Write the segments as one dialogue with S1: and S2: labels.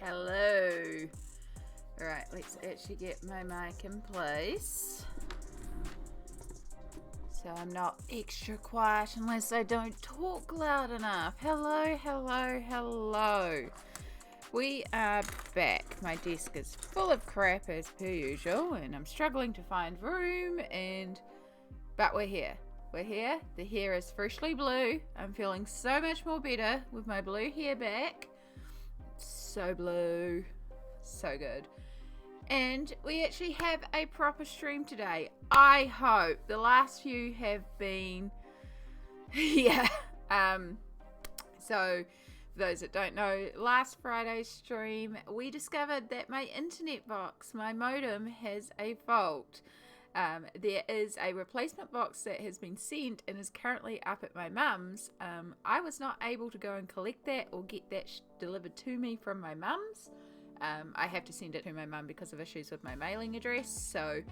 S1: Hello. Alright, let's actually get my mic in place. So I'm not extra quiet unless I don't talk loud enough. Hello, hello, hello. We are back. My desk is full of crap as per usual, and I'm struggling to find room, but we're here. We're here. The hair is freshly blue. I'm feeling so much more better with my blue hair back. So blue. So good. And we actually have a proper stream today. I hope. The last few have been... yeah. So, for those that don't know, last Friday's stream, we discovered that my internet box, my modem, has a fault. There is a replacement box that has been sent and is currently up at my mum's. I was not able to go and collect that or get that delivered to me from my mum's. I have to send it to my mum because of issues with my mailing address. So,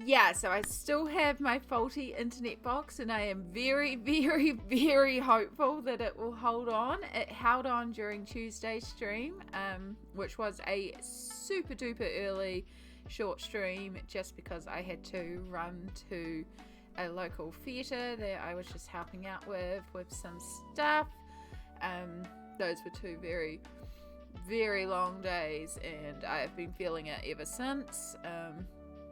S1: yeah, so I still have my faulty internet box, and I am very, very, very hopeful that it will hold on. It held on during Tuesday's stream, which was a super duper early short stream just because I had to run to a local theatre that I was just helping out with some stuff. Those were two very, very long days, and I've been feeling it ever since.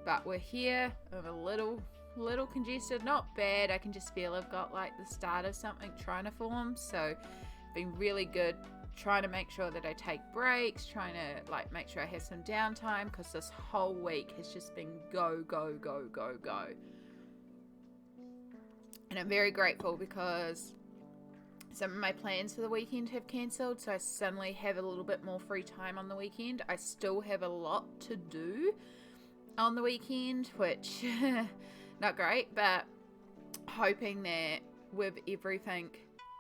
S1: But we're here. I'm a little congested, not bad. I can just feel I've got like the start of something trying to form, so been really good trying to make sure that I take breaks, trying to like make sure I have some downtime, because this whole week has just been go, go, go, go, go. And I'm very grateful because some of my plans for the weekend have cancelled, so I suddenly have a little bit more free time on the weekend. I still have a lot to do on the weekend, which not great, but hoping that with everything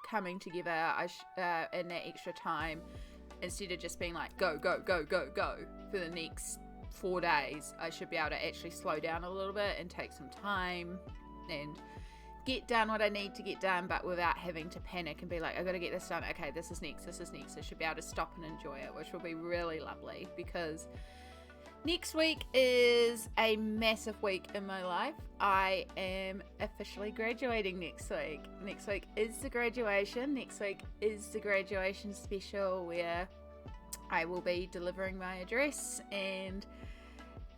S1: coming together in that extra time, instead of just being like go, go, go, go, go for the next 4 days, I should be able to actually slow down a little bit and take some time and get done what I need to get done, but without having to panic and be like, I gotta get this done, okay, this is next. I should be able to stop and enjoy it, which will be really lovely, because next week is a massive week in my life. I am officially graduating next week. Next week is the graduation. Next week is the graduation special where I will be delivering my address. And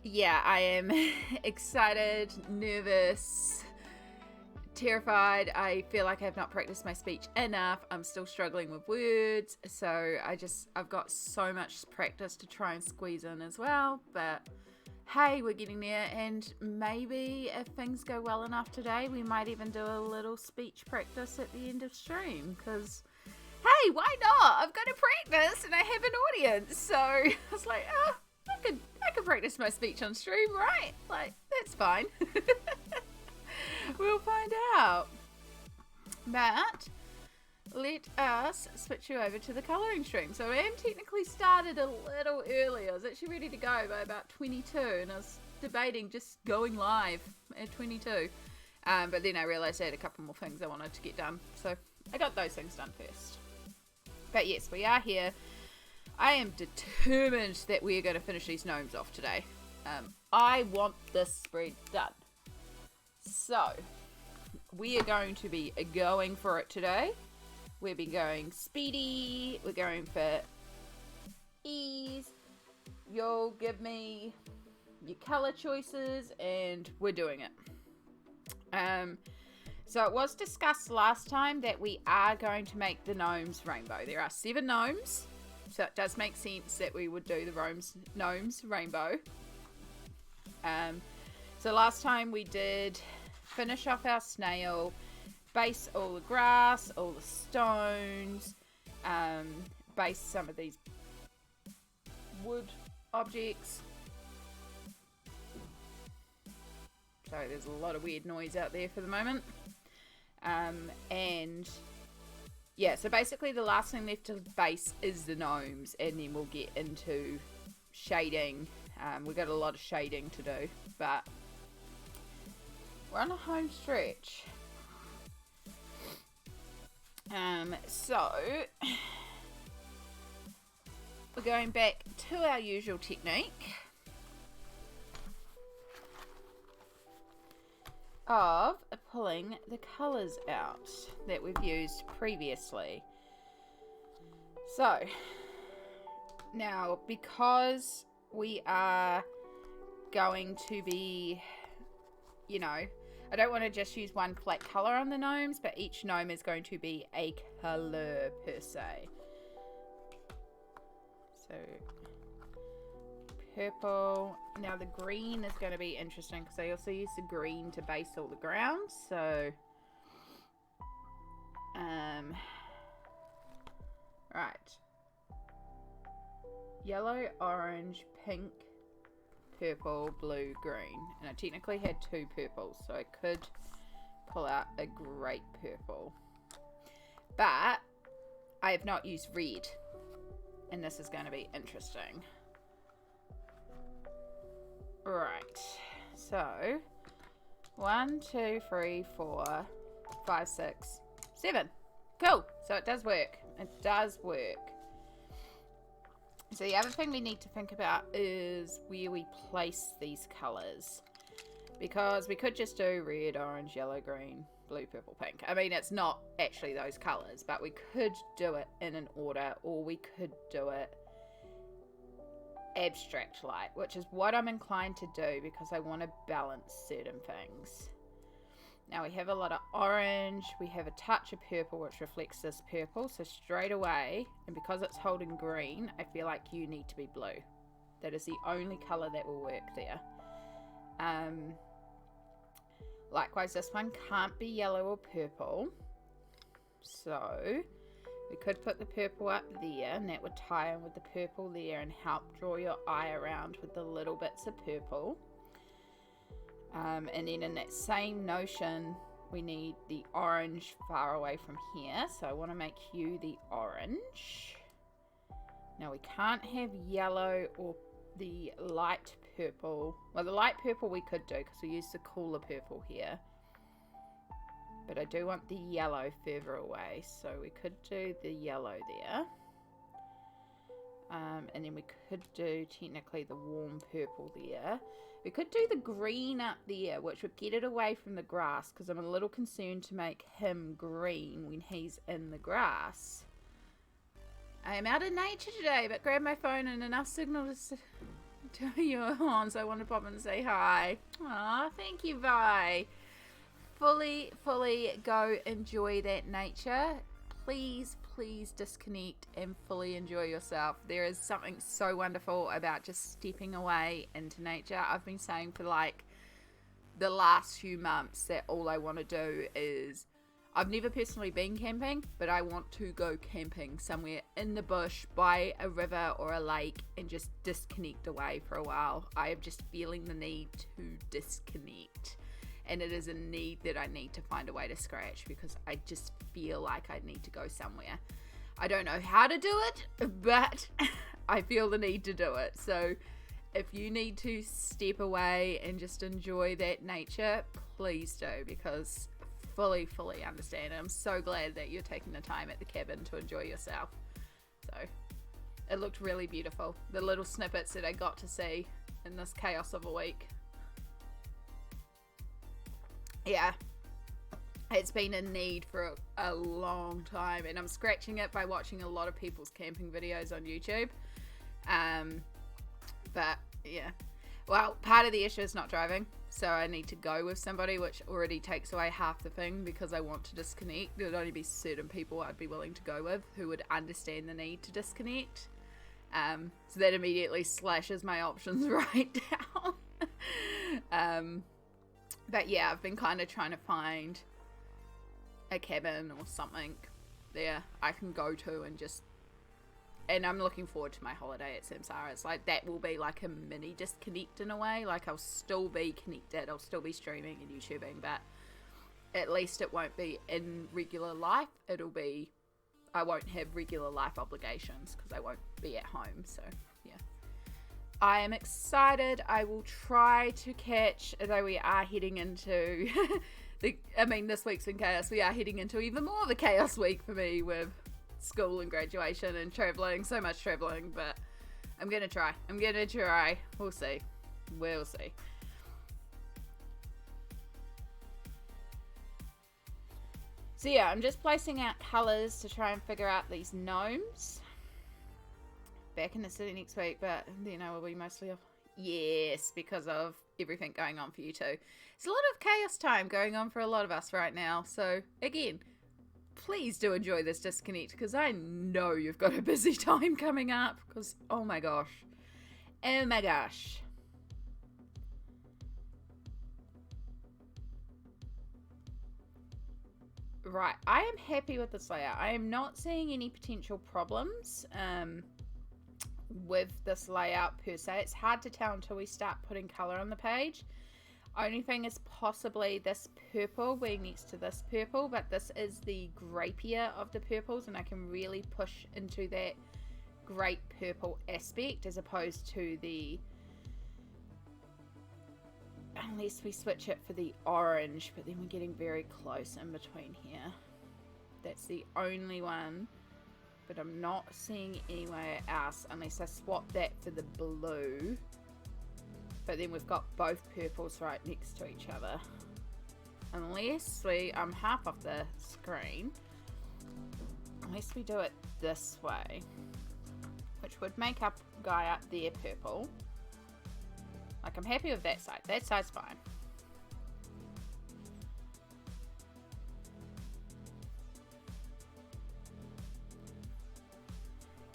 S1: yeah, I am excited, nervous, terrified. I feel like I have not practiced my speech enough. I'm still struggling with words, so I've got so much practice to try and squeeze in as well, but hey, we're getting there. And maybe if things go well enough today, we might even do a little speech practice at the end of stream, because hey, why not? I've got to practice and I have an audience, so I was like, I could practice my speech on stream, right? Like, that's fine. We'll find out. But let us switch you over to the colouring stream. So I am technically started a little early. I was actually ready to go by about 22, and I was debating just going live at 22. But then I realised I had a couple more things I wanted to get done, so I got those things done first. But yes, we are here. I am determined that we are going to finish these gnomes off today. I want this spread done. So, we are going to be going for it today. We've been going speedy. We're going for ease. You'll give me your colour choices, and we're doing it. So it was discussed last time that we are going to make the gnomes rainbow. There are 7 gnomes, so it does make sense that we would do the gnomes rainbow. So last time we did finish off our snail, base all the grass, all the stones, base some of these wood objects. Sorry, there's a lot of weird noise out there for the moment. And yeah, so basically the last thing left to base is the gnomes, and then we'll get into shading. We've got a lot of shading to do, but we're on a home stretch. So we're going back to our usual technique of pulling the colours out that we've used previously. So now, because we are going to be, you know, I don't want to just use one flat colour on the gnomes, but each gnome is going to be a colour per se. So purple. Now the green is going to be interesting because I also use the green to base all the grounds. So right, yellow, orange, pink, purple, blue, green, and I technically had 2 purples, so I could pull out a great purple, but I have not used red, and this is going to be interesting. Right, so 1, 2, 3, 4, 5, 6, 7. Cool. So it does work. It does work. So the other thing we need to think about is where we place these colours, because we could just do red, orange, yellow, green, blue, purple, pink. I mean, it's not actually those colours, but we could do it in an order, or we could do it abstract light, which is what I'm inclined to do because I want to balance certain things. Now we have a lot of orange, we have a touch of purple which reflects this purple, so straight away, and because it's holding green, I feel like you need to be blue. That is the only colour that will work there. Likewise, this one can't be yellow or purple, so we could put the purple up there, and that would tie in with the purple there and help draw your eye around with the little bits of purple. And then in that same notion, we need the orange far away from here. So I want to make you the orange. Now we can't have yellow or the light purple. Well, the light purple we could do because we use the cooler purple here. But I do want the yellow further away. So we could do the yellow there. And then we could do technically the warm purple there. We could do the green up there, which would get it away from the grass, because I'm a little concerned to make him green when he's in the grass. I am out in nature today, but grab my phone and enough signal to tell you on, so I want to pop and say hi. Aw, thank you, Vi. Fully go enjoy that nature. Please disconnect and fully enjoy yourself. There is something so wonderful about just stepping away into nature. I've been saying for like the last few months that all I want to do is, I've never personally been camping, but I want to go camping somewhere in the bush by a river or a lake and just disconnect away for a while. I am just feeling the need to disconnect. And it is a need that I need to find a way to scratch, because I just feel like I need to go somewhere. I don't know how to do it, but I feel the need to do it. So if you need to step away and just enjoy that nature, please do, because fully understand. I'm so glad that you're taking the time at the cabin to enjoy yourself. So it looked really beautiful. The little snippets that I got to see in this chaos of a week. Yeah, it's been a need for a long time, and I'm scratching it by watching a lot of people's camping videos on YouTube. But yeah, well, part of the issue is not driving, so I need to go with somebody, which already takes away half the thing, because I want to disconnect. There would only be certain people I'd be willing to go with who would understand the need to disconnect. So that immediately slashes my options right down. But yeah, I've been kind of trying to find a cabin or something there I can go to and just, and I'm looking forward to my holiday at Samsara. It's like, that will be like a mini disconnect in a way. Like, I'll still be connected, I'll still be streaming and YouTubing, but at least it won't be in regular life. It'll be, I won't have regular life obligations because I won't be at home. So yeah, I am excited. I will try to catch, although we are heading into this week's in chaos. We are heading into even more of a chaos week for me with school and graduation and traveling, so much traveling, but I'm gonna try. We'll see. So yeah, I'm just placing out colours to try and figure out these gnomes. Back in the city next week, but then I will be mostly off. Yes, because of everything going on for you too. It's a lot of chaos time going on for a lot of us right now. So again, please do enjoy this disconnect, because I know you've got a busy time coming up, because oh my gosh. Right, I am happy with this layout. I am not seeing any potential problems with this layout per se. It's hard to tell until we start putting colour on the page. Only thing is possibly this purple being next to this purple, but this is the grapier of the purples, and I can really push into that grape purple aspect as opposed to the, unless we switch it for the orange, but then we're getting very close in between here. That's the only one, but I'm not seeing anywhere else unless I swap that for the blue. But then we've got both purples right next to each other. Unless I'm half off the screen. Unless we do it this way, which would make up guy up there purple. Like, I'm happy with that side. That side's fine.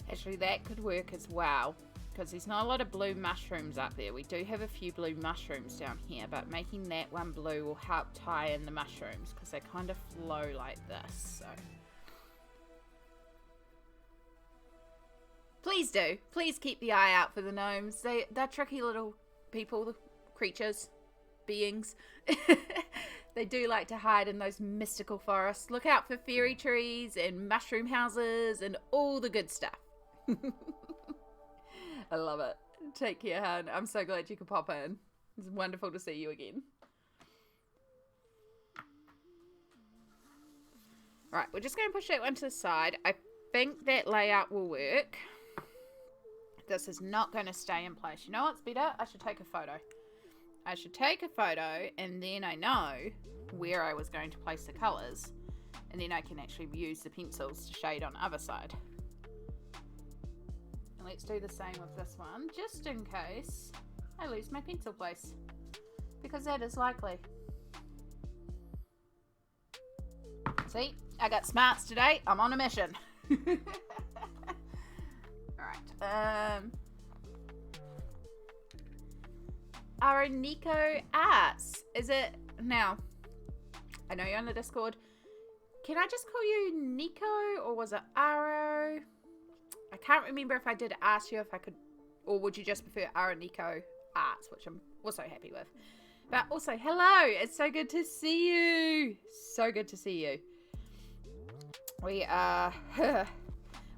S1: Actually, that could work as well, because there's not a lot of blue mushrooms up there. We do have a few blue mushrooms down here, but making that one blue will help tie in the mushrooms, because they kind of flow like this. So please do. Please keep the eye out for the gnomes. They're tricky little people, creatures, beings. They do like to hide in those mystical forests. Look out for fairy trees and mushroom houses and all the good stuff. I love it. Take care, hon. I'm so glad you could pop in. It's wonderful to see you again. Right, we're just going to push that one to the side. I think that layout will work. This is not going to stay in place. You know what's better? I should take a photo. I should take a photo, and then I know where I was going to place the colours, and then I can actually use the pencils to shade on the other side. And let's do the same with this one, just in case I lose my pencil place, because that is likely. See, I got smarts today. I'm on a mission. Alright, Aronico Arts. Is it now? I know you're on the Discord. Can I just call you Nico, or was it Aro? I can't remember if I did ask you if I could, or would you just prefer Aronico Arts, which I'm also happy with. But also, hello. It's so good to see you. So good to see you. We are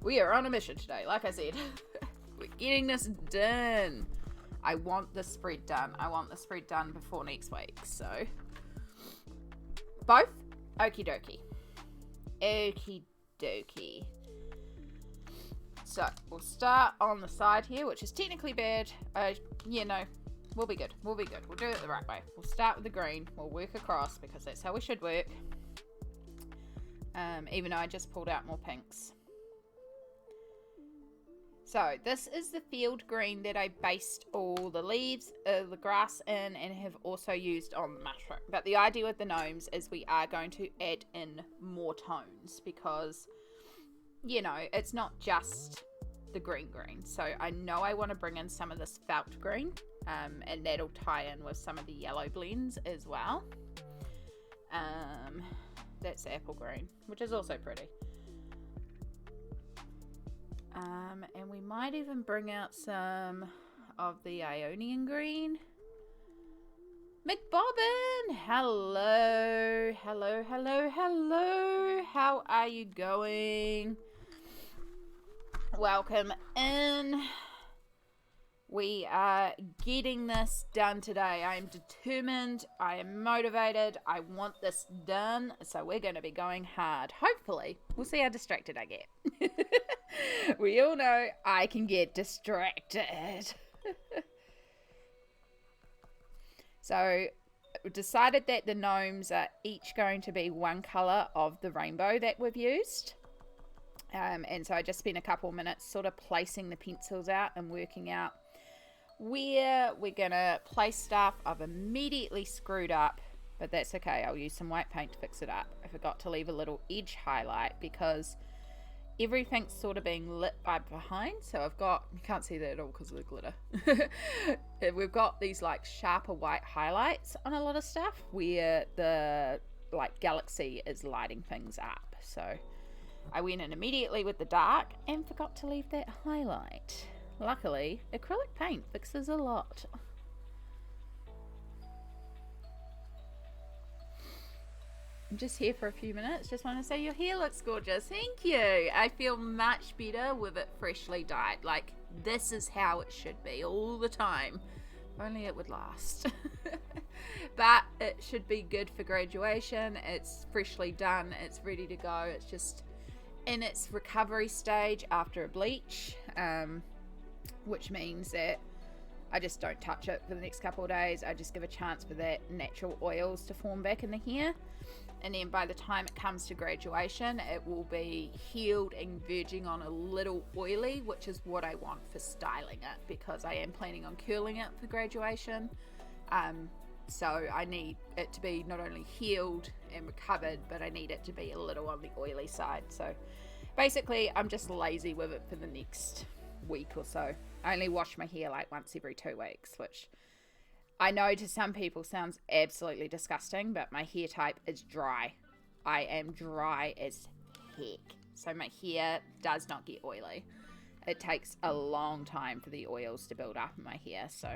S1: on a mission today, like I said. We're getting this done. I want the spread done. I want the spread done before next week. So, both? Okie dokie. Okie dokie. So, we'll start on the side here, which is technically bad. You know, we'll be good. We'll be good. We'll do it the right way. We'll start with the green. We'll work across, because that's how we should work. Even though I just pulled out more pinks. So this is the field green that I based all the leaves, the grass in, and have also used on the mushroom. But the idea with the gnomes is we are going to add in more tones, because, you know, it's not just the green. So I know I want to bring in some of this felt green, and that'll tie in with some of the yellow blends as well. That's apple green, which is also pretty. And we might even bring out some of the Ionian green. McBobbin! Hello. How are you going? Welcome in. We are getting this done today. I am determined. I am motivated. I want this done. So we're going to be going hard. Hopefully. We'll see how distracted I get. We all know I can get distracted. So we decided that the gnomes are each going to be one colour of the rainbow that we've used. And so I just spent a couple of minutes sort of placing the pencils out and working out where we're going to place stuff. I've immediately screwed up, but that's okay. I'll use some white paint to fix it up. I forgot to leave a little edge highlight because everything's sort of being lit by behind. So I've got, you can't see that at all because of the glitter. We've got these like sharper white highlights on a lot of stuff where the like galaxy is lighting things up. So I went in immediately with the dark and forgot to leave that highlight. Luckily, acrylic paint fixes a lot. I'm just here for a few minutes. Just want to say your hair looks gorgeous. Thank you. I feel much better with it freshly dyed. Like, this is how it should be all the time. If only it would last. But it should be good for graduation. It's freshly done. It's ready to go. It's just in its recovery stage after a bleach. Which means that I just don't touch it for the next couple of days. I just give a chance for that natural oils to form back in the hair. And then by the time it comes to graduation, it will be healed and verging on a little oily, which is what I want for styling it, because I am planning on curling it for graduation. So I need it to be not only healed and recovered, but I need it to be a little on the oily side. So basically, I'm just lazy with it for the next week or so. I only wash my hair like once every 2 weeks, which I know to some people sounds absolutely disgusting, but my hair type is dry. I am dry as heck. So my hair does not get oily. It takes a long time for the oils to build up in my hair, so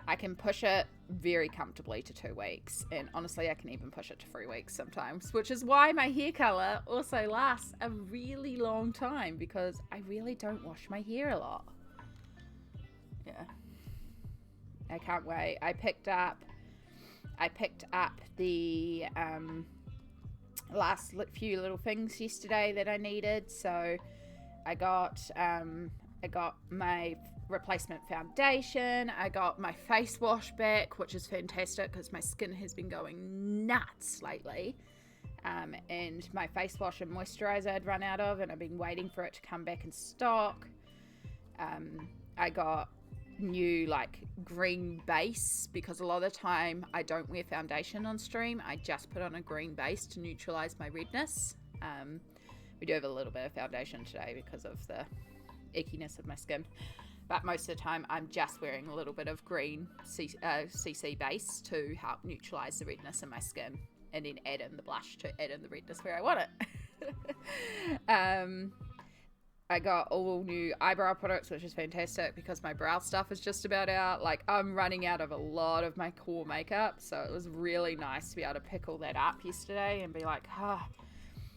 S1: I can push it very comfortably to 2 weeks, and honestly I can even push it to 3 weeks sometimes, which is why my hair color also lasts a really long time, because I really don't wash my hair a lot. Yeah, I can't wait. I picked up the last few little things yesterday that I needed. So I got my replacement foundation. I got my face wash back, which is fantastic because my skin has been going nuts lately. And my face wash and moisturizer I'd run out of, and I've been waiting for it to come back in stock. I got new like green base, because a lot of the time I don't wear foundation on stream. I just put on a green base to neutralize my redness. We do have a little bit of foundation today because of the ickiness of my skin, but most of the time I'm just wearing a little bit of green CC base to help neutralize the redness in my skin, and then add in the blush to add in the redness where I want it. I got all new eyebrow products, which is fantastic because my brow stuff is just about out. Like, I'm running out of a lot of my core makeup, so it was really nice to be able to pick all that up yesterday and be like,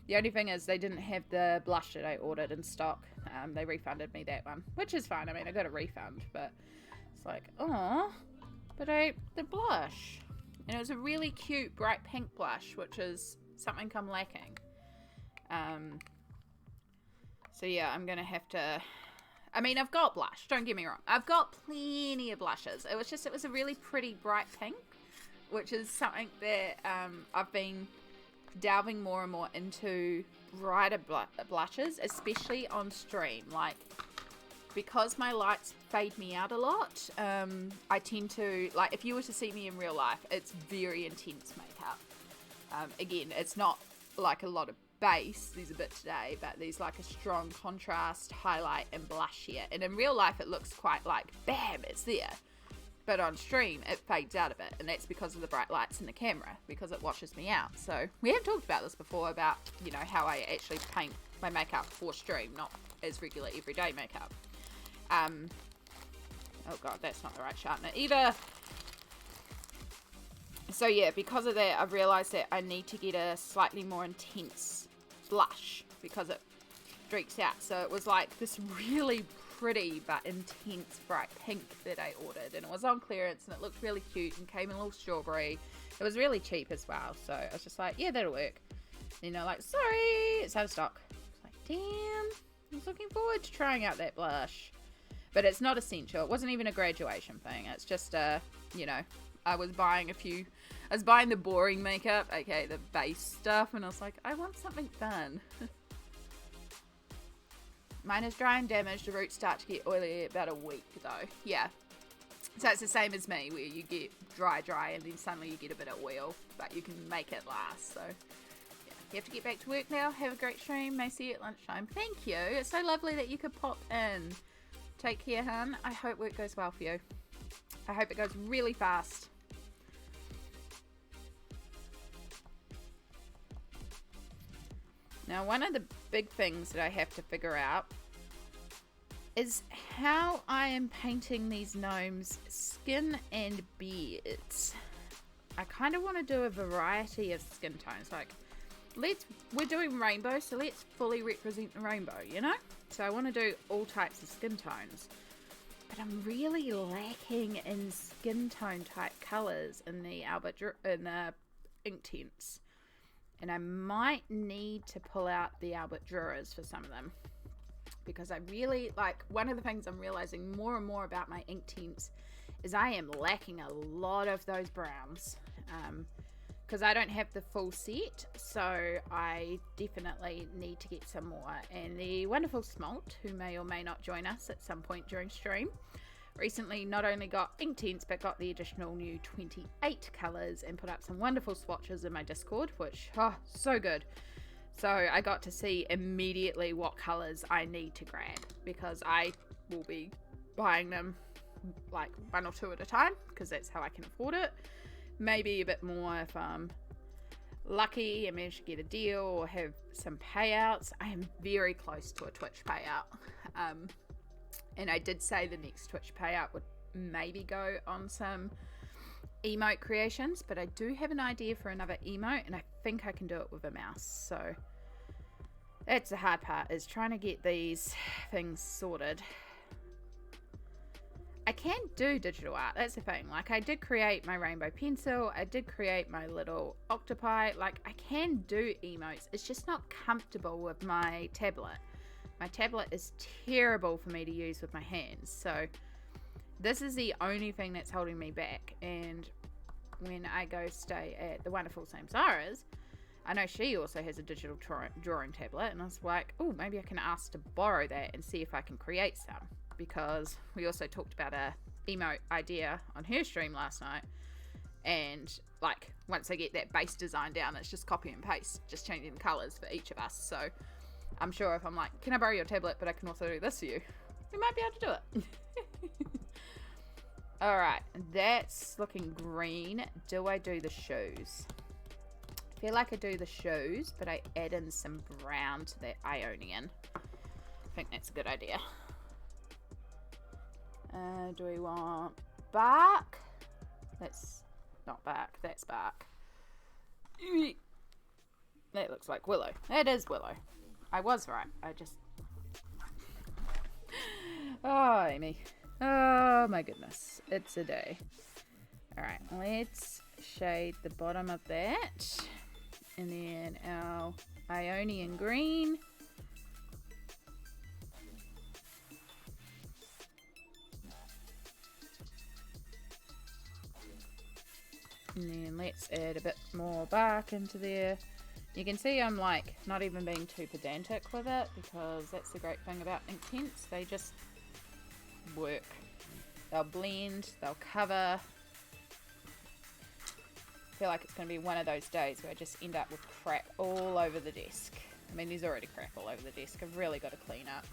S1: The only thing is they didn't have the blush that I ordered in stock. They refunded me that one, which is fine. I mean, I got a refund, but it's like, but the blush. And it was a really cute bright pink blush, which is something I'm lacking. So yeah, I'm going to have to, I mean, I've got blush, don't get me wrong. I've got plenty of blushes. It was a really pretty bright pink, which is something that I've been delving more and more into brighter blushes, especially on stream. Like, because my lights fade me out a lot, I tend to, like, if you were to see me in real life, it's very intense makeup. Again, it's not like a lot of base, there's a bit today, but there's like a strong contrast, highlight and blush here, and in real life it looks quite like bam, it's there, but on stream it fades out a bit, and that's because of the bright lights in the camera, because it washes me out. So we have talked about this before, about, you know, how I actually paint my makeup for stream, not as regular everyday makeup. Oh god, that's not the right sharpener either. So yeah, because of that, I've realised that I need to get a slightly more intense blush because it streaks out. So it was like this really pretty but intense bright pink that I ordered, and it was on clearance and it looked really cute and came in a little strawberry. It was really cheap as well, so I was just like, yeah, that'll work. You know, like, sorry, it's out of stock. It's like, damn, I was looking forward to trying out that blush. But it's not essential. It wasn't even a graduation thing. It's just, you know, I was buying the boring makeup, okay, the base stuff, and I was like, I want something fun. Mine is dry and damaged. The roots start to get oily about a week, though. Yeah. So it's the same as me, where you get dry, and then suddenly you get a bit of oil, but you can make it last, so... You have to get back to work now. Have a great stream. May see you at lunchtime. Thank you. It's so lovely that you could pop in. Take care, hun. I hope work goes well for you. I hope it goes really fast. Now, one of the big things that I have to figure out is how I am painting these gnomes' skin and beards. I kind of want to do a variety of skin tones. Like, we're doing rainbow, so let's fully represent the rainbow, you know? So I want to do all types of skin tones. But I'm really lacking in skin tone type colours in the Inktense. And I might need to pull out the Durers for some of them. Because I really, like, one of the things I'm realising more and more about my Inktense is I am lacking a lot of those browns. Because I don't have the full set, so I definitely need to get some more. And the wonderful Smalt, who may or may not join us at some point during stream, recently not only got Inktense, but got the additional new 28 colours and put up some wonderful swatches in my Discord, which, oh, so good. So I got to see immediately what colours I need to grab, because I will be buying them like one or two at a time, because that's how I can afford it. Maybe a bit more if I'm lucky and manage to get a deal or have some payouts. I am very close to a Twitch payout. And I did say the next Twitch payout would maybe go on some emote creations, but I do have an idea for another emote, and I think I can do it with a mouse. So that's the hard part, is trying to get these things sorted. I can do digital art, that's the thing. Like, I did create my rainbow pencil, I did create my little octopi, like, I can do emotes. It's just not comfortable with my tablet. My tablet is terrible for me to use with my hands, so this is the only thing that's holding me back. And when I go stay at the wonderful Samsara's, I know she also has a digital drawing tablet, and I was like, oh, maybe I can ask to borrow that and see if I can create some. Because we also talked about a emote idea on her stream last night, and like, once I get that base design down, it's just copy and paste, just changing the colors for each of us. So I'm sure if I'm like, can I borrow your tablet, but I can also do this for you, we might be able to do it. All right, that's looking green. Do I do the shoes? I feel like I do the shoes, but I add in some brown to that Ionian. I think that's a good idea. Do we want bark? That's not bark, that's bark. That looks like willow. It is willow. I was right. I just... Oh, Amy. Oh, my goodness. It's a day. Alright, let's shade the bottom of that. And then our Ionian green. And then let's add a bit more bark into there. You can see I'm like not even being too pedantic with it, because that's the great thing about Inktense. They just work. They'll blend, they'll cover. I feel like it's going to be one of those days where I just end up with crap all over the desk. I mean, there's already crap all over the desk. I've really got to clean up.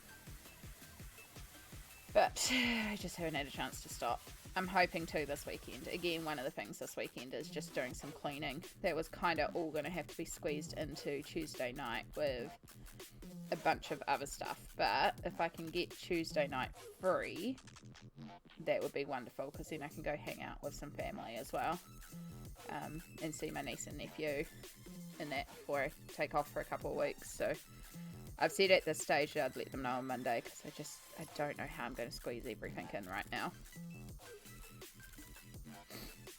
S1: But I just haven't had a chance to stop. I'm hoping to this weekend. Again, one of the things this weekend is just doing some cleaning. That was kind of all going to have to be squeezed into Tuesday night with a bunch of other stuff. But if I can get Tuesday night free, that would be wonderful, because then I can go hang out with some family as well. And see my niece and nephew in that before I take off for a couple of weeks. So I've said at this stage that I'd let them know on Monday, because I don't know how I'm going to squeeze everything in right now.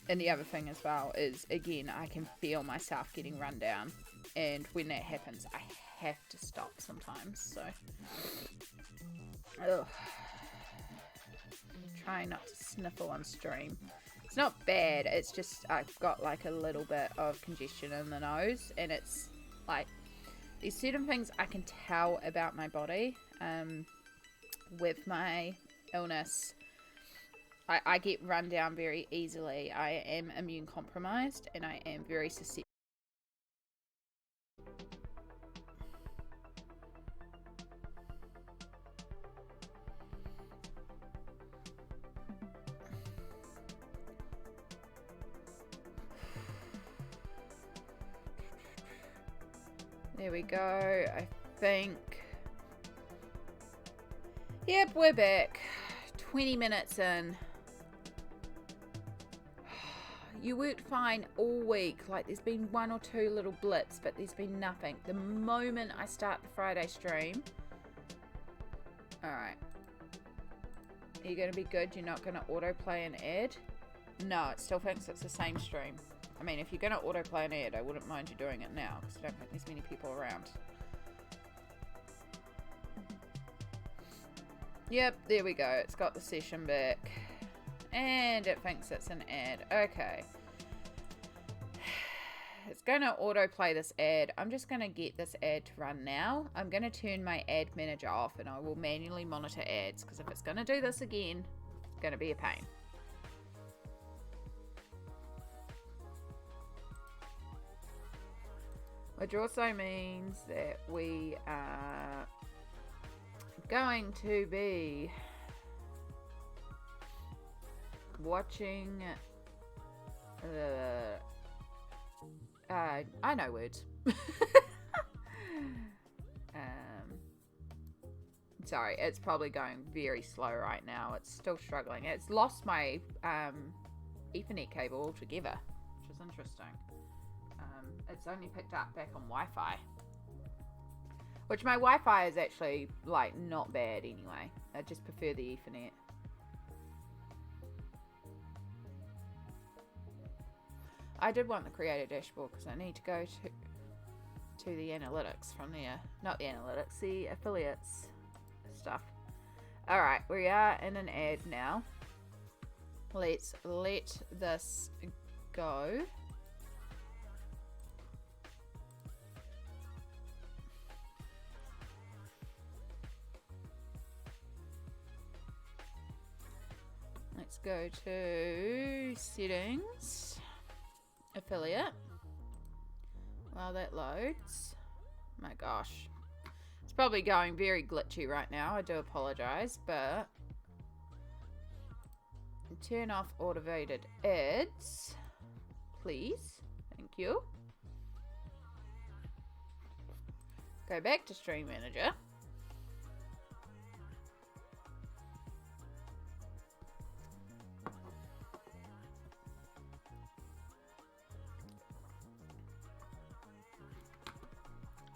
S1: And the other thing as well is, again, I can feel myself getting run down. and when that happens, I have to stop sometimes. So, ugh. Trying not to sniffle on stream. It's not bad. It's just I've got like a little bit of congestion in the nose, and it's like there's certain things I can tell about my body. With my illness, I get run down very easily. I am immune compromised, and I am very susceptible. There we go. I think. Yep, we're back. 20 minutes in. You worked fine all week. Like, there's been one or two little blips, but there's been nothing. The moment I start the Friday stream. Alright. Are you going to be good? You're not going to autoplay an ad? No, it still thinks it's the same stream. I mean, if you're going to autoplay an ad, I wouldn't mind you doing it now, because I don't think there's many people around. Yep, there we go. It's got the session back. And it thinks it's an ad. Okay. It's going to autoplay this ad. I'm just going to get this ad to run now. I'm going to turn my ad manager off, and I will manually monitor ads, because if it's going to do this again, it's going to be a pain. Which also means that we are going to be watching I know words. Sorry, it's probably going very slow right now. It's still struggling. It's lost my Ethernet cable altogether, which is interesting. It's only picked up back on Wi-Fi, which my Wi-Fi is actually like not bad anyway. I just prefer the Ethernet. I did want the creator dashboard because I need to go to the analytics from there. Not the analytics, the affiliates stuff. Alright, we are in an ad now. Let's let this go. Let's go to settings, affiliate. While that loads, my gosh, it's probably going very glitchy right now. I do apologize, but turn off automated ads, please. Thank you. Go back to Stream Manager.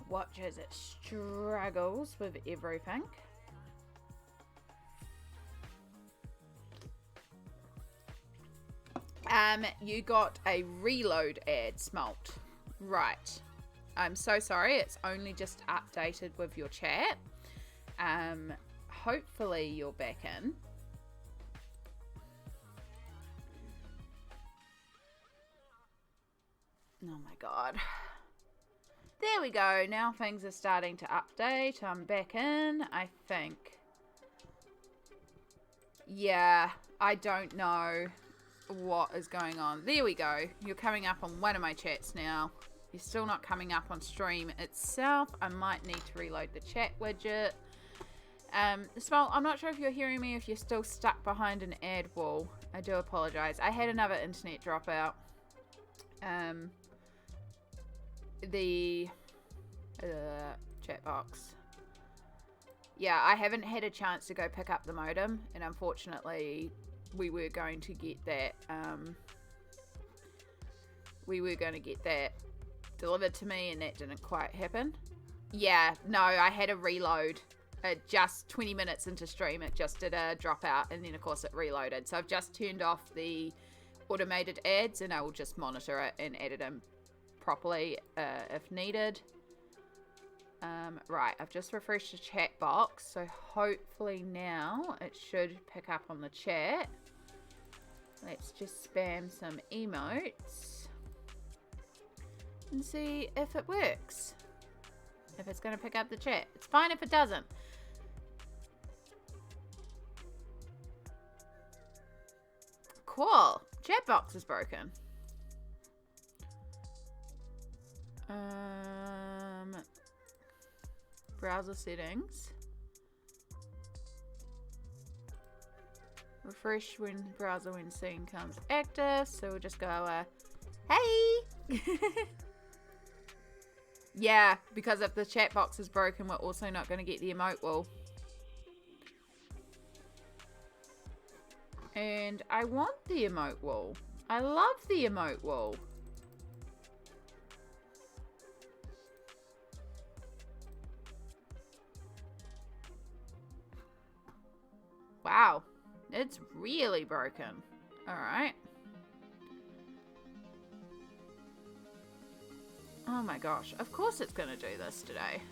S1: Watch as it struggles with everything. You got a reload ad, Smalt. Right. I'm so sorry. It's only just updated with your chat. Hopefully you're back in. Oh my god. There we go. Now things are starting to update. I'm back in, I think. Yeah, I don't know what is going on. There we go. You're coming up on one of my chats now. You're still not coming up on stream itself. I might need to reload the chat widget. Small, I'm not sure if you're hearing me, if you're still stuck behind an ad wall. I do apologize. I had another internet dropout. The chat box. Yeah, I haven't had a chance to go pick up the modem, and unfortunately we were going to get that delivered to me, and that didn't quite happen. Yeah, no, I had a reload just 20 minutes into stream. It just did a dropout, and then of course it reloaded. So I've just turned off the automated ads, and I will just monitor it and add it in properly if needed. Right, I've just refreshed the chat box, so hopefully now it should pick up on the chat. Let's just spam some emotes and see if it works. If it's going to pick up the chat. It's fine if it doesn't. Cool. Chat box is broken. Browser settings. Refresh when browser when scene comes active. So we'll just go, hey! Yeah, because if the chat box is broken, we're also not going to get the emote wall. And I want the emote wall. I love the emote wall. Wow, it's really broken. Alright. Oh my gosh, of course it's gonna do this today.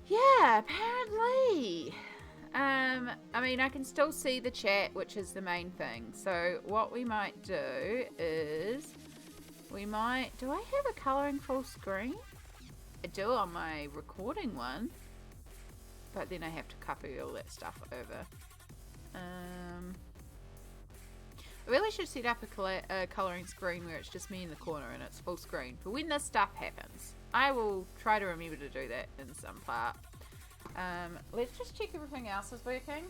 S1: Yeah, apparently. I mean, I can still see the chat, which is the main thing. So what we might do is we might... Do I have a colouring full screen? I do on my recording one. But then I have to copy all that stuff over. I really should set up a colouring screen where it's just me in the corner and it's full screen. For when this stuff happens. I will try to remember to do that in some part. Let's just check everything else is working.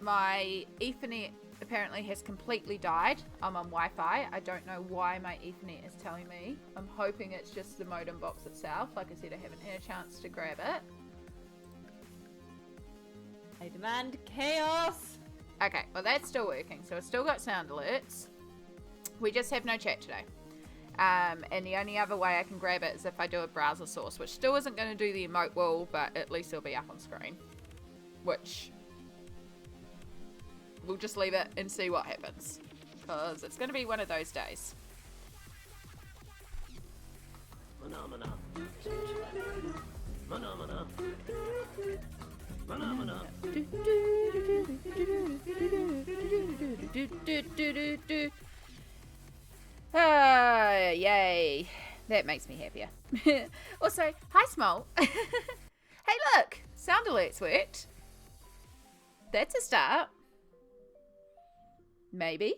S1: My Ethernet apparently has completely died. I'm on Wi-Fi. I don't know why my Ethernet is telling me. I'm hoping it's just the modem box itself. Like I said, I haven't had a chance to grab it.
S2: I demand chaos.
S1: Okay, well that's still working. So I've still got sound alerts. We just have no chat today. And the only other way I can grab it is if I do a browser source, which still isn't going to do the emote wall, but at least it'll be up on screen. Which, we'll just leave it and see what happens. Because it's going to be one of those days.
S3: Phenomena. Phenomena. Phenomena.
S1: Yay. That makes me happier. Also, hi Small. Hey look, sound alerts worked. That's a start. Maybe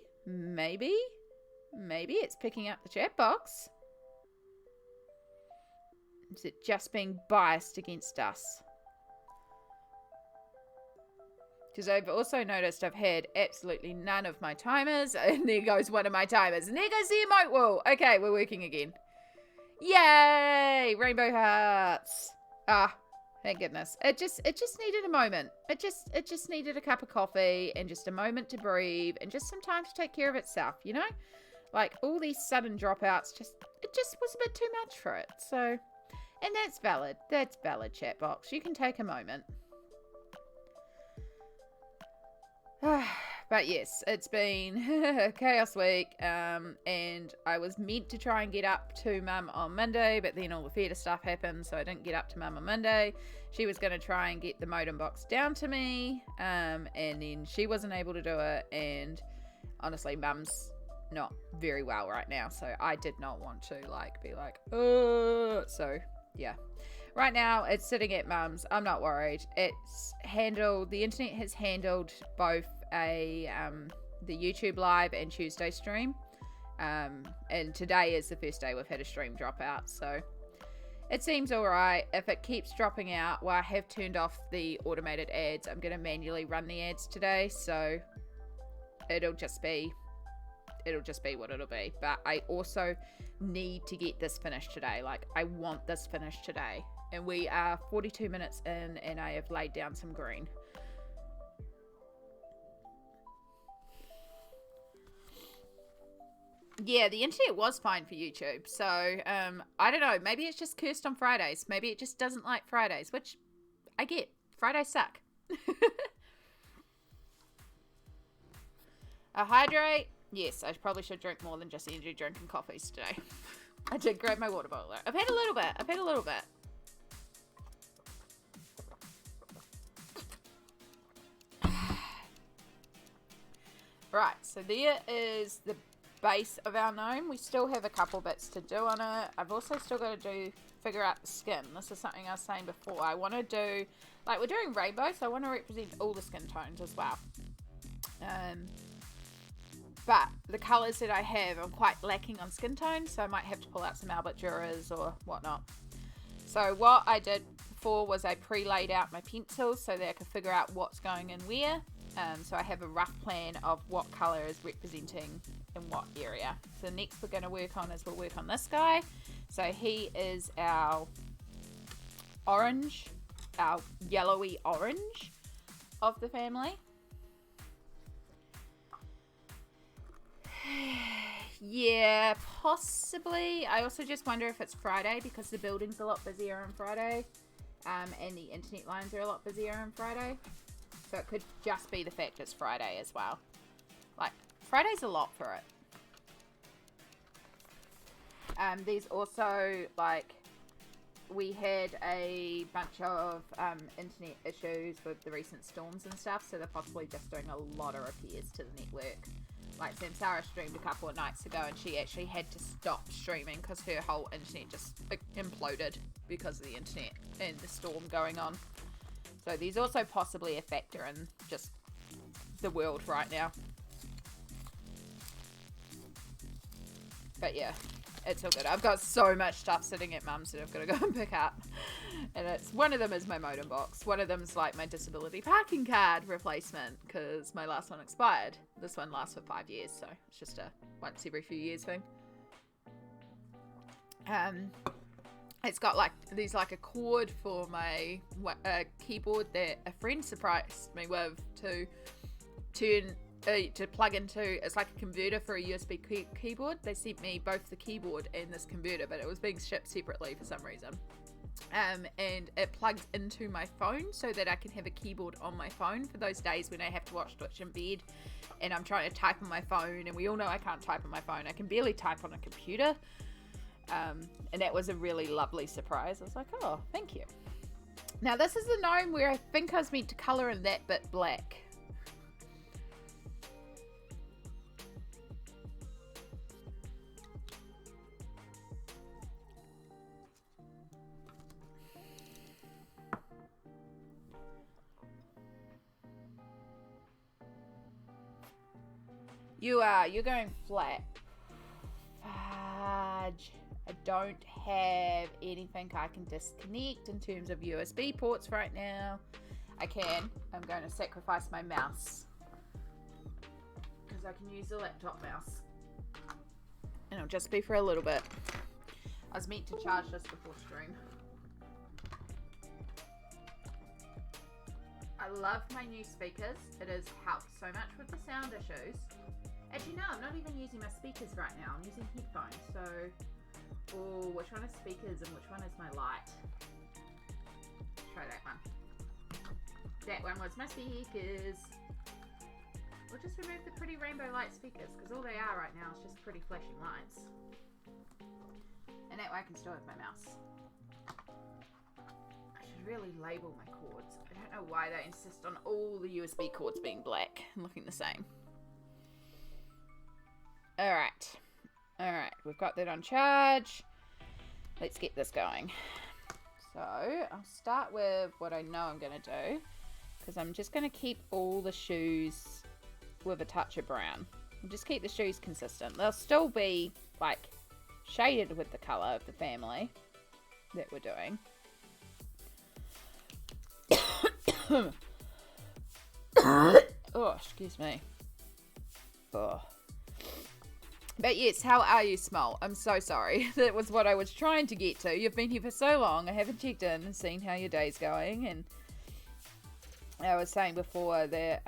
S1: it's picking up the chat box. Is it just being biased against us? Because I've also noticed I've had absolutely none of my timers. And there goes one of my timers. And there goes the emote wall. Okay, we're working again. Yay! Rainbow hearts. Ah, thank goodness. It just needed a moment. It just needed a cup of coffee and just a moment to breathe and just some time to take care of itself, you know? Like all these sudden dropouts, it just was a bit too much for it. So, and that's valid. That's valid, chat box. You can take a moment. But yes, it's been a chaos week, and I was meant to try and get up to Mum on Monday, but then all the theatre stuff happened, so I didn't get up to Mum on Monday. She was going to try and get the modem box down to me, and then she wasn't able to do it, and honestly, Mum's not very well right now, so I did not want to, be like, so, yeah. Right now, it's sitting at Mum's. I'm not worried. It's handled, the internet has handled both the YouTube live and Tuesday stream. And today is the first day we've had a stream drop out. So it seems all right. If it keeps dropping out, well, I have turned off the automated ads. I'm going to manually run the ads today. So it'll just be what it'll be. But I also need to get this finished today. I want this finished today. And we are 42 minutes in, and I have laid down some green. Yeah, the internet was fine for YouTube. So, I don't know. Maybe it's just cursed on Fridays. Maybe it just doesn't like Fridays, which I get. Fridays suck. A hydrate. Yes, I probably should drink more than just energy drink and coffees today. I did grab my water bottle. I've had a little bit. Right, so there is the base of our gnome. We still have a couple bits to do on it. I've also still got to figure out the skin. This is something I was saying before. I want to do, like, we're doing rainbow, so I want to represent all the skin tones as well. But the colours that I have, I'm quite lacking on skin tones, so I might have to pull out some Albrecht Durers or whatnot. So what I did before was I pre-laid out my pencils so that I could figure out what's going in where. So I have a rough plan of what colour is representing in what area. So next we're going to work on is we'll work on this guy. So he is our orange, our yellowy orange of the family. Yeah, possibly. I also just wonder if it's Friday because the building's a lot busier on Friday, and the internet lines are a lot busier on Friday. So it could just be the fact it's Friday as well. Like, Friday's a lot for it. There's also, like, we had a bunch of internet issues with the recent storms and stuff, so they're possibly just doing a lot of repairs to the network. Like, Samsara streamed a couple of nights ago, and she actually had to stop streaming because her whole internet just imploded because of the internet and the storm going on. So there's also possibly a factor in just the world right now. But yeah, it's all good. I've got so much stuff sitting at mum's that I've got to go and pick up. And it's one of them is my modem box. One of them is like my disability parking card replacement because my last one expired. This one lasts for 5 years, so it's just a once every few years thing. It's got like there's like a cord for my keyboard that a friend surprised me with to turn to plug into. It's like a converter for a USB keyboard. They sent me both the keyboard and this converter, but it was being shipped separately for some reason. And it plugs into my phone so that I can have a keyboard on my phone for those days when I have to watch Twitch in bed and I'm trying to type on my phone, and we all know I can't type on my phone. I can barely type on a computer. And that was a really lovely surprise. I was like, oh, thank you. Now this is the gnome where I think I was meant to colour in that bit black. You're going flat. Fudge. I don't have anything I can disconnect in terms of USB ports right now. I'm going to sacrifice my mouse because I can use the laptop mouse, and it'll just be for a little bit. I was meant to charge this before stream. I love my new speakers. It has helped so much with the sound issues. Actually, no, I'm not even using my speakers right now. I'm using headphones. So, oh, which one is speakers and which one is my light? Try that one. That one was my speakers. We'll just remove the pretty rainbow light speakers because all they are right now is just pretty flashing lights. And that way I can still have my mouse. I should really label my cords. I don't know why they insist on all the USB cords being black and looking the same. Alright, we've got that on charge. Let's get this going. So, I'll start with what I know I'm going to do, because I'm just going to keep all the shoes with a touch of brown. I'll just keep the shoes consistent. They'll still be, like, shaded with the colour of the family that we're doing. Oh, excuse me. Oh. But yes, how are you, Small? I'm so sorry. That was what I was trying to get to. You've been here for so long. I haven't checked in and seen how your day's going. And I was saying before that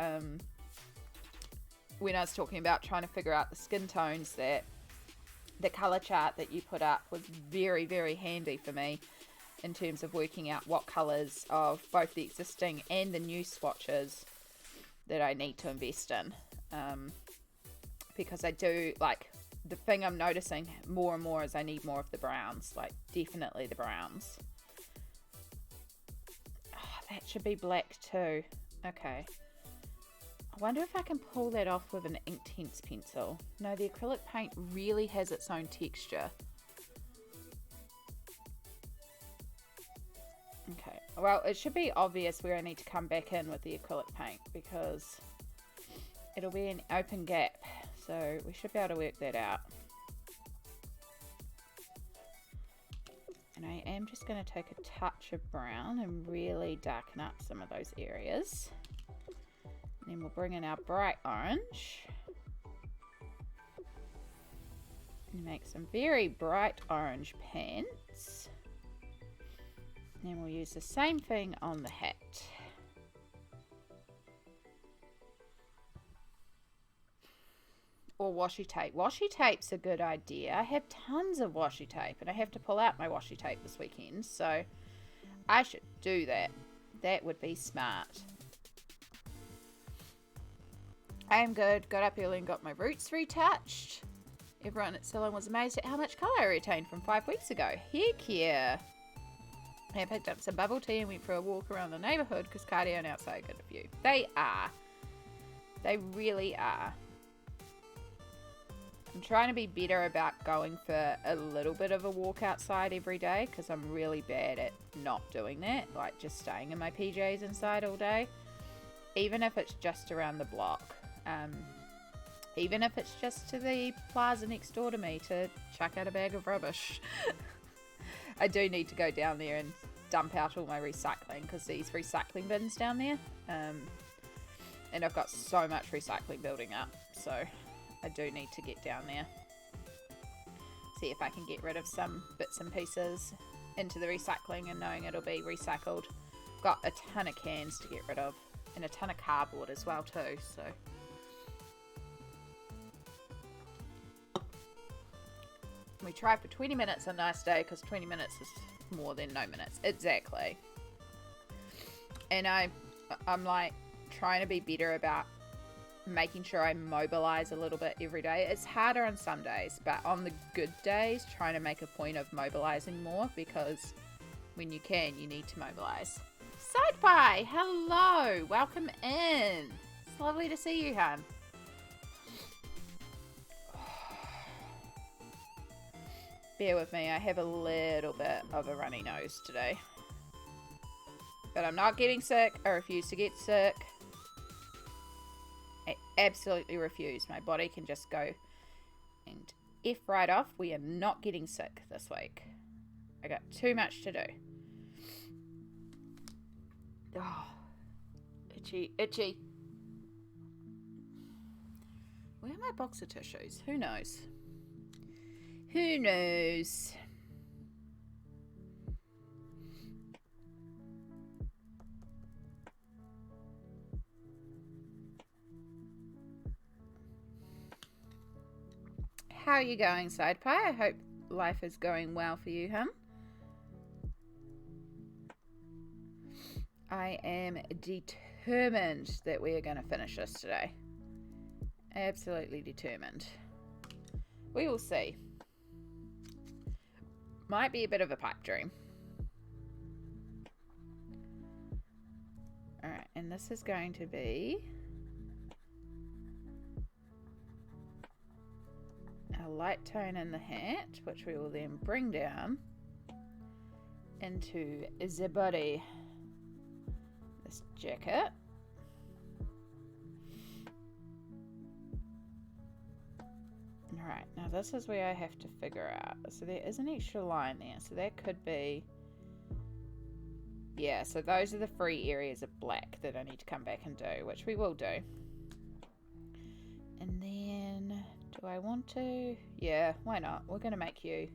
S1: when I was talking about trying to figure out the skin tones, that the color chart that you put up was very, very handy for me in terms of working out what colors of both the existing and the new swatches that I need to invest in. Because I do, like, the thing I'm noticing more and more is I need more of the browns, like definitely the browns. Oh, that should be black too. Okay. I wonder if I can pull that off with an Inktense pencil. No, the acrylic paint really has its own texture. Okay, well, it should be obvious where I need to come back in with the acrylic paint because it'll be an open gap, so we should be able to work that out. And I am just going to take a touch of brown and really darken up some of those areas. And then we'll bring in our bright orange and make some very bright orange pants. Then we'll use the same thing on the hat. Or washi tape. Washi tape's a good idea. I have tons of washi tape and I have to pull out my washi tape this weekend, so I should do that. That would be smart. I am good. Got up early and got my roots retouched. Everyone at Salon was amazed at how much colour I retained from 5 weeks ago. Heck yeah. I picked up some bubble tea and went for a walk around the neighbourhood because cardio and outside good for you. They are. They really are. I'm trying to be better about going for a little bit of a walk outside every day because I'm really bad at not doing that. Like just staying in my PJs inside all day. Even if it's just around the block. Even if it's just to the plaza next door to me to chuck out a bag of rubbish. I do need to go down there and dump out all my recycling because these recycling bins down there, and I've got so much recycling building up, so I do need to get down there, see if I can get rid of some bits and pieces into the recycling and knowing it'll be recycled. Got a ton of cans to get rid of and a ton of cardboard as well too, so we try for 20 minutes a nice day because 20 minutes is more than no minutes. Exactly. And I'm like trying to be better about making sure I mobilize a little bit every day. It's harder on some days, but on the good days, trying to make a point of mobilizing more because when you can, you need to mobilize. Side Pie, hello. Welcome in. It's lovely to see you, hon. Bear with me, I have a little bit of a runny nose today. But I'm not getting sick. I refuse to get sick. I absolutely refuse. My body can just go and F right off. We are not getting sick this week. I got too much to do. Oh, itchy, itchy. Where are my boxer tissues? Who knows? Who knows? How are you going, Side Pie? I hope life is going well for you, hun. I am determined that we are going to finish this today. Absolutely determined. We will see. Might be a bit of a pipe dream. Alright, and this is going to be a light tone in the hat, which we will then bring down into the body. This jacket. Alright, now this is where I have to figure out. So there is an extra line there. So that could be... Yeah, so those are the 3 areas of black that I need to come back and do, which we will do. And then... Do I want to? Yeah, why not? We're going to make you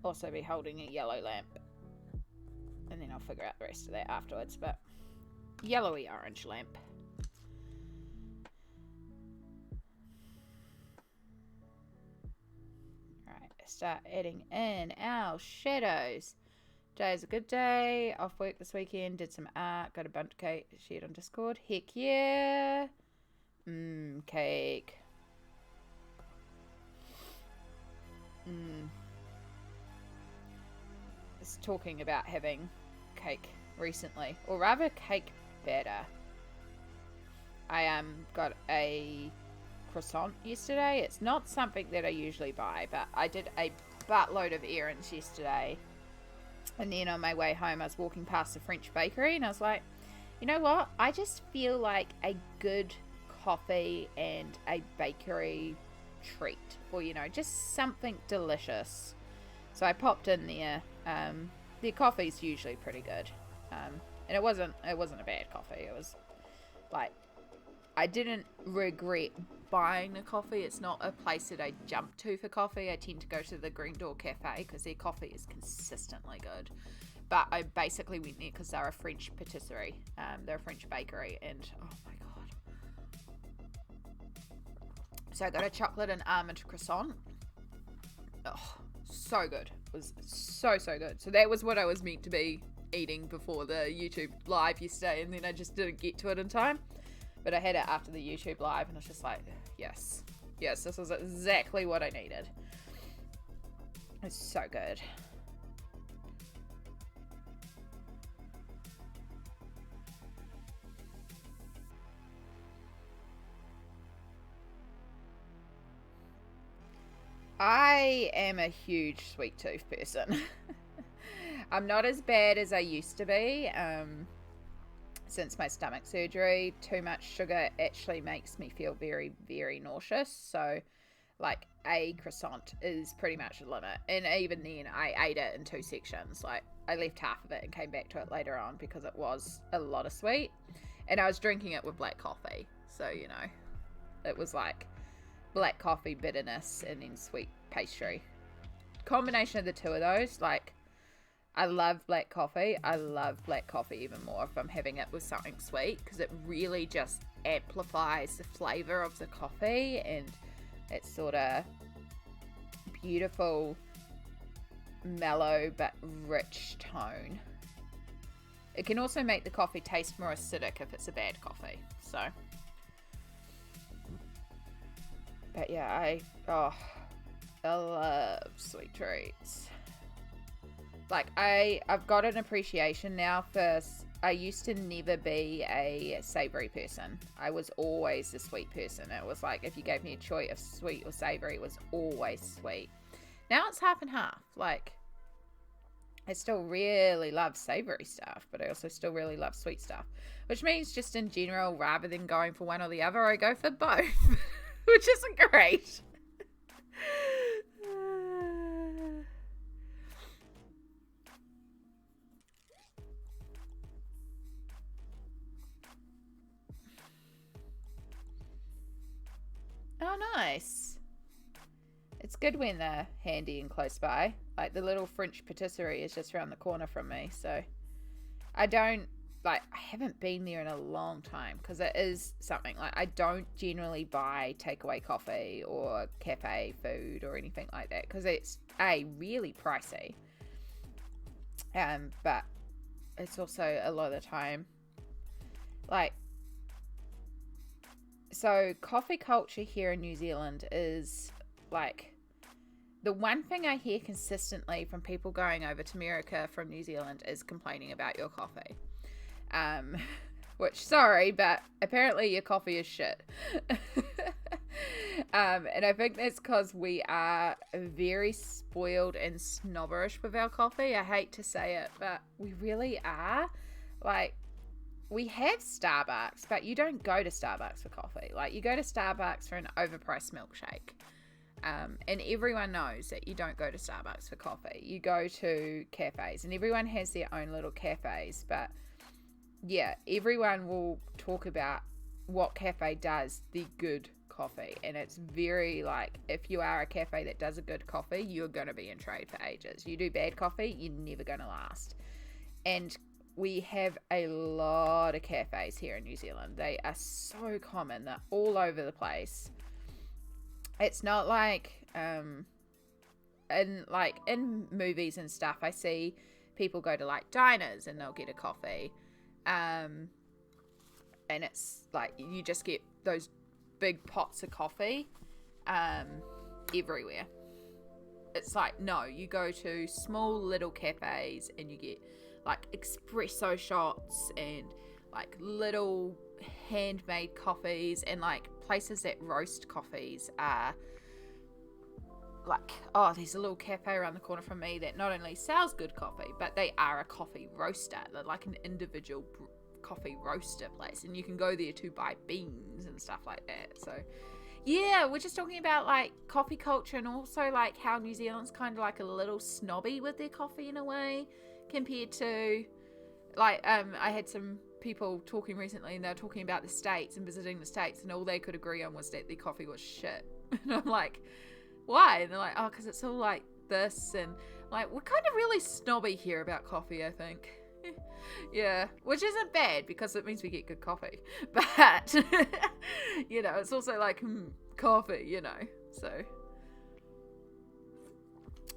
S1: also be holding a yellow lamp. And then I'll figure out the rest of that afterwards. But yellowy orange lamp. start adding in our shadows. Today is a good day. Off work this weekend. Did some art. Got a bunch of cake shared on Discord. Heck yeah. Cake. Was talking about having cake recently, or rather cake batter. I got a croissant yesterday. It's not something that I usually buy, but I did a buttload of errands yesterday, and then on my way home I was walking past the French bakery and I was like, you know what, I just feel like a good coffee and a bakery treat, or you know, just something delicious. So I popped in there. Their coffee's usually pretty good, and it wasn't a bad coffee. It was like, I didn't regret buying the coffee. It's not a place that I jump to for coffee. I tend to go to the Green Door Cafe because their coffee is consistently good. But I basically went there because they're a French patisserie. They're a French bakery, and oh my god. So I got a chocolate and almond croissant. Oh, so good. It was so good. So that was what I was meant to be eating before the YouTube live yesterday, and then I just didn't get to it in time. But I had it after the YouTube live, and I was just like, yes, this was exactly what I needed. It's so good. I am a huge sweet tooth person. I'm not as bad as I used to be. Since my stomach surgery, too much sugar actually makes me feel very, very nauseous. So, like, a croissant is pretty much the limit. And even then, I ate it in 2 sections. Like, I left half of it and came back to it later on because it was a lot of sweet. And I was drinking it with black coffee. So, you know, it was like black coffee, bitterness, and then sweet pastry. Combination of the two of those, like, I love black coffee. I love black coffee even more if I'm having it with something sweet, because it really just amplifies the flavor of the coffee and it's sort of beautiful, mellow but rich tone. It can also make the coffee taste more acidic if it's a bad coffee. So, but yeah, I love sweet treats. Like, I've got an appreciation now for, I used to never be a savory person. I was always a sweet person. It was like, if you gave me a choice of sweet or savory, it was always sweet. Now it's half and half. Like, I still really love savory stuff, but I also still really love sweet stuff. Which means just in general, rather than going for one or the other, I go for both. Which isn't great. Oh, nice. It's good when they're handy and close by. Like, the little French patisserie is just around the corner from me, so I haven't been there in a long time, because it is something, like, I don't generally buy takeaway coffee or cafe food or anything like that, because it's, really pricey. But it's also a lot of the time, like, so coffee culture here in New Zealand is, like, the one thing I hear consistently from people going over to America from New Zealand is complaining about your coffee. Which, sorry, but apparently your coffee is shit. And I think that's because we are very spoiled and snobberish with our coffee. I hate to say it, but we really are. Like, we have Starbucks, but you don't go to Starbucks for coffee. Like, you go to Starbucks for an overpriced milkshake. And everyone knows that you don't go to Starbucks for coffee. You go to cafes, and everyone has their own little cafes. But yeah, everyone will talk about what cafe does the good coffee. And it's very, like, if you are a cafe that does a good coffee, you're going to be in trade for ages. You do bad coffee, you're never going to last. And we have a lot of cafes here in New Zealand. They are so common. They're all over the place. It's not like and like in movies and stuff, I see people go to like diners and they'll get a coffee, and it's like you just get those big pots of coffee everywhere. It's like, no, you go to small little cafes and you get like espresso shots and like little handmade coffees, and like places that roast coffees are like, oh, there's a little cafe around the corner from me that not only sells good coffee, but they are a coffee roaster. They're like an individual coffee roaster place, and you can go there to buy beans and stuff like that. So yeah, we're just talking about like coffee culture, and also like how New Zealand's kind of like a little snobby with their coffee in a way compared to like I had some people talking recently, and they're talking about the States and visiting the States, and all they could agree on was that their coffee was shit. And I'm like, why? And they're like, oh, because it's all like this, and like we're kind of really snobby here about coffee, I think. Yeah, which isn't bad because it means we get good coffee, but you know, it's also like coffee, you know. So,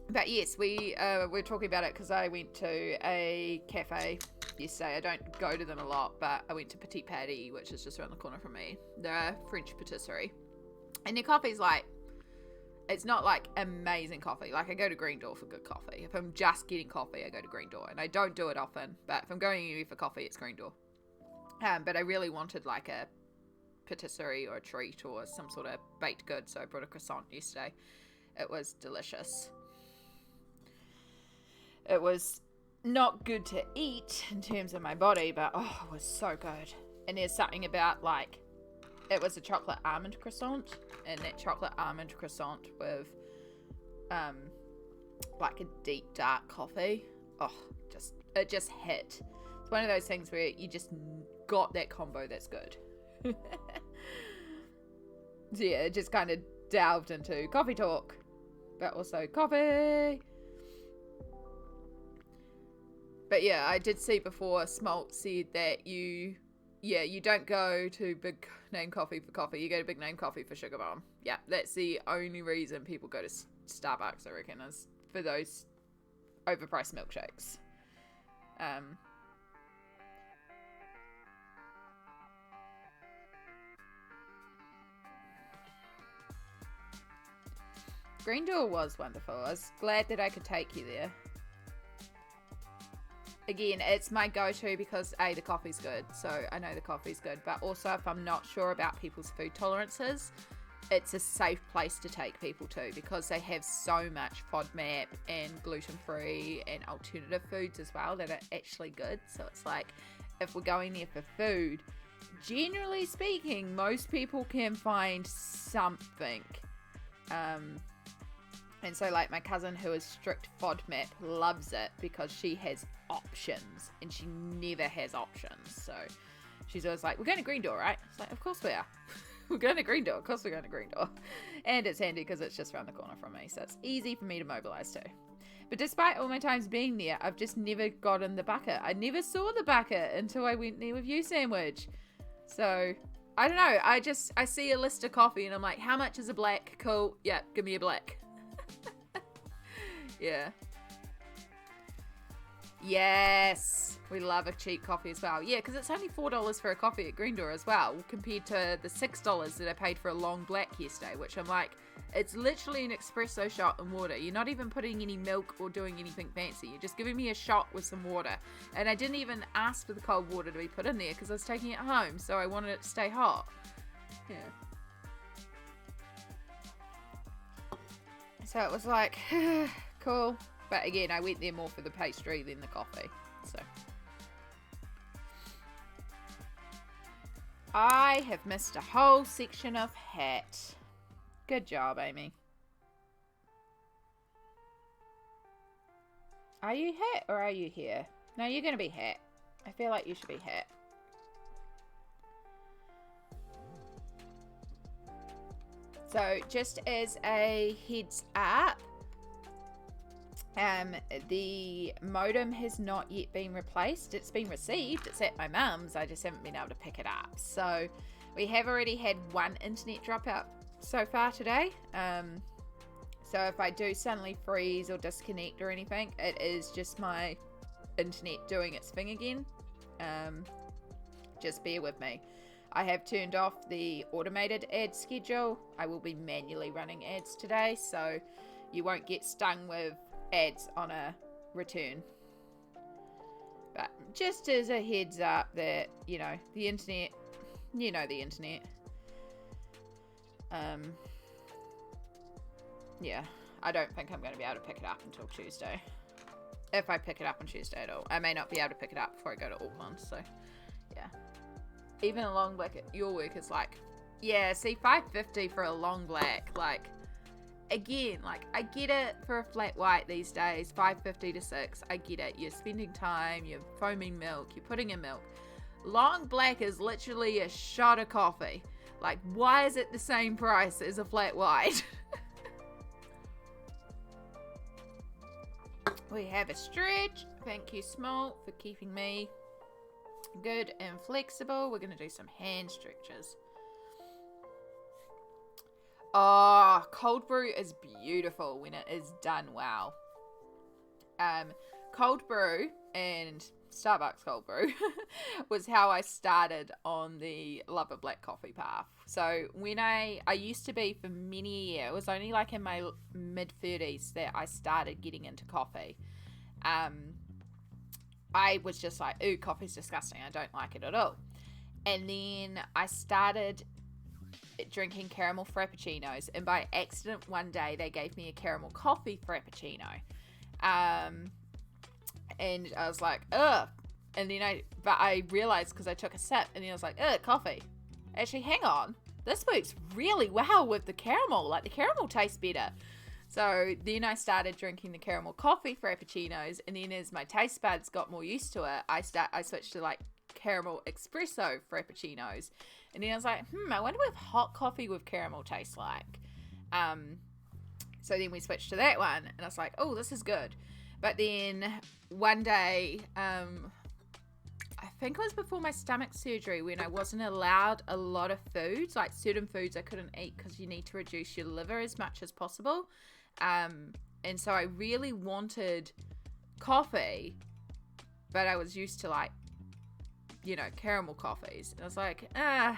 S1: but yes, we're talking about it because I went to a cafe yesterday. I don't go to them a lot, but I went to Petit Patty, which is just around the corner from me. They're a French patisserie, and their coffee's like, it's not like amazing coffee. Like, I go to Green Door for good coffee. If I'm just getting coffee, I go to Green Door, and I don't do it often, but if I'm going anywhere for coffee, it's Green Door. But I really wanted like a patisserie or a treat or some sort of baked good, so I brought a croissant yesterday. It was delicious. It was not good to eat in terms of my body, but oh, it was so good. And there's something about like, it was a chocolate almond croissant, and that chocolate almond croissant with like a deep dark coffee, oh, it just hit. It's one of those things where you just got that combo that's good. So yeah, it just kind of delved into coffee talk, but also coffee. But yeah, I did see before Smalt said that you don't go to Big Name Coffee for coffee. You go to Big Name Coffee for sugar bomb. Yeah, that's the only reason people go to Starbucks, I reckon, is for those overpriced milkshakes. Green Door was wonderful. I was glad that I could take you there. Again, it's my go-to because A, the coffee's good, so I know the coffee's good, but also if I'm not sure about people's food tolerances, it's a safe place to take people to because they have so much FODMAP and gluten-free and alternative foods as well that are actually good. So it's like, if we're going there for food, generally speaking, most people can find something. And so like my cousin who is strict FODMAP loves it because she has options and she never has options. So she's always like, we're going to Green Door, right? It's like, of course we are. We're going to Green Door. Of course we're going to Green Door. And it's handy because it's just around the corner from me. So it's easy for me to mobilize to. But despite all my times being there, I've just never gotten the bucket. I never saw the bucket until I went there with you, Sandwich. So I don't know. I see a list of coffee and I'm like, how much is a black? Cool. Yeah, give me a black. Yeah. Yes. We love a cheap coffee as well. Yeah, because it's only $4 for a coffee at Green Door as well, compared to the $6 that I paid for a long black yesterday, which I'm like, it's literally an espresso shot and water. You're not even putting any milk or doing anything fancy. You're just giving me a shot with some water. And I didn't even ask for the cold water to be put in there because I was taking it home, so I wanted it to stay hot. Yeah. So it was like, cool. But again, I went there more for the pastry than the coffee. So I have missed a whole section of hat. Good job, Amy. Are you hat or are you here? No, you're going to be hat. I feel like you should be hat. So just as a heads up, the modem has not yet been replaced. It's been received. It's at my mum's. I just haven't been able to pick it up. So we have already had one internet dropout so far today. So if I do suddenly freeze or disconnect or anything, it is just my internet doing its thing again. Just bear with me. I have turned off the automated ad schedule. I will be manually running ads today, so you won't get stung with ads on a return. But just as a heads up that, you know, the internet, the internet. Yeah, I don't think I'm going to be able to pick it up until Tuesday. If I pick it up on Tuesday at all. I may not be able to pick it up before I go to Auckland, so yeah. Even a long black at your work is like, yeah, see, $5.50 for a long black, like, again, like, I get it for a flat white these days, $5.50 to $6, I get it. You're spending time, you're foaming milk, you're putting in milk. Long black is literally a shot of coffee. Like, why is it the same price as a flat white? We have a stretch. Thank you, Small, for keeping me good and flexible. We're going to do some hand stretches. Oh, cold brew is beautiful when it is done well. Cold brew and Starbucks cold brew was how I started on the love of black coffee path. So when I used to be for many years, it was only like in my mid-30s that I started getting into coffee. I was just like, ooh, coffee's disgusting. I don't like it at all. And then I started drinking caramel frappuccinos, and by accident one day they gave me a caramel coffee frappuccino. And I was like, ugh. And then I realized because I took a sip, and then I was like, ugh, coffee. Actually, hang on. This works really well with the caramel. Like, the caramel tastes better. So then I started drinking the caramel coffee frappuccinos, and then as my taste buds got more used to it, I switched to like caramel espresso frappuccinos. And then I was like, I wonder what hot coffee with caramel tastes like. So then we switched to that one, and I was like, oh, this is good. But then one day, I think it was before my stomach surgery, when I wasn't allowed a lot of foods, like certain foods I couldn't eat because you need to reduce your liver as much as possible. And so I really wanted coffee, but I was used to like, caramel coffees. And I was like, and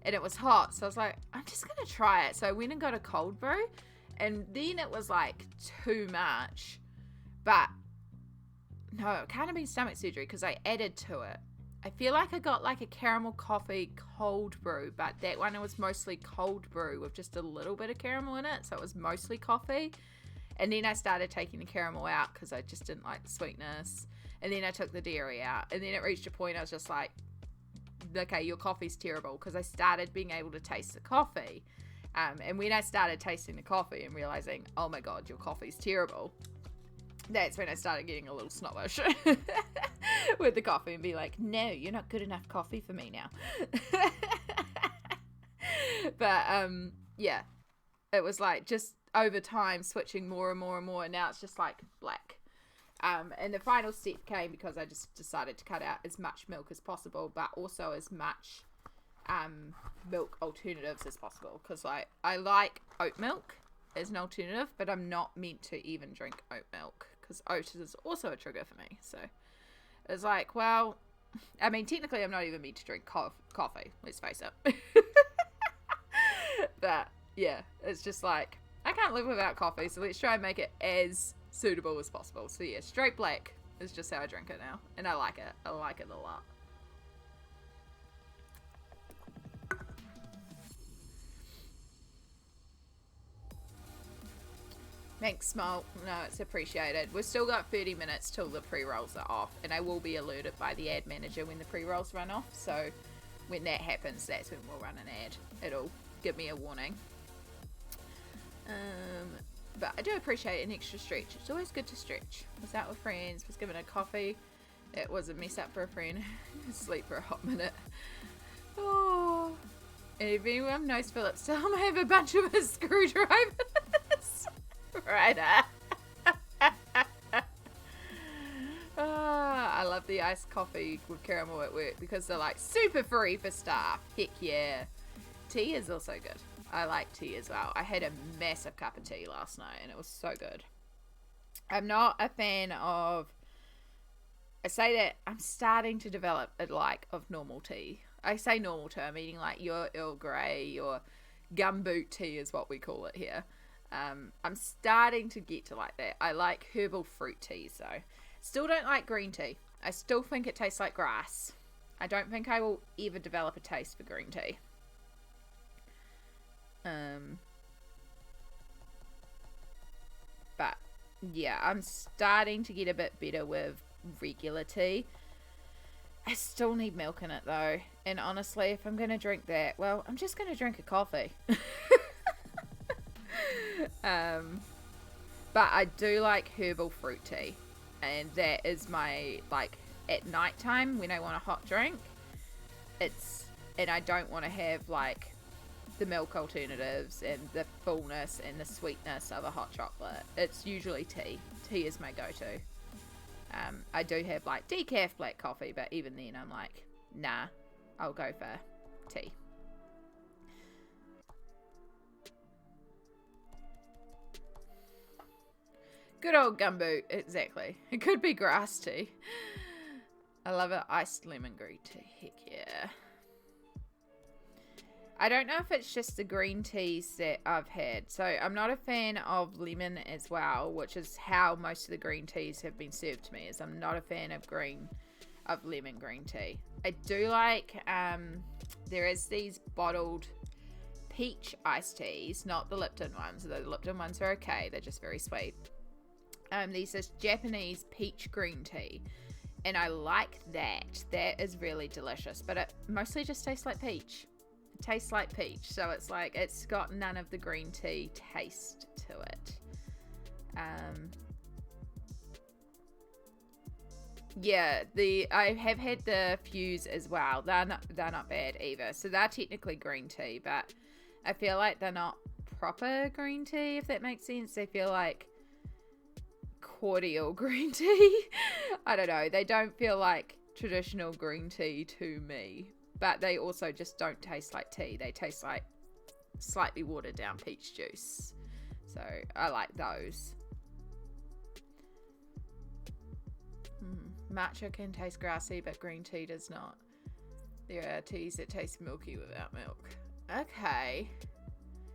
S1: it was hot. So I was like, I'm just going to try it. So I went and got a cold brew, and then it was like too much. But no, it can't have been stomach surgery because I added to it. I feel like I got like a caramel coffee cold brew, but that one, it was mostly cold brew with just a little bit of caramel in it. So it was mostly coffee. And then I started taking the caramel out because I just didn't like the sweetness. And then I took the dairy out. And then it reached a point I was just like, okay, your coffee's terrible, because I started being able to taste the coffee. And when I started tasting the coffee and realizing, oh my God, your coffee's terrible, that's when I started getting a little snobbish with the coffee and be like, no, you're not good enough coffee for me now. But yeah, it was like just over time switching more and more and more, and now it's just like black. And the final step came because I just decided to cut out as much milk as possible, but also as much milk alternatives as possible, because like I like oat milk as an alternative, but I'm not meant to even drink oat milk because oat is also a trigger for me. So it's like, well, I mean, technically I'm not even meant to drink coffee, let's face it. But yeah, it's just like, I can't live without coffee, so let's try and make it as suitable as possible. So yeah, straight black is just how I drink it now, and I like it. I like it a lot. Thanks, Small. No, it's appreciated. We've still got 30 minutes till the pre-rolls are off, and I will be alerted by the ad manager when the pre-rolls run off. So when that happens, that's when we'll run an ad. It'll give me a warning. But I do appreciate an extra stretch. It's always good to stretch. Was out with friends, was given a coffee. It was a mess up for a friend. Sleep for a hot minute. Oh. And if anyone knows Philip's, tell him I have a bunch of his screwdrivers. Right. I love the iced coffee with caramel at work because they're like super free for staff. Heck yeah. Tea is also good. I like tea as well. I had a massive cup of tea last night and it was so good. I'm not a fan of, I say that I'm starting to develop a like of normal tea. I say normal tea, meaning like your Earl Grey, your gumboot tea is what we call it here. I'm starting to get to like that. I like herbal fruit teas though. Still don't like green tea. I still think it tastes like grass. I don't think I will ever develop a taste for green tea. But yeah, I'm starting to get a bit better with regular tea. I still need milk in it though, and honestly, if I'm gonna drink that, well, I'm just gonna drink a coffee. But I do like herbal fruit tea, and that is my, like, at night time when I want a hot drink, and I don't want to have like the milk alternatives and the fullness and the sweetness of a hot chocolate. It's usually tea. Tea is my go-to. I do have like decaf black coffee, but even then I'm like, nah, I'll go for tea. Good old gumboot, exactly. It could be grass tea. I love it. Iced lemon green tea, heck yeah. I don't know if it's just the green teas that I've had. So I'm not a fan of lemon as well, which is how most of the green teas have been served to me, is I'm not a fan of lemon green tea. I do like, there is these bottled peach iced teas, not the Lipton ones. The Lipton ones are okay. They're just very sweet. There's this Japanese peach green tea, and I like that. That is really delicious, but it mostly just tastes like peach. Tastes like peach, so it's like it's got none of the green tea taste to it. Yeah, I have had the Fuse as well. They're not bad either. So they're technically green tea, but I feel like they're not proper green tea, if that makes sense. They feel like cordial green tea. I don't know. They don't feel like traditional green tea to me. But they also just don't taste like tea. They taste like slightly watered down peach juice. So I like those. Matcha can taste grassy, but green tea does not. There are teas that taste milky without milk. Okay.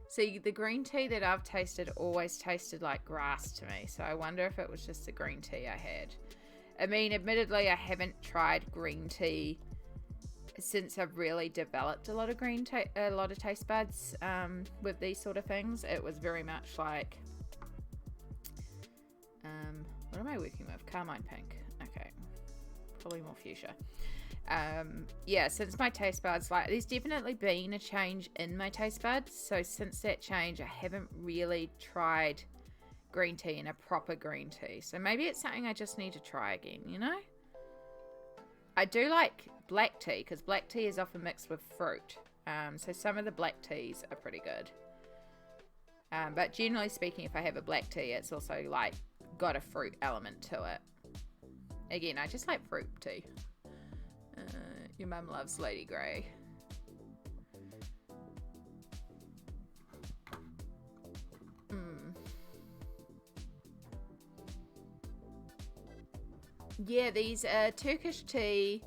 S1: See, the green tea that I've tasted always tasted like grass to me. So I wonder if it was just the green tea I had. I mean, admittedly, I haven't tried green tea since I've really developed a lot of taste buds with these sort of things. It was very much like, what am I working with? Carmine pink. Okay, probably more fuchsia. Yeah, since my taste buds, like, there's definitely been a change in my taste buds. So since that change, I haven't really tried green tea in a proper green tea. So maybe it's something I just need to try again, you know? I do like black tea, because black tea is often mixed with fruit. So some of the black teas are pretty good. But generally speaking, if I have a black tea, it's also like got a fruit element to it. Again, I just like fruit tea. Your mum loves Lady Grey. Yeah, these Turkish tea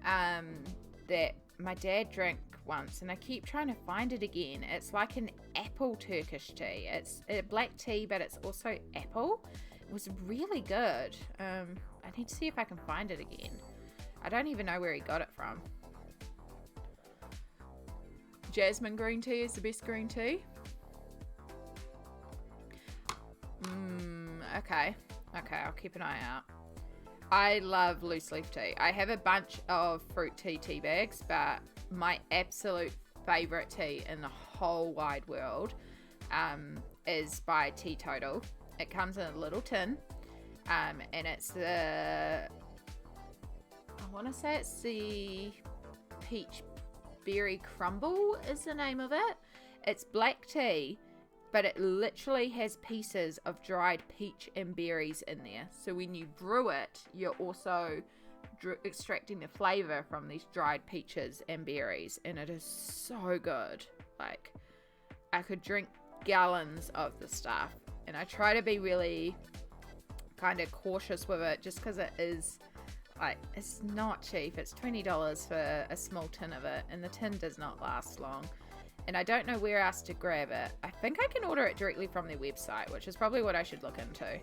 S1: that my dad drank once, and I keep trying to find it again. It's like an apple Turkish tea. It's a black tea, but it's also apple. It was really good. I need to see if I can find it again. I don't even know where he got it from. Jasmine green tea is the best green tea. Okay, I'll keep an eye out. I love loose leaf tea. I have a bunch of fruit tea bags, but my absolute favorite tea in the whole wide world is by Teetotal. It comes in a little tin, and it's I want to say it's the Peach Berry Crumble is the name of it. It's black tea, but it literally has pieces of dried peach and berries in there. So when you brew it, you're also extracting the flavor from these dried peaches and berries, and it is so good. Like, I could drink gallons of the stuff. And I try to be really kind of cautious with it just because it is, like, it's not cheap. It's $20 for a small tin of it, and the tin does not last long. And I don't know where else to grab it. I think I can order it directly from their website, which is probably what I should look into.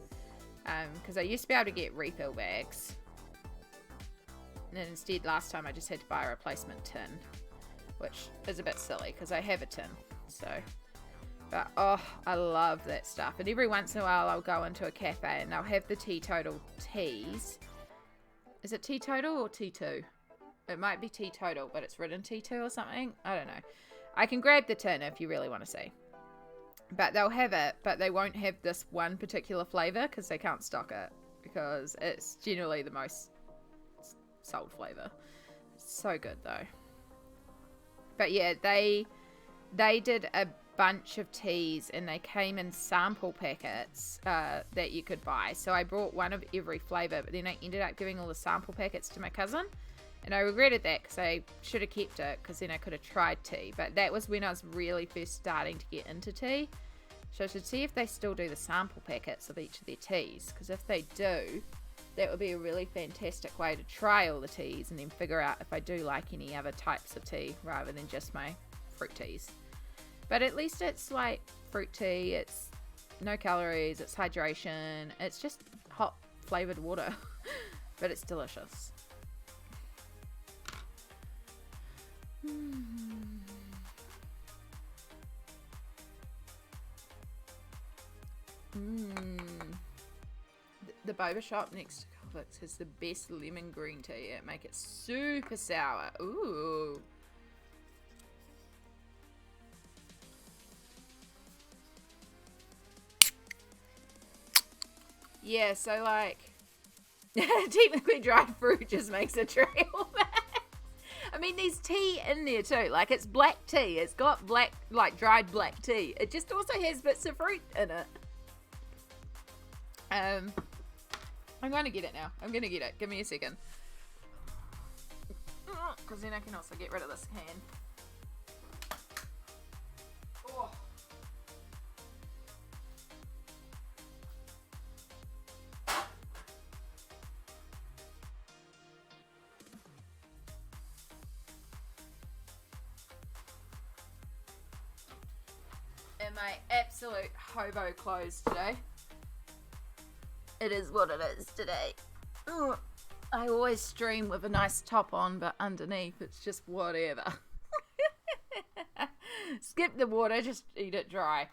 S1: Because I used to be able to get refill bags. And then instead, last time I just had to buy a replacement tin, which is a bit silly because I have a tin. So, but oh, I love that stuff. And every once in a while, I'll go into a cafe and they'll have the teetotal teas. Is it teetotal or T2? It might be teetotal, but it's written T2 or something. I don't know. I can grab the tin if you really want to see. But they'll have it, but they won't have this one particular flavour because they can't stock it. Because it's generally the most sold flavour. So good though. But yeah, they did a bunch of teas and they came in sample packets that you could buy. So I brought one of every flavour, but then I ended up giving all the sample packets to my cousin. And I regretted that because I should have kept it because then I could have tried tea. But that was when I was really first starting to get into tea. So I should see if they still do the sample packets of each of their teas. Because if they do, that would be a really fantastic way to try all the teas and then figure out if I do like any other types of tea rather than just my fruit teas. But at least it's like fruit tea, it's no calories, it's hydration, it's just hot flavoured water. But it's delicious. The boba shop next to Albrecht has the best lemon green tea. It make it super sour. Ooh. Yeah, so like technically dried fruit just makes a trail. I mean, there's tea in there too. Like, it's black tea. It's got black, like, dried black tea. It just also has bits of fruit in it. I'm going to get it now. I'm going to get it. Give me a second. Because then I can also get rid of this can. Oh. In my absolute hobo clothes today. It is what it is today. Ugh. I always stream with a nice top on, but underneath it's just whatever. Skip the water, just eat it dry.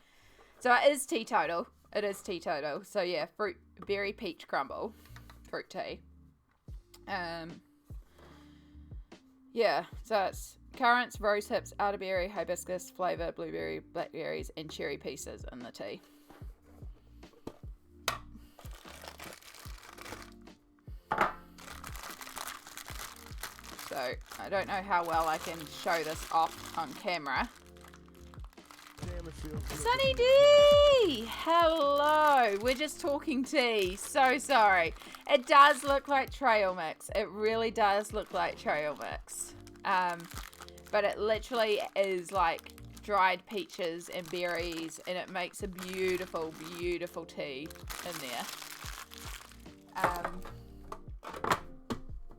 S1: So it is teetotal. It is teetotal. So yeah, fruit, berry peach crumble, fruit tea. Yeah, so it's currants, rose hips, elderberry, hibiscus, flavour, blueberry, blackberries, and cherry pieces in the tea. So I don't know how well I can show this off on camera. Sunny D! Hello! We're just talking tea. So sorry. It does look like trail mix. It really does look like trail mix. But it literally is like dried peaches and berries, and it makes a beautiful, beautiful tea in there.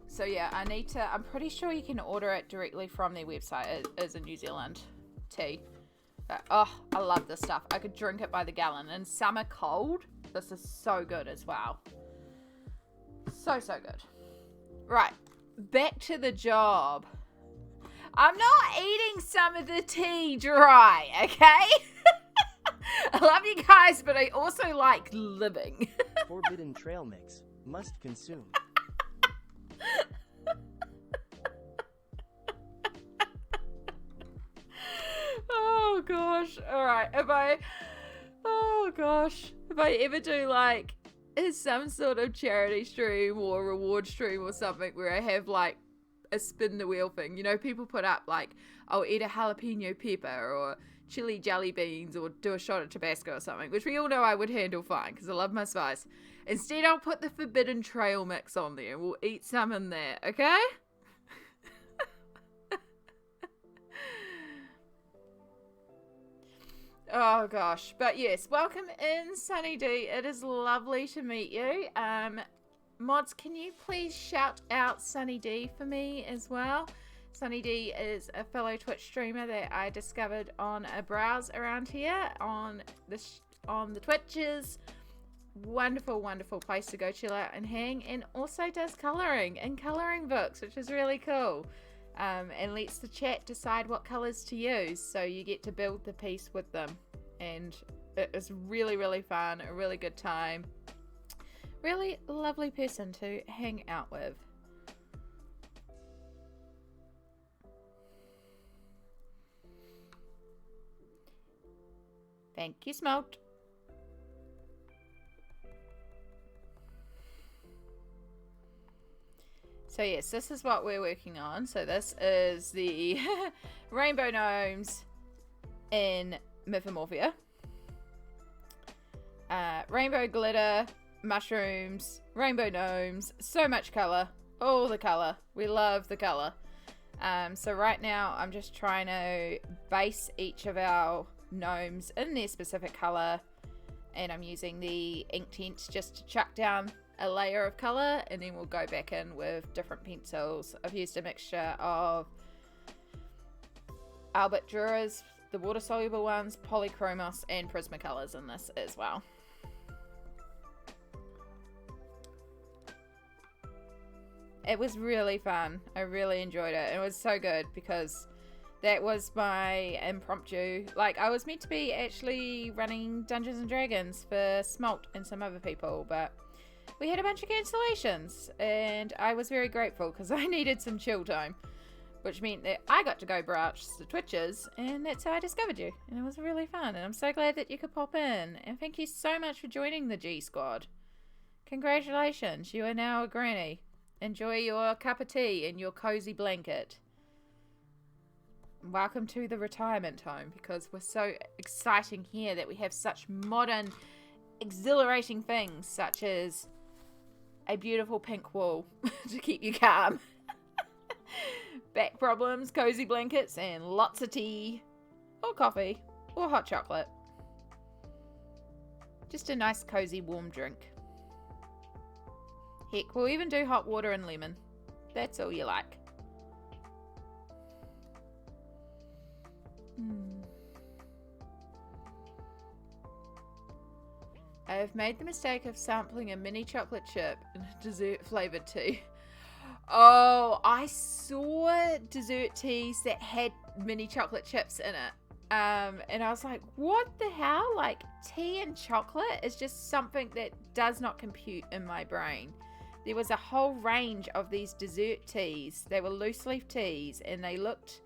S1: So yeah, I need to, I'm pretty sure you can order it directly from their website. It is a New Zealand tea. But, oh, I love this stuff. I could drink it by the gallon. In summer cold, this is so good as well. So, so good. Right, back to the job. I'm not eating some of the tea dry, okay? I love you guys, but I also like living.
S3: Forbidden trail mix. Must consume.
S1: Oh gosh. Alright, if I ever do like some sort of charity stream or reward stream or something where I have like a spin the wheel thing, you know, people put up like, I'll eat a jalapeno pepper or chili jelly beans or do a shot of Tabasco or something, which we all know I would handle fine because I love my spice. Instead, I'll put the forbidden trail mix on there. We'll eat some in there, okay? Oh gosh, but yes, welcome in, Sunny D. It is lovely to meet you. Mods, can you please shout out Sunny D for me as well? Sunny D is a fellow Twitch streamer that I discovered on a browse around here on the Twitches. Wonderful, wonderful place to go chill out and hang, and also does colouring and colouring books, which is really cool. And lets the chat decide what colours to use, so you get to build the piece with them, and it is really, really fun, a really good time, really lovely person to hang out with. Thank you, Smoked. So yes, this is what we're working on. So this is the Rainbow Gnomes in Mythomorphia. Rainbow glitter, mushrooms, rainbow gnomes, so much colour, all the colour. We love the colour. So right now I'm just trying to base each of our gnomes in their specific colour, and I'm using the Inktense just to chuck down a layer of colour, and then we'll go back in with different pencils. I've used a mixture of Albrecht Durers, the water soluble ones, polychromos, and Prismacolors in this as well. It was really fun. I really enjoyed it. It was so good because that was my impromptu. Like, I was meant to be actually running Dungeons and Dragons for Smalt and some other people, but we had a bunch of cancellations, and I was very grateful because I needed some chill time, which meant that I got to go browse the Twitches, and that's how I discovered you, and it was really fun, and I'm so glad that you could pop in, and thank you so much for joining the G Squad. Congratulations, you are now a granny. Enjoy your cup of tea and your cozy blanket. Welcome to the retirement home, because we're so exciting here that we have such modern, exhilarating things such as a beautiful pink wall to keep you calm, back problems, cozy blankets, and lots of tea or coffee or hot chocolate. Just a nice cozy warm drink. Heck, we'll even do hot water and lemon. That's all you like. I have made the mistake of sampling a mini chocolate chip in a dessert flavored tea. Oh, I saw dessert teas that had mini chocolate chips in it. And I was like, what the hell? Like, tea and chocolate is just something that does not compute in my brain. There was a whole range of these dessert teas. They were loose leaf teas, and they looked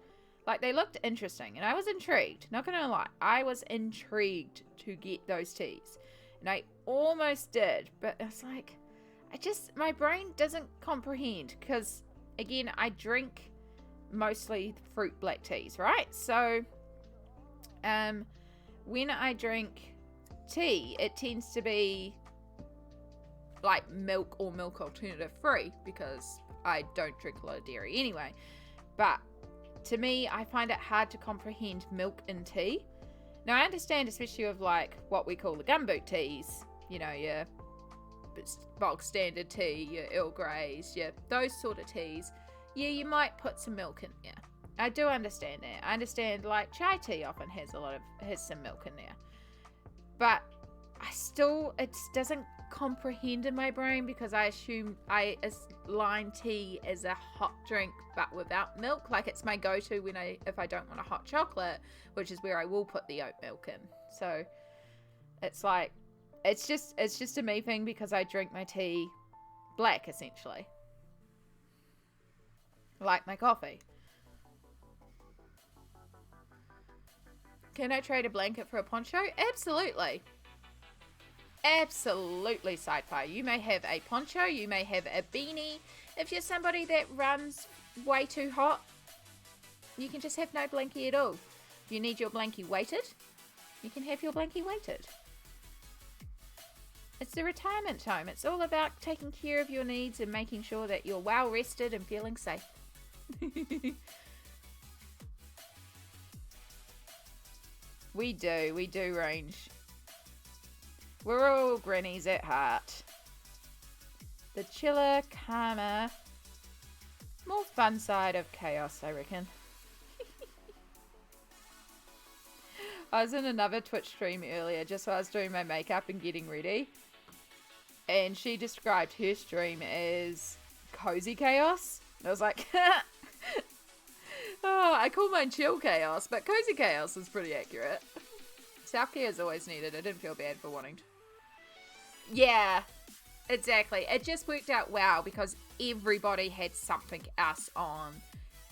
S1: interesting. And I was intrigued. Not gonna lie, I was intrigued to get those teas. And I almost did, but it's like, my brain doesn't comprehend, because again, I drink mostly fruit black teas, right? So, when I drink tea, it tends to be like milk or milk alternative free, because I don't drink a lot of dairy anyway. But to me, I find it hard to comprehend milk in tea. Now, I understand, especially with like what we call the gumboot teas, you know, your bog standard tea, your Earl Greys, those sort of teas. Yeah, you might put some milk in there. I do understand that. I understand like chai tea often has some milk in there. But it doesn't comprehend in my brain, because I assume I align tea as a hot drink but without milk. Like, it's my go-to if I don't want a hot chocolate, which is where I will put the oat milk in. So it's like, it's just a me thing, because I drink my tea black essentially, like my coffee. Can I trade a blanket for a poncho? Absolutely. Absolutely, Sidefire. You may have a poncho, you may have a beanie. If you're somebody that runs way too hot, you can just have no blankie at all. If you need your blankie weighted, you can have your blankie weighted. It's the retirement home. It's all about taking care of your needs and making sure that you're well rested and feeling safe. We do range. We're all grannies at heart. The chiller, calmer, more fun side of chaos, I reckon. I was in another Twitch stream earlier just while I was doing my makeup and getting ready. And she described her stream as cozy chaos. I was like, oh, I call mine chill chaos, but cozy chaos is pretty accurate. Self-care is always needed. I didn't feel bad for wanting to. Yeah, exactly. It just worked out well because everybody had something else on.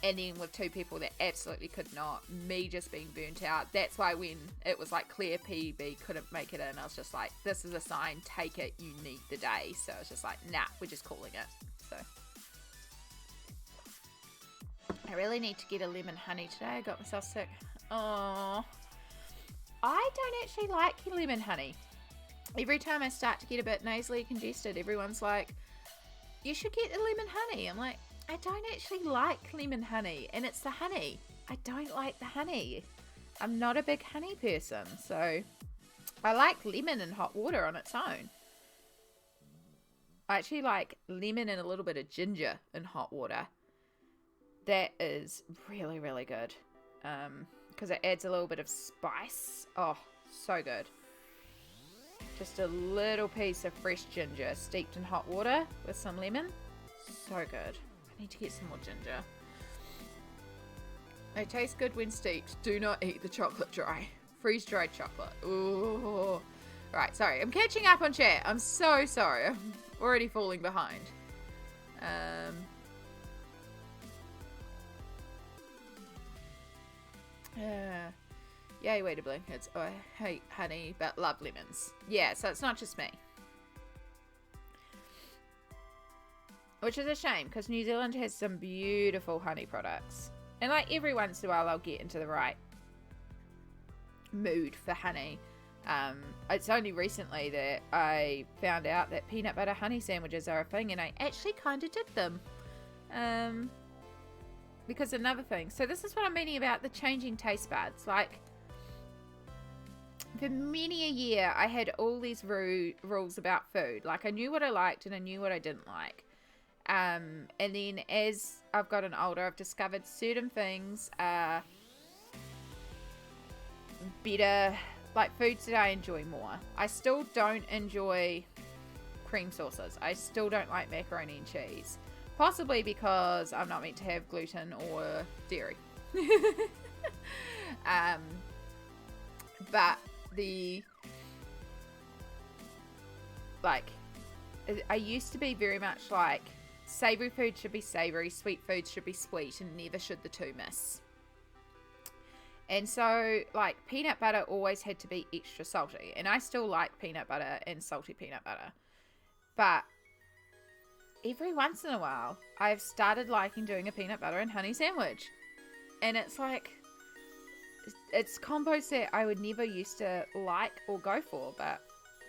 S1: And then with two people that absolutely could not, me just being burnt out. That's why when it was like Claire PB couldn't make it in, I was just like, this is a sign, take it, you need the day. So it's just like, nah, we're just calling it. So I really need to get a lemon honey today. I got myself sick. Oh, I don't actually like lemon honey. Every time I start to get a bit nasally congested, everyone's like, you should get the lemon honey. I'm like, I don't actually like lemon honey, and it's the honey. I don't like the honey. I'm not a big honey person, so I like lemon in hot water on its own. I actually like lemon and a little bit of ginger in hot water. That is really, really good, because it adds a little bit of spice. Oh, so good. Just a little piece of fresh ginger steeped in hot water with some lemon. So good. I need to get some more ginger. They taste good when steeped. Do not eat the chocolate dry. Freeze dried chocolate. Ooh. Right, sorry. I'm catching up on chat. I'm so sorry. I'm already falling behind. Yay, way to blankets. Oh, I hate honey, but love lemons. Yeah, so it's not just me. Which is a shame, because New Zealand has some beautiful honey products. And like every once in a while I'll get into the right mood for honey. It's only recently that I found out that peanut butter honey sandwiches are a thing, and I actually kind of did them. Because another thing, so this is what I'm meaning about the changing taste buds. Like, for many a year, I had all these rules about food. Like, I knew what I liked and I knew what I didn't like. And then as I've gotten older, I've discovered certain things are better, like foods that I enjoy more. I still don't enjoy cream sauces. I still don't like macaroni and cheese. Possibly because I'm not meant to have gluten or dairy. But I used to be very much like, savory food should be savory, sweet food should be sweet, and never should the two miss. And so, like, peanut butter always had to be extra salty. And I still like peanut butter and salty peanut butter. But every once in a while, I've started liking doing a peanut butter and honey sandwich. And it's like, it's combos that I would never used to like or go for. But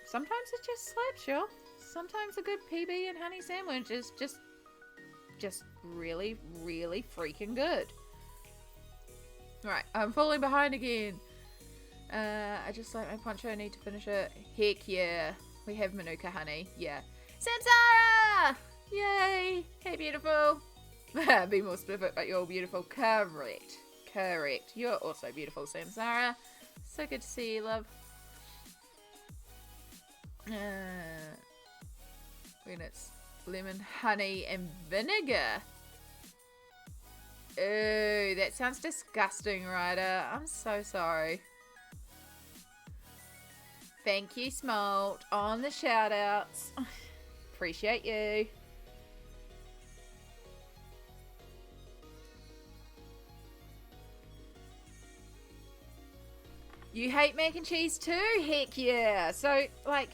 S1: sometimes it just slaps, y'all. Sometimes a good PB and honey sandwich is just really, really freaking good. Right, I'm falling behind again. I just like my poncho. I need to finish it. Heck yeah. We have Manuka honey. Yeah. Samsara! Yay! Hey, beautiful. Be more specific, but you're beautiful. Correct. You're also beautiful, Samsara. So good to see you, love. When it's lemon, honey, and vinegar. Ooh, that sounds disgusting, Ryder. I'm so sorry. Thank you, Smolt, on the shout-outs. Appreciate you. You hate mac and cheese too? Heck yeah. So, like,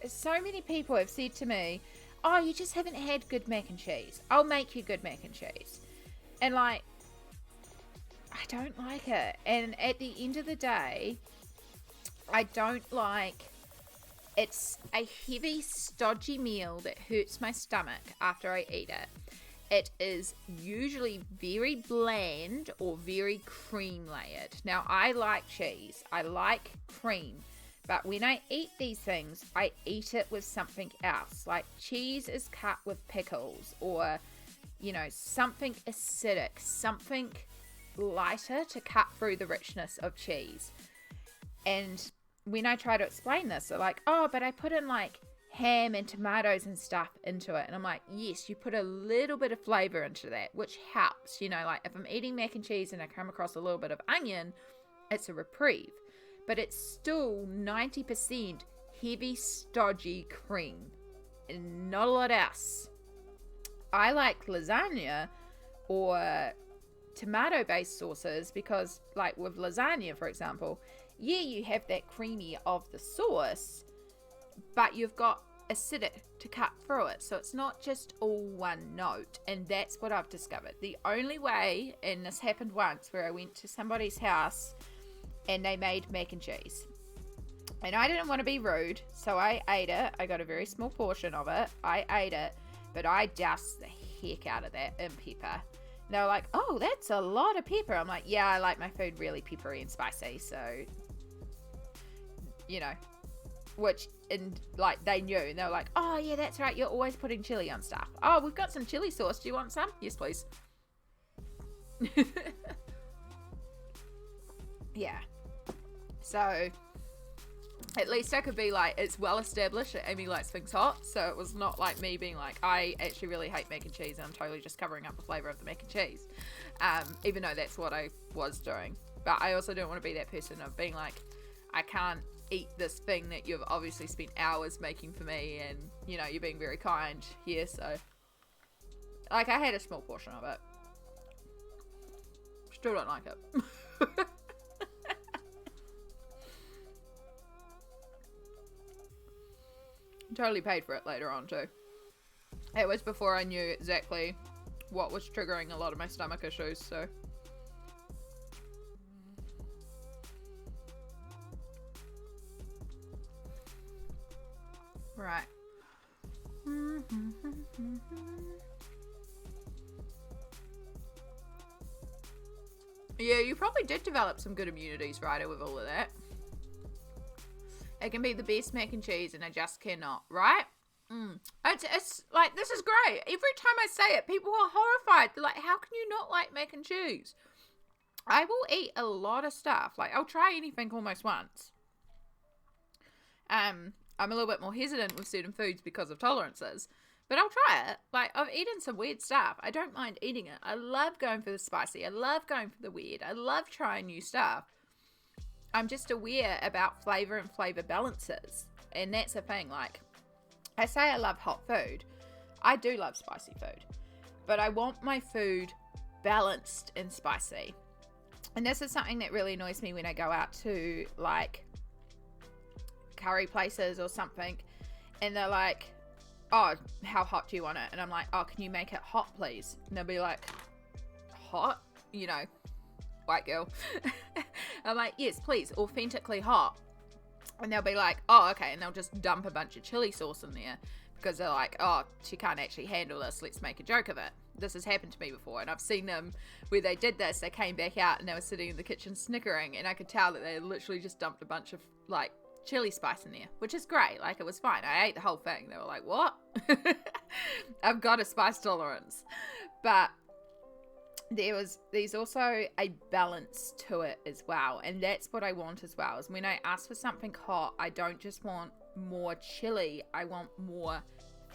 S1: so many people have said to me, oh, you just haven't had good mac and cheese. I'll make you good mac and cheese. And, like, I don't like it. And at the end of the day, I don't like, it's a heavy, stodgy meal that hurts my stomach after I eat it. it is usually very bland or very cream layered. Now, I like cheese. I like cream. But when I eat these things, I eat it with something else. Like cheese is cut with pickles or, you know, something acidic, something lighter to cut through the richness of cheese. And when I try to explain this, they're like, oh, but I put in like ham and tomatoes and stuff into it. And I'm like, yes, you put a little bit of flavor into that, which helps. You know, like if I'm eating mac and cheese and I come across a little bit of onion, it's a reprieve. But it's still 90% heavy, stodgy cream and not a lot else. I like lasagna or tomato-based sauces because, like with lasagna, for example, yeah, you have that creamy of the sauce, but you've got acidic to cut through it. So it's not just all one note. And that's what I've discovered. The only way, and this happened once where I went to somebody's house and they made mac and cheese. And I didn't want to be rude, so I ate it. I got a very small portion of it. I ate it, but I doused the heck out of that in pepper. And they were like, oh, that's a lot of pepper. I'm like, yeah, I like my food really peppery and spicy, so, you know, which, and like, they knew. And they were like, oh, yeah, that's right. You're always putting chili on stuff. Oh, we've got some chili sauce. Do you want some? Yes, please. Yeah. So, at least I could be like, it's well established that Amy likes things hot, so it was not like me being like, I actually really hate mac and cheese and I'm totally just covering up the flavour of the mac and cheese, even though that's what I was doing. But I also don't want to be that person of being like, I can't eat this thing that you've obviously spent hours making for me, and, you know, you're being very kind here, so, like, I had a small portion of it. Still don't like it. Totally paid for it later on too. It was before I knew exactly what was triggering a lot of my stomach issues, so. Right. Yeah, you probably did develop some good immunities, Ryder, with all of that. It can be the best mac and cheese, and I just cannot, right? It's like, this is great. Every time I say it, people are horrified. They're like, how can you not like mac and cheese? I will eat a lot of stuff. Like, I'll try anything almost once. I'm a little bit more hesitant with certain foods because of tolerances, but I'll try it. Like, I've eaten some weird stuff. I don't mind eating it. I love going for the spicy. I love going for the weird. I love trying new stuff. I'm just aware about flavour and flavour balances. And that's the thing, like, I say I love hot food. I do love spicy food. But I want my food balanced and spicy. And this is something that really annoys me when I go out to, like, curry places or something. And they're like, oh, how hot do you want it? And I'm like, oh, can you make it hot, please? And they'll be like, hot? You know, white girl. I'm like, yes, please, authentically hot. And they'll be like, oh, okay. And they'll just dump a bunch of chili sauce in there because they're like, oh, she can't actually handle this. Let's make a joke of it. This has happened to me before. And I've seen them where they did this. They came back out and they were sitting in the kitchen snickering. And I could tell that they literally just dumped a bunch of, like, chili spice in there, which is great. Like, it was fine. I ate the whole thing. They were like, what? I've got a spice tolerance. But there's also a balance to it as well, and that's what I want as well. Is when I ask for something hot, I don't just want more chili, I want more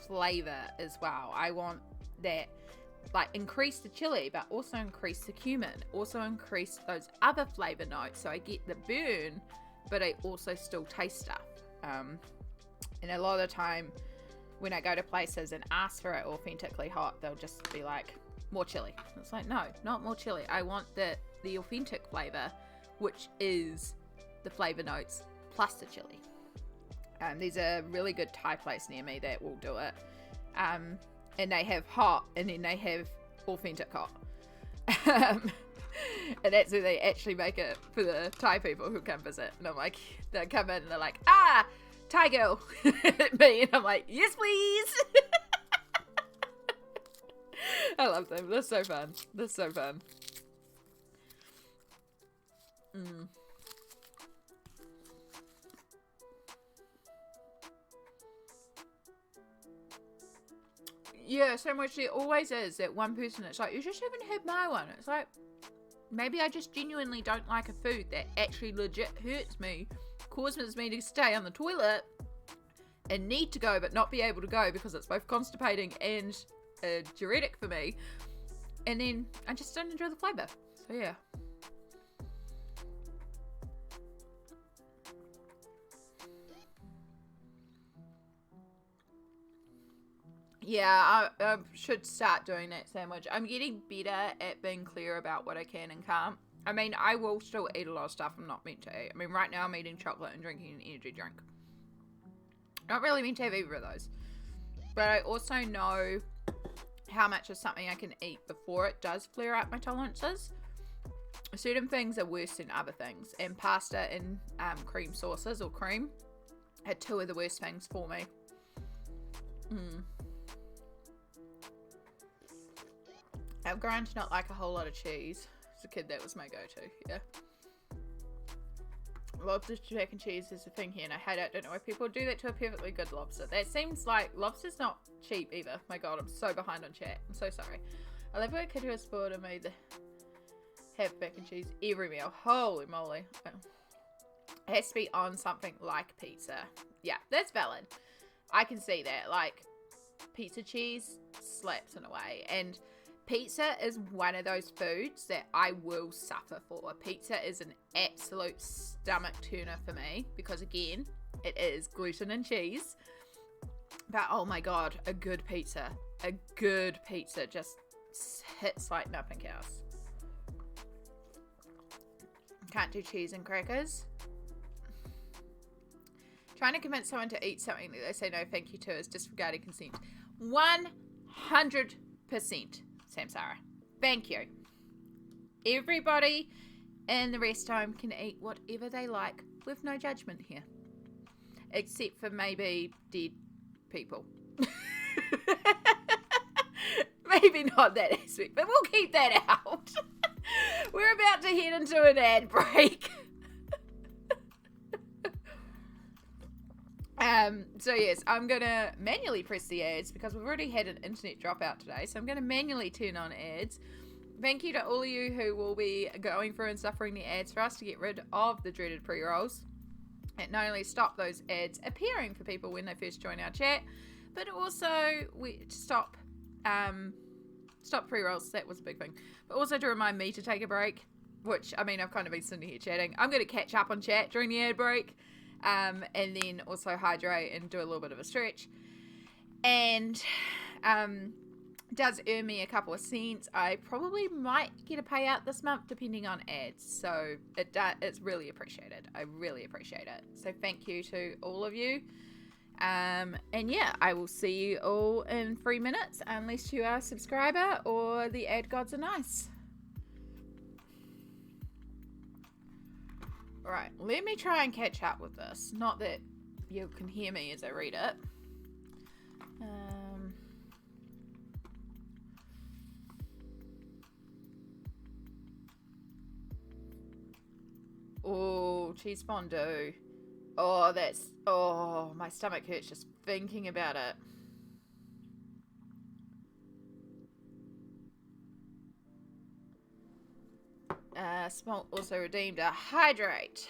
S1: flavor as well. I want that, like, increase the chili but also increase the cumin, also increase those other flavor notes, so I get the burn but I also still taste stuff. And a lot of the time when I go to places and ask for it authentically hot, they'll just be like, more chili. It's like, no, not more chili. I want the authentic flavor, which is the flavor notes plus the chili. There's a really good Thai place near me that will do it. And they have hot, and then they have authentic hot. And that's where they actually make it for the Thai people who come visit. And I'm like, they come in and they're like, ah, Thai girl. Me. And I'm like, yes, please. I love them. They're so fun. They're so fun. Yeah, so much there always is that one person that's like, you just haven't had my one. It's like, maybe I just genuinely don't like a food that actually legit hurts me, causes me to stay on the toilet and need to go but not be able to go because it's both constipating and a diuretic for me. And then I just don't enjoy the flavour. So yeah. Yeah, I should start doing that sandwich. I'm getting better at being clear about what I can and can't. I mean, I will still eat a lot of stuff I'm not meant to eat. I mean, right now I'm eating chocolate and drinking an energy drink. Not really meant to have either of those. But I also know how much of something I can eat before it does flare up my tolerances. Certain things are worse than other things. And pasta and cream sauces or cream are two of the worst things for me. I've grown to not like a whole lot of cheese. As a kid, that was my go-to, yeah. Lobster mac and cheese is a thing here, and I hate it. I don't know why people do that to a perfectly good lobster. That seems like lobster's not cheap either. My god, I'm so behind on chat. I'm so sorry. I love when a kid who was spoiled and made the have mac and cheese every meal. Holy moly. It has to be on something like pizza. Yeah, that's valid. I can see that. Like, pizza cheese slaps in a way. And pizza is one of those foods that I will suffer for. Pizza is an absolute stomach turner for me because, again, it is gluten and cheese. But, oh my god, a good pizza just hits like nothing else. Can't do cheese and crackers. Trying to convince someone to eat something that they say no thank you to is disregarding consent. 100%. Samsara. Thank you. Everybody in the rest home can eat whatever they like with no judgment here. Except for maybe dead people. Maybe not that aspect, but we'll keep that out. We're about to head into an ad break. So yes, I'm going to manually press the ads because we've already had an internet dropout today. So I'm going to manually turn on ads. Thank you to all of you who will be going through and suffering the ads for us to get rid of the dreaded pre-rolls. It not only stop those ads appearing for people when they first join our chat, but also we stop pre-rolls. That was a big thing. But also to remind me to take a break, which, I mean, I've kind of been sitting here chatting. I'm going to catch up on chat during the ad break. And then also hydrate and do a little bit of a stretch. And does earn me a couple of cents. I probably might get a payout this month depending on ads. So it's really appreciated. I really appreciate it. So thank you to all of you. And yeah, I will see you all in 3 minutes unless you are a subscriber or the ad gods are nice. Right, let me try and catch up with this. Not that you can hear me as I read it. Oh, cheese fondue. Oh, my stomach hurts just thinking about it. Smalt also redeemed a hydrate.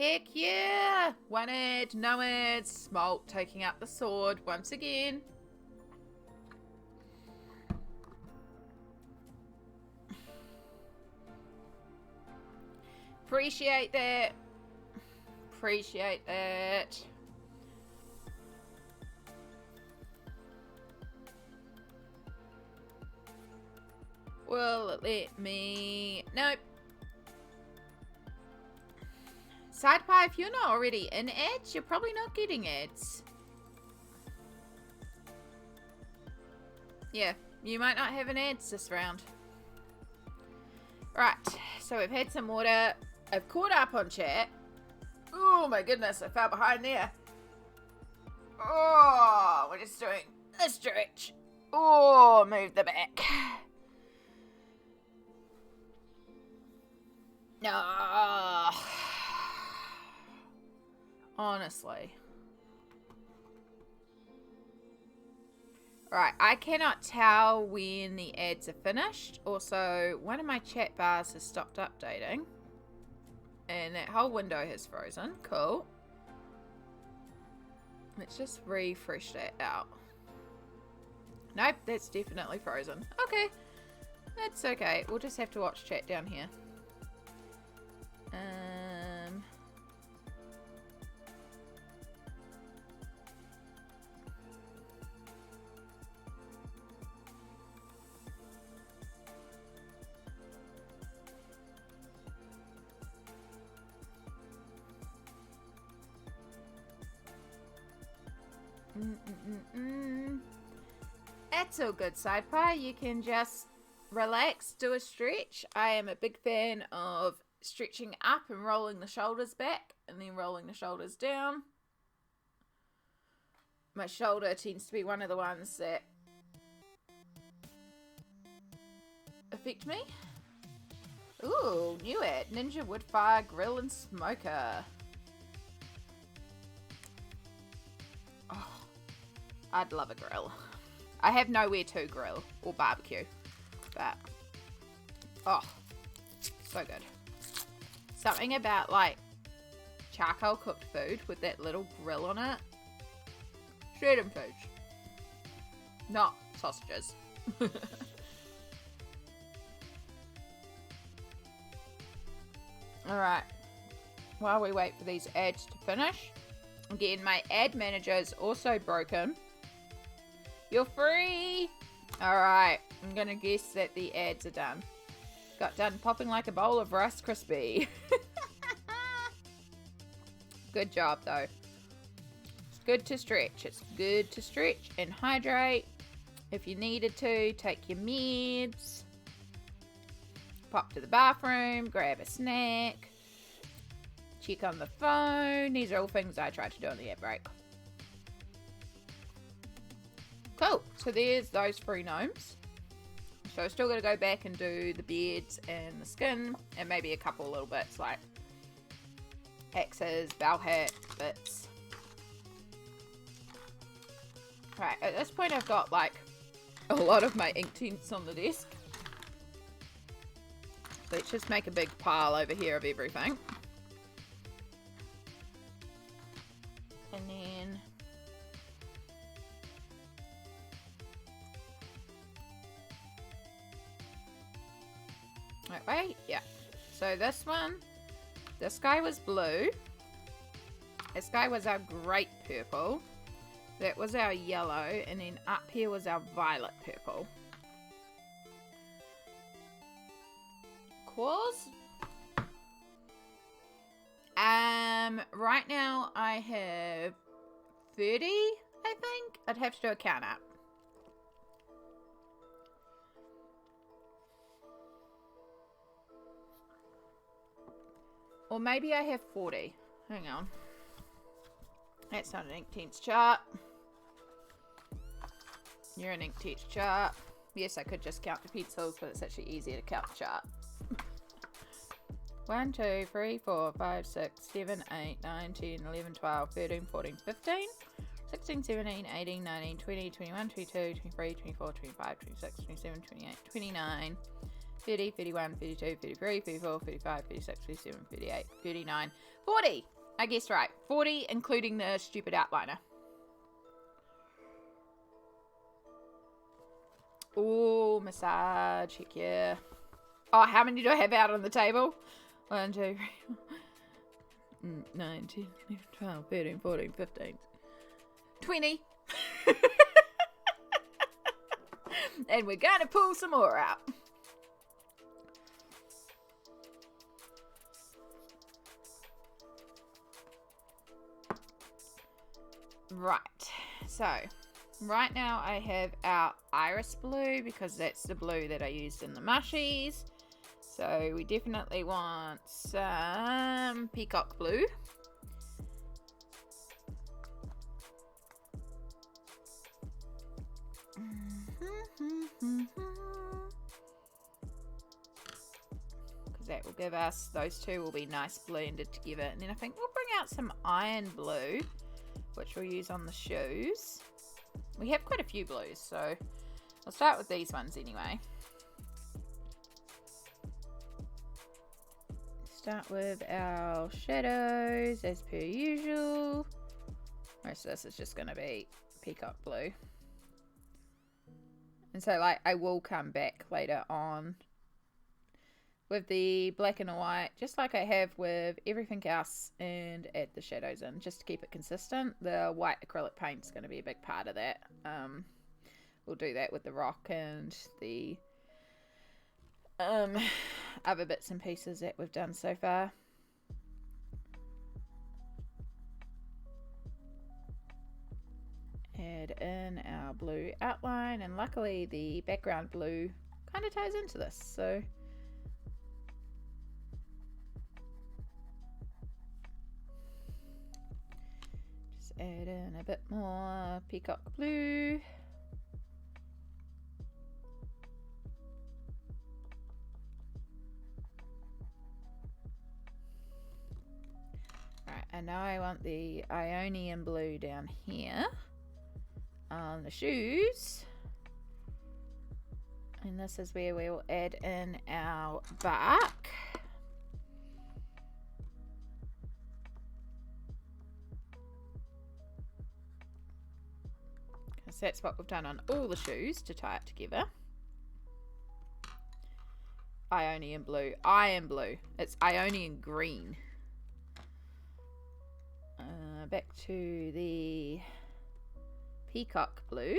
S1: Heck yeah! 1 ad, no ads. Smalt taking up the sword once again. Appreciate that. Appreciate that. Well, let me... Nope. Side pie, if you're not already in ads, you're probably not getting ads. Yeah, you might not have an ads this round. Right, so we've had some water. I've caught up on chat. Oh my goodness, I fell behind there. Oh, we're just doing a stretch. Oh, move the back. No. Honestly. Right, I cannot tell when the ads are finished. Also, one of my chat bars has stopped updating. And that whole window has frozen. Cool. Let's just refresh that out. Nope, that's definitely frozen. Okay. That's okay. We'll just have to watch chat down here. That's all good, Side Pie. You can just relax, do a stretch. I am a big fan of stretching up and rolling the shoulders back and then rolling the shoulders down. My shoulder tends to be one of the ones that affect me. Ooh, new ad. Ninja Woodfire Grill and Smoker. Oh, I'd love a grill. I have nowhere to grill or barbecue, but oh, so good. Something about like charcoal cooked food with that little grill on it. Shredded food, not sausages. Alright, while we wait for these ads to finish, again, my ad manager is also broken. You're free! Alright, I'm gonna guess that the ads are done. Got done popping like a bowl of Rice Krispie. Good job, though. It's good to stretch. It's good to stretch and hydrate. If you needed to, take your meds. Pop to the bathroom, grab a snack. Check on the phone. These are all things I try to do on the ad break. Cool. So there's those 3 gnomes. So I'm still going to go back and do the beards and the skin. And maybe a couple little bits like axes, bell hat, bits. Right. At this point I've got like a lot of my Inktense on the desk. Let's just make a big pile over here of everything. And then wait, yeah. So this one, this guy was blue. This guy was our great purple. That was our yellow. And then up here was our violet purple. Claws. Right now I have 30, I think. I'd have to do a count up. Or maybe I have 40. Hang on. That's not an Inktense chart. You're an Inktense chart. Yes, I could just count the pencils, but it's actually easier to count the chart. 1, 2, 3, 4, 5, 6, 7, 8, 9, 10, 11, 12, 13, 14, 15, 16, 17, 18, 19, 20, 21, 22, 23, 24, 25, 26, 27, 28, 29, 30, 31, 32, 33, 34, 35, 36, 37, 38, 39, 40. I guessed right. 40, including the stupid outliner. Oh, massage. Heck yeah. Oh, how many do I have out on the table? 1, 2, 3, 9, 10, 11, 12, 13, 14, 15, 20. And we're going to pull some more out. Right, so right now I have our iris blue because that's the blue that I used in the mushies. So we definitely want some peacock blue. Because that will give us, those two will be nice blended together. And then I think we'll bring out some iron blue, which we'll use on the shoes. We have quite a few blues, so I'll start with these ones anyway. Start with our shadows as per usual. Most of this is just going to be peacock blue. And so like I will come back later on with the black and white, just like I have with everything else, and add the shadows in just to keep it consistent. The white acrylic paint is going to be a big part of that. We'll do that with the rock and the other bits and pieces that we've done so far. Add in our blue outline, and luckily the background blue kind of ties into this, so just add in a bit more peacock blue. Right, and now I want the Ionian blue down here on the shoes, and this is where we will add in our bark. Because that's what we've done on all the shoes to tie it together. Ionian blue, iron blue, it's Ionian green. Back to the peacock blue.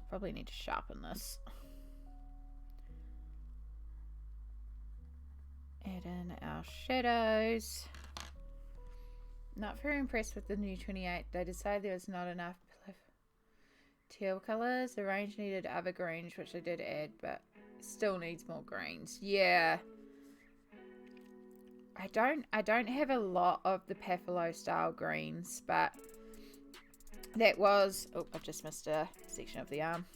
S1: Probably need to sharpen this. Add in our shadows. Not very impressed with the new 28. They decided there was not enough teal colours. The range needed other greens, which I did add, but still needs more greens. Yeah. I don't have a lot of the Patholo style greens, but that was, oh, I've just missed a section of the arm.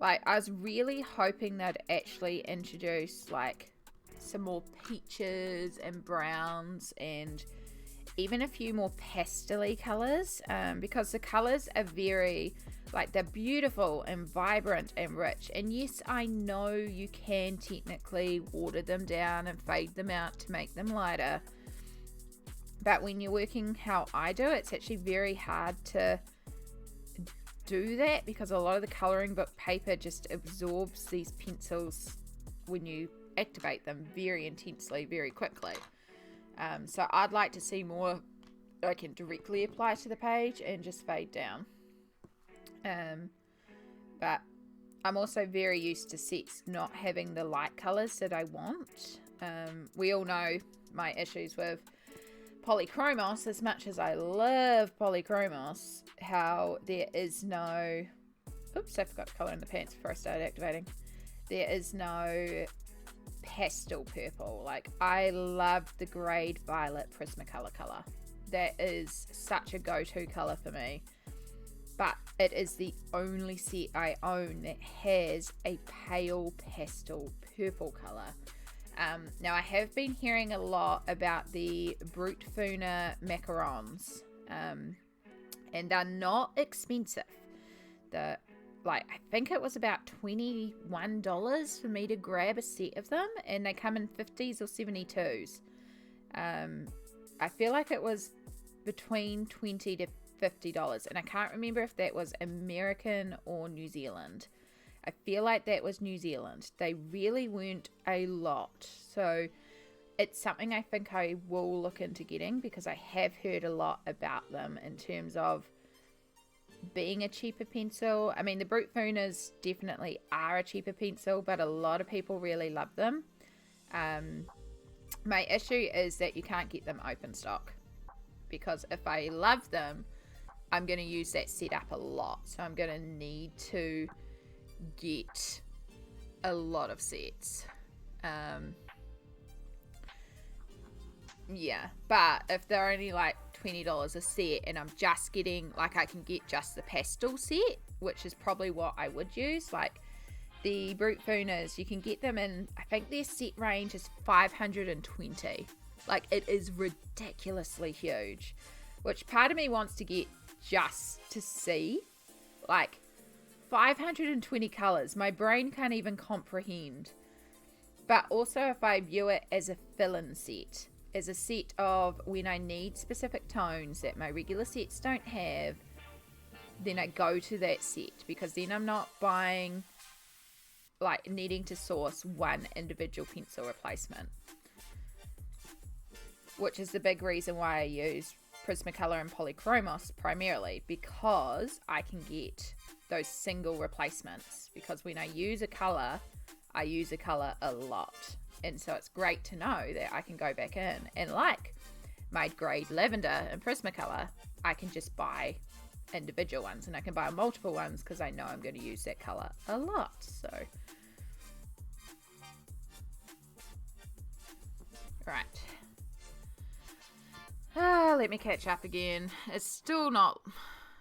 S1: Like, I was really hoping they'd actually introduce like some more peaches and browns and even a few more pastel-y colours, because the colours are very, like, they're beautiful and vibrant and rich. And yes, I know you can technically water them down and fade them out to make them lighter, but when you're working how I do, it's actually very hard to do that because a lot of the colouring book paper just absorbs these pencils when you activate them very intensely, very quickly. So I'd like to see more I can directly apply to the page and just fade down. But I'm also very used to sets not having the light colours that I want. We all know my issues with polychromos. As much as I love polychromos, how there is no... Oops, I forgot to colour in the pants before I started activating. There is no pastel purple. Like, I love the grade violet Prismacolor colour. That is such a go-to colour for me. But it is the only set I own that has a pale pastel purple colour. Now, I have been hearing a lot about the Brute Funa macarons, and they're not expensive. I think it was about $21 for me to grab a set of them, and they come in 50s or 72s. I feel like it was between $20 to $50, and I can't remember if that was American or New Zealand. I feel like that was New Zealand. They really weren't a lot, so it's something I think I will look into getting, because I have heard a lot about them in terms of being a cheaper pencil. I mean, the Brute Funas definitely are a cheaper pencil, but a lot of people really love them. My issue is that you can't get them open stock, because if I love them, I'm going to use that setup a lot, so I'm going to need to get a lot of sets. Yeah, but if they're only like $20 a set, and I'm just getting, like, I can get just the pastel set, which is probably what I would use. Like, the Brute Funas, you can get them in, I think their set range is 520. Like, it is ridiculously huge, which part of me wants to get just to see. Like, 520 colors, my brain can't even comprehend. But also, if I view it as a fill-in set, as a set of when I need specific tones that my regular sets don't have, then I go to that set, because then I'm not buying, like, needing to source one individual pencil replacement, which is the big reason why I use Prismacolor and Polychromos primarily, because I can get those single replacements, because when I use a color, I use a color a lot, and so it's great to know that I can go back in, and like my grade lavender and Prismacolor, I can just buy individual ones, and I can buy multiple ones because I know I'm going to use that color a lot. So right, let me catch up again. It's still not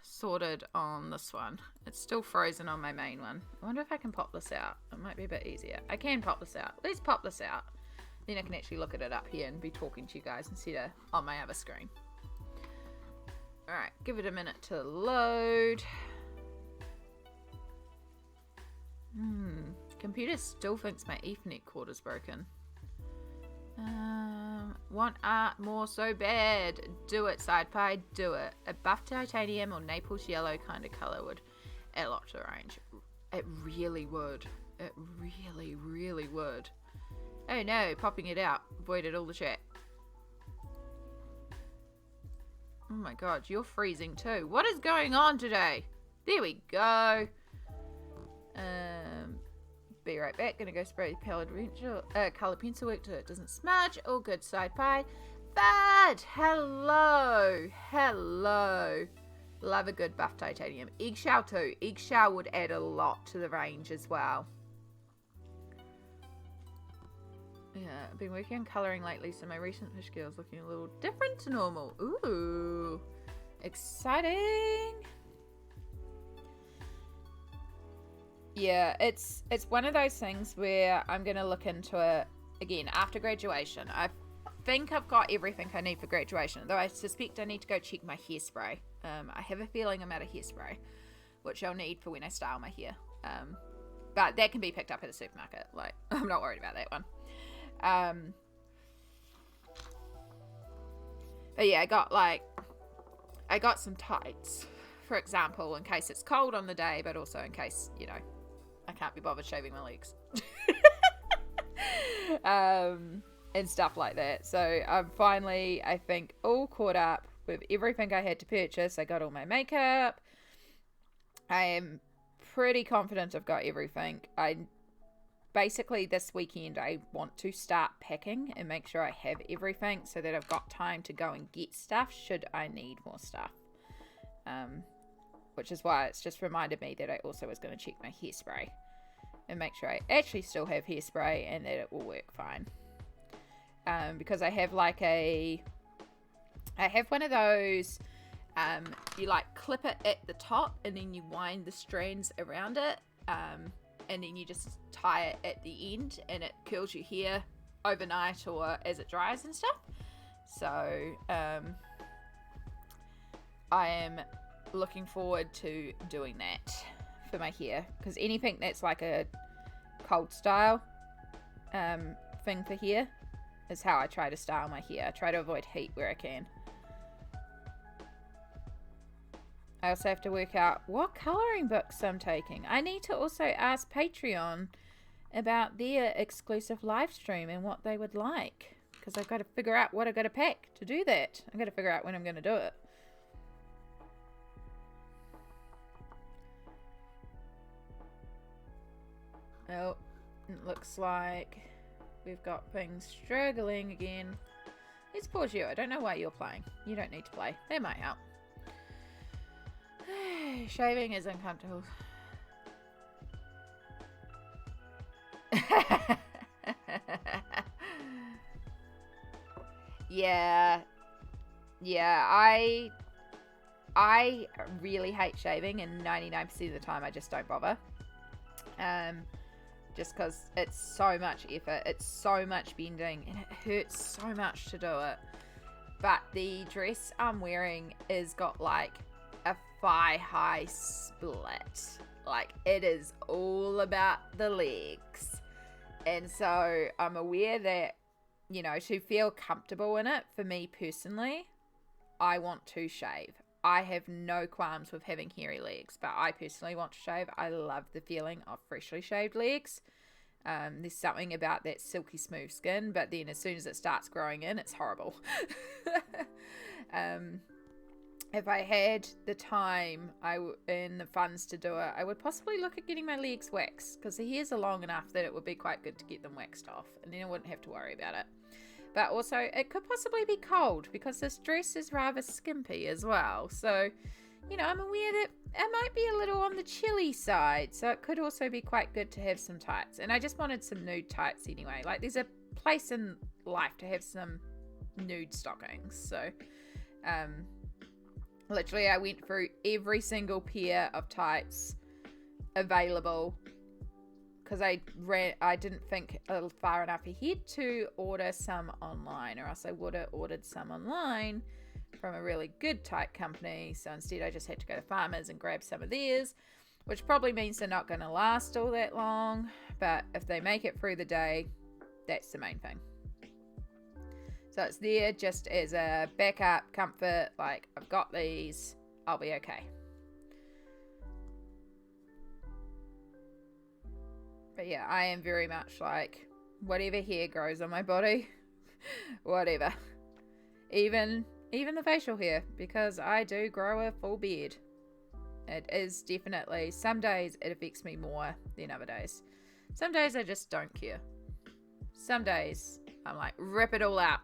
S1: sorted on this one. It's still frozen on my main one. I wonder if I can pop this out. It might be a bit easier. I can pop this out. Let's pop this out. Then I can actually look at it up here and be talking to you guys instead of on my other screen. Alright, give it a minute to load. Computer still thinks my Ethernet cord is broken. Want art more so bad. Do it, SidePie, do it. A buff titanium or Naples yellow kind of color would add a lot to the range. It really would. It really, really would. Oh no, popping it out. Avoided all the chat. Oh my god, you're freezing too. What is going on today? There we go. Be right back. Gonna go spray colored pencil work so it doesn't smudge. All good, side pie. Bad. Hello. Hello. Love a good buff titanium. Eggshell too. Eggshell would add a lot to the range as well. Yeah, I've been working on colouring lately, so my recent fish scale is looking a little different to normal. Ooh. Exciting. Yeah, it's one of those things where I'm going to look into it again after graduation. I think I've got everything I need for graduation, though I suspect I need to go check my hairspray. I have a feeling I'm out of hairspray, which I'll need for when I style my hair. But that can be picked up at a supermarket. Like, I'm not worried about that one. But yeah, I got some tights, for example, in case it's cold on the day, but also in case, you know, I can't be bothered shaving my legs. And stuff like that. So I'm finally, I think, all caught up with everything I had to purchase. I got all my makeup. I am pretty confident I've got everything. Basically, this weekend, I want to start packing and make sure I have everything so that I've got time to go and get stuff should I need more stuff. Which is why it's just reminded me that I also was going to check my hairspray and make sure I actually still have hairspray and that it will work fine. Because I have I have one of those, you like clip it at the top and then you wind the strands around it, and then you just tie it at the end and it curls your hair overnight or as it dries and stuff. So I am looking forward to doing that for my hair, because anything that's like a cold style thing for hair is how I try to style my hair. I try to avoid heat where I can. I also have to work out what colouring books I'm taking. I need to also ask Patreon about their exclusive live stream and what they would like, because I've got to figure out what I've got to pack to do that. I've got to figure out when I'm going to do it. Oh, it looks like we've got things struggling again. Let's pause you. I don't know why you're playing. You don't need to play. That might help. Shaving is uncomfortable. Yeah. Yeah, I really hate shaving, and 99% of the time I just don't bother. Just because it's so much effort, it's so much bending, and it hurts so much to do it. But the dress I'm wearing is got like a thigh-high split. Like, it is all about the legs. And so I'm aware that, you know, to feel comfortable in it, for me personally, I want to shave. I have no qualms with having hairy legs, but I personally want to shave. I love the feeling of freshly shaved legs. There's something about that silky smooth skin, but then as soon as it starts growing in, it's horrible. If I had the time and the funds to do it, I would possibly look at getting my legs waxed, because the hairs are long enough that it would be quite good to get them waxed off, and then I wouldn't have to worry about it. But also, it could possibly be cold, because this dress is rather skimpy as well. So, you know, I'm aware that it might be a little on the chilly side. So it could also be quite good to have some tights. And I just wanted some nude tights anyway. Like, there's a place in life to have some nude stockings. So, literally, I went through every single pair of tights available, because I didn't think far enough ahead to order some online, or else I would have ordered some online from a really good tight company. So instead I just had to go to Farmers and grab some of theirs, which probably means they're not going to last all that long, but if they make it through the day, that's the main thing. So it's there just as a backup comfort, like, I've got these, I'll be okay. But yeah, I am very much like, whatever hair grows on my body, whatever. Even the facial hair, because I do grow a full beard. It is definitely, some days it affects me more than other days. Some days I just don't care. Some days I'm like, rip it all out.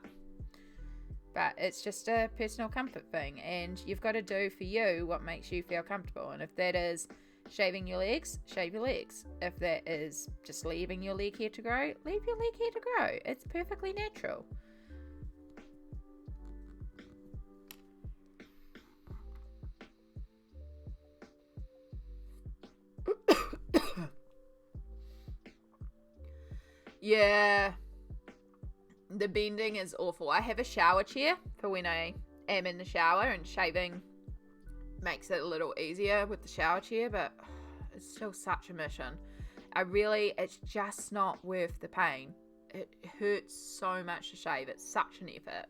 S1: But it's just a personal comfort thing, and you've got to do for you what makes you feel comfortable. And if that is shaving your legs, shave your legs. If that is just leaving your leg hair to grow, leave your leg hair to grow. It's perfectly natural. Yeah, the bending is awful. I have a shower chair for when I am in the shower, and shaving makes it a little easier with the shower chair, but it's still such a mission. It's just not worth the pain. It hurts so much to shave. It's such an effort.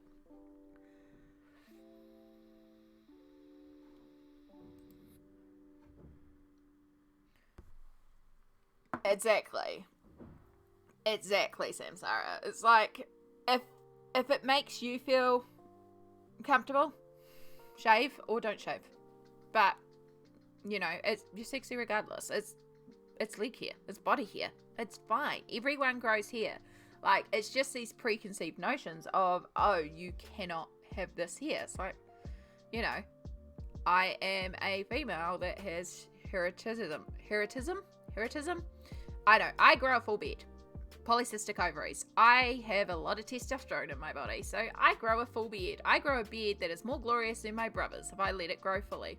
S1: Exactly, Samsara. It's like, if it makes you feel comfortable, shave or don't shave. But, you know, you're sexy regardless. It's leg hair. It's body hair. It's fine. Everyone grows hair. Like, it's just these preconceived notions of, oh, you cannot have this hair. It's like, you know, I am a female that has Heritism? I know. I grow a full beard. Polycystic ovaries. I have a lot of testosterone in my body, so I grow a full beard. I grow a beard that is more glorious than my brother's if I let it grow fully.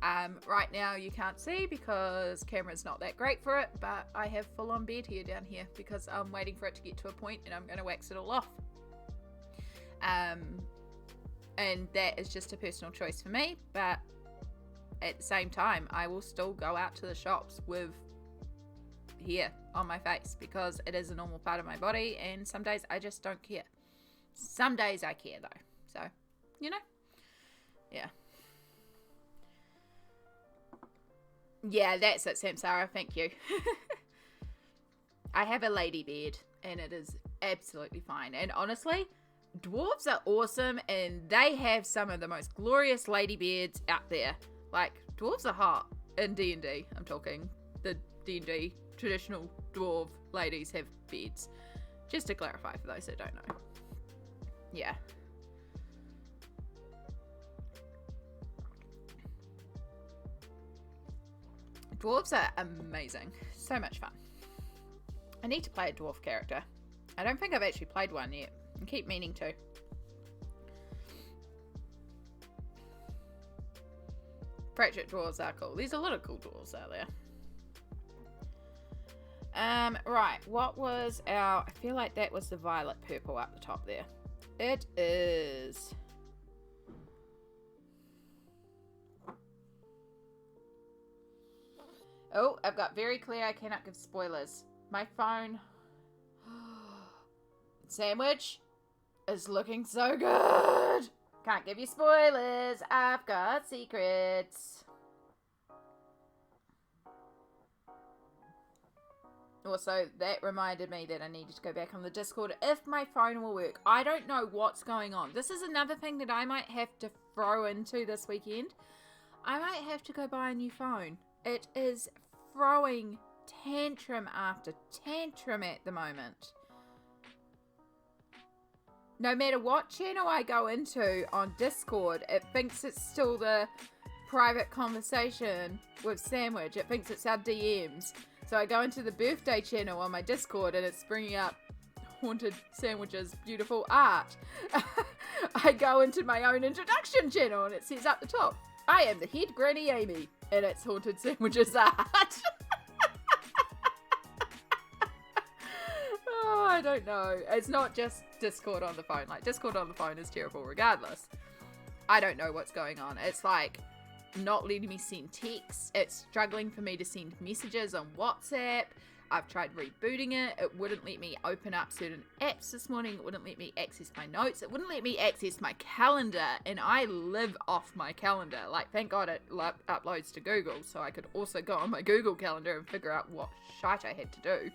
S1: Right now you can't see because camera's not that great for it, but I have full-on beard hair down here because I'm waiting for it to get to a point and I'm going to wax it all off. And that is just a personal choice for me, but at the same time, I will still go out to the shops with hair on my face because it is a normal part of my body, and some days I just don't care. Some days I care though, so, you know, yeah. Yeah, that's it, Samsara, thank you. I have a lady beard, and it is absolutely fine, and honestly, dwarves are awesome, and they have some of the most glorious lady beards out there. Like, dwarves are hot in D&D, I'm talking. The D&D traditional dwarf ladies have beards. Just to clarify for those that don't know. Yeah. Dwarves are amazing. So much fun. I need to play a dwarf character. I don't think I've actually played one yet. I keep meaning to. Fractured dwarves are cool. There's a lot of cool dwarves out there. Right, what was our... I feel like that was the violet purple up the top there. It is... Oh, I've got very clear I cannot give spoilers. My phone... Sandwich is looking so good. Can't give you spoilers. I've got secrets. Also, that reminded me that I needed to go back on the Discord if my phone will work. I don't know what's going on. This is another thing that I might have to throw into this weekend. I might have to go buy a new phone. It is throwing tantrum after tantrum at the moment. No matter what channel I go into on Discord, it thinks it's still the private conversation with Sandwich. It thinks it's our DMs. So I go into the birthday channel on my Discord and it's bringing up Haunted Sandwich's beautiful art. I go into my own introduction channel and it says up the top, I am the head Granny Amy, and it's Haunted Sandwich's art. Oh, I don't know. It's not just Discord on the phone. Like, Discord on the phone is terrible regardless. I don't know what's going on. It's like not letting me send texts. It's struggling for me to send messages on WhatsApp. I've tried rebooting it. It wouldn't let me open up certain apps this morning. It wouldn't let me access my notes. It wouldn't let me access my calendar. And I live off my calendar. Like, thank God it uploads to Google. So I could also go on my Google calendar and figure out what shite I had to do.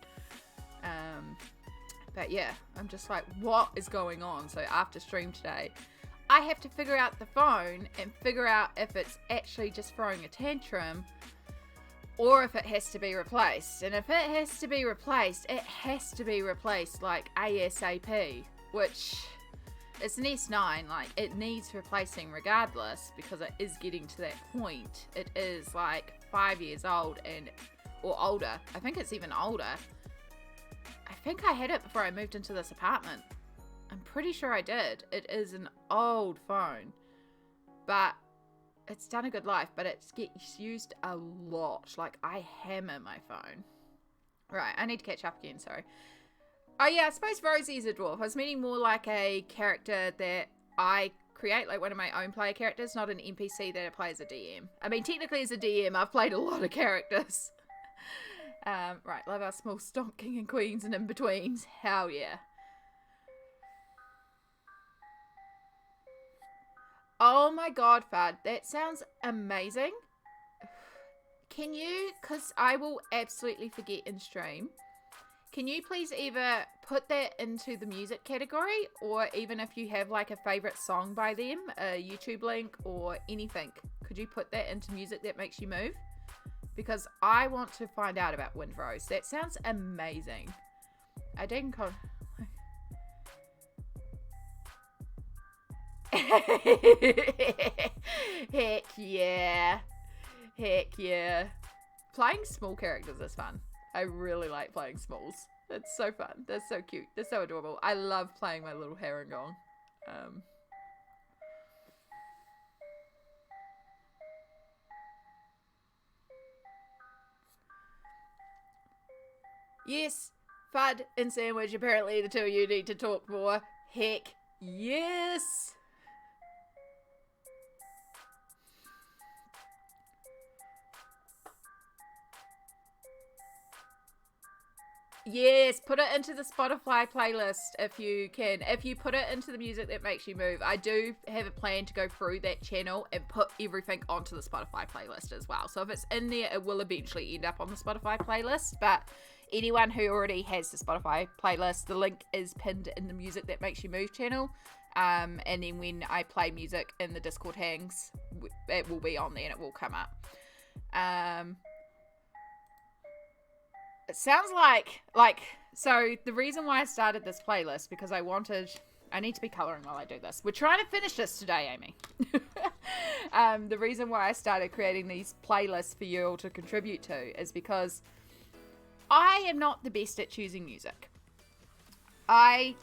S1: But yeah, I'm just like, what is going on? So after stream today, I have to figure out the phone and figure out if it's actually just throwing a tantrum or if it has to be replaced. And if it has to be replaced, it has to be replaced like ASAP, which it's an S9, like it needs replacing regardless because it is getting to that point. It is like 5 years old or older. I think it's even older. I think I had it before I moved into this apartment. I'm pretty sure I did. It is an old phone, but it's done a good life, but it gets used a lot. Like, I hammer my phone. Right, I need to catch up again, sorry. Oh yeah, I suppose Rosie is a dwarf. I was meaning more like a character that I create, like one of my own player characters, not an NPC that I play as a DM. I mean, technically as a DM, I've played a lot of characters. Right, love our small stomp king and queens and in-betweens. Hell yeah. Oh my god, Fud, that sounds amazing. Can you, because I will absolutely forget in stream, can you please either put that into the music category, or even if you have like a favourite song by them, a YouTube link or anything, could you put that into music that makes you move? Because I want to find out about Windrose. That sounds amazing. I didn't call... Heck yeah. Heck yeah. Playing small characters is fun. I really like playing smalls. It's so fun. They're so cute. They're so adorable. I love playing my little herringgong. Yes, Fud and Sandwich, apparently the two of you need to talk more. Heck yes. Yes, put it into the Spotify playlist if you can. If you put it into the music that makes you move, I do have a plan to go through that channel and put everything onto the Spotify playlist as well. So if it's in there, it will eventually end up on the Spotify playlist. But anyone who already has the Spotify playlist, the link is pinned in the music that makes you move channel. And then when I play music in the Discord hangs, it will be on there and it will come up. It sounds like, so the reason why I started this playlist, because I need to be colouring while I do this. We're trying to finish this today, Amy. The reason why I started creating these playlists for you all to contribute to is because I am not the best at choosing music. I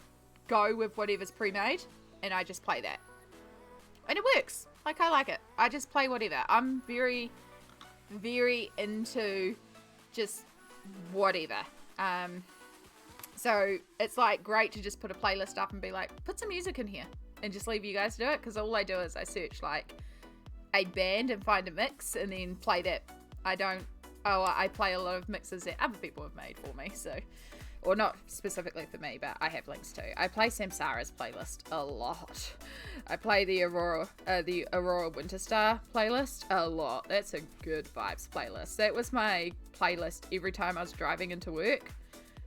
S1: go with whatever's pre-made and I just play that. And it works. Like, I like it. I just play whatever. I'm very, very into just whatever. So it's like great to just put a playlist up and be like, put some music in here and just leave you guys do it. Because all I do is I search like a band and find a mix and then play that. I play a lot of mixes that other people have made for me. So, or not specifically for me, but I have links too. I play Samsara's playlist a lot. I play the Aurora Winterstar playlist a lot. That's a good vibes playlist. That was my playlist every time I was driving into work,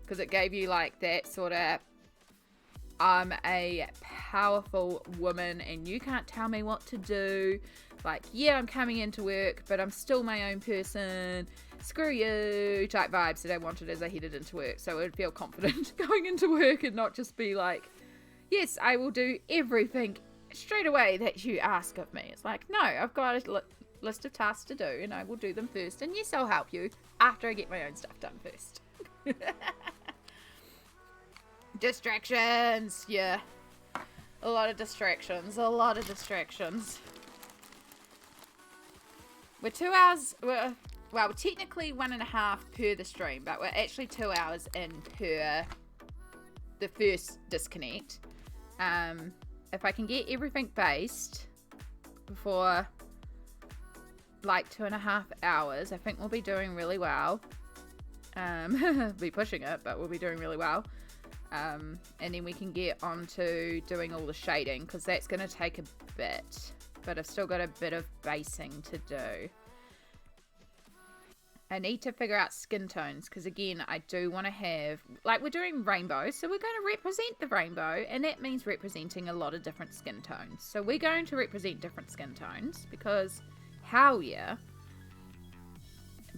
S1: because it gave you like that sort of, I'm a powerful woman and you can't tell me what to do. Like, yeah, I'm coming into work, but I'm still my own person. Screw you type vibes that I wanted as I headed into work. So I would feel confident going into work and not just be like, yes, I will do everything straight away that you ask of me. It's like, no, I've got a list of tasks to do and I will do them first. And yes, I'll help you after I get my own stuff done first. Distractions. Yeah. A lot of distractions. We're 2 hours, well, technically 1.5 per the stream, but we're actually 2 hours in per the first disconnect. If I can get everything based before like 2.5 hours, I think we'll be doing really well. Be pushing it, but we'll be doing really well. And then we can get on to doing all the shading, because that's going to take a bit. But I've still got a bit of basing to do. I need to figure out skin tones, because again, I do want to have, like, we're doing rainbow, so we're going to represent the rainbow, and that means representing a lot of different skin tones. So we're going to represent different skin tones, because hell yeah.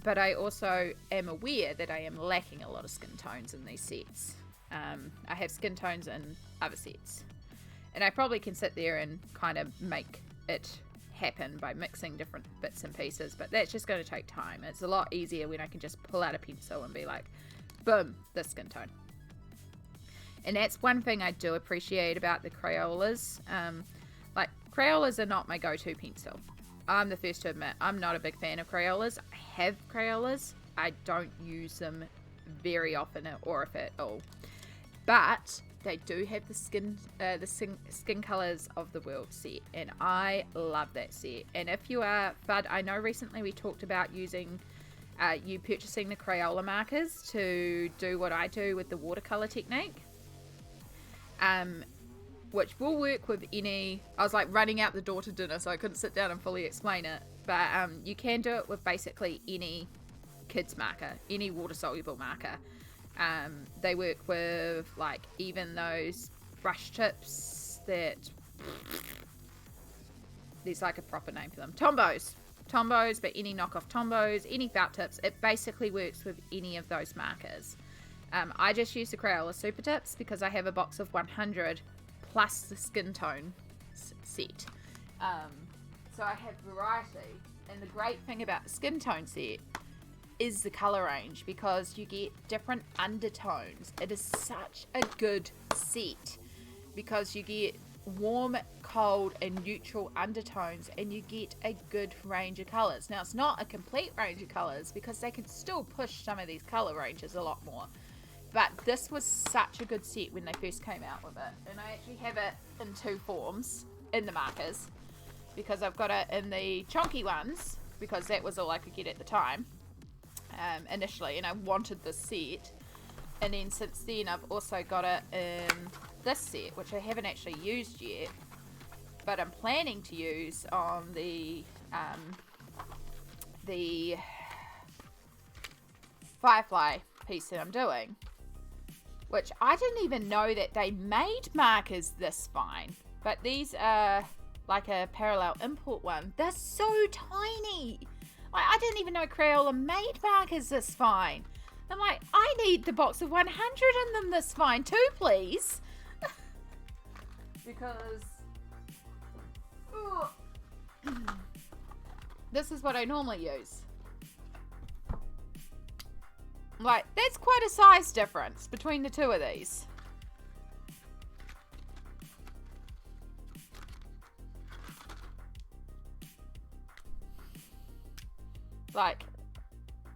S1: But I also am aware that I am lacking a lot of skin tones in these sets. I have skin tones in other sets, and I probably can sit there and kind of make it happen by mixing different bits and pieces, but that's just going to take time. It's a lot easier when I can just pull out a pencil and be like, boom, this skin tone. And that's one thing I do appreciate about the Crayolas. Like, Crayolas are not my go-to pencil. I'm the first to admit I'm not a big fan of Crayolas. I have Crayolas. I don't use them very often, or if at all. But they do have the skin colors of the world set, and I love that set. And if you are FUD, I know recently we talked about using you purchasing the Crayola markers to do what I do with the watercolor technique, which will work with any. I was like running out the door to dinner, so I couldn't sit down and fully explain it, but you can do it with basically any kids marker, any water soluble marker. They work with like even those brush tips that there's like a proper name for them, Tombos, but any knockoff Tombos, any felt tips, it basically works with any of those markers. I just use the Crayola Super Tips because I have a box of 100 plus the skin tone set, so I have variety. And the great thing about the skin tone set is the color range, because you get different undertones. It is such a good set because you get warm, cold and neutral undertones, and you get a good range of colors. Now, it's not a complete range of colors because they can still push some of these color ranges a lot more, but this was such a good set when they first came out with it. And I actually have it in 2 forms in the markers, because I've got it in the chunky ones because that was all I could get at the time. Initially, and I wanted this set, and then since then I've also got it in this set, which I haven't actually used yet, but I'm planning to use on the Firefly piece that I'm doing, which I didn't even know that they made markers this fine, but these are like a parallel import one. They're so tiny. I didn't even know Crayola made markers this fine. I'm like, I need the box of 100 in them this fine too, please. Because this is what I normally use. Like, that's quite a size difference between the two of these. Like,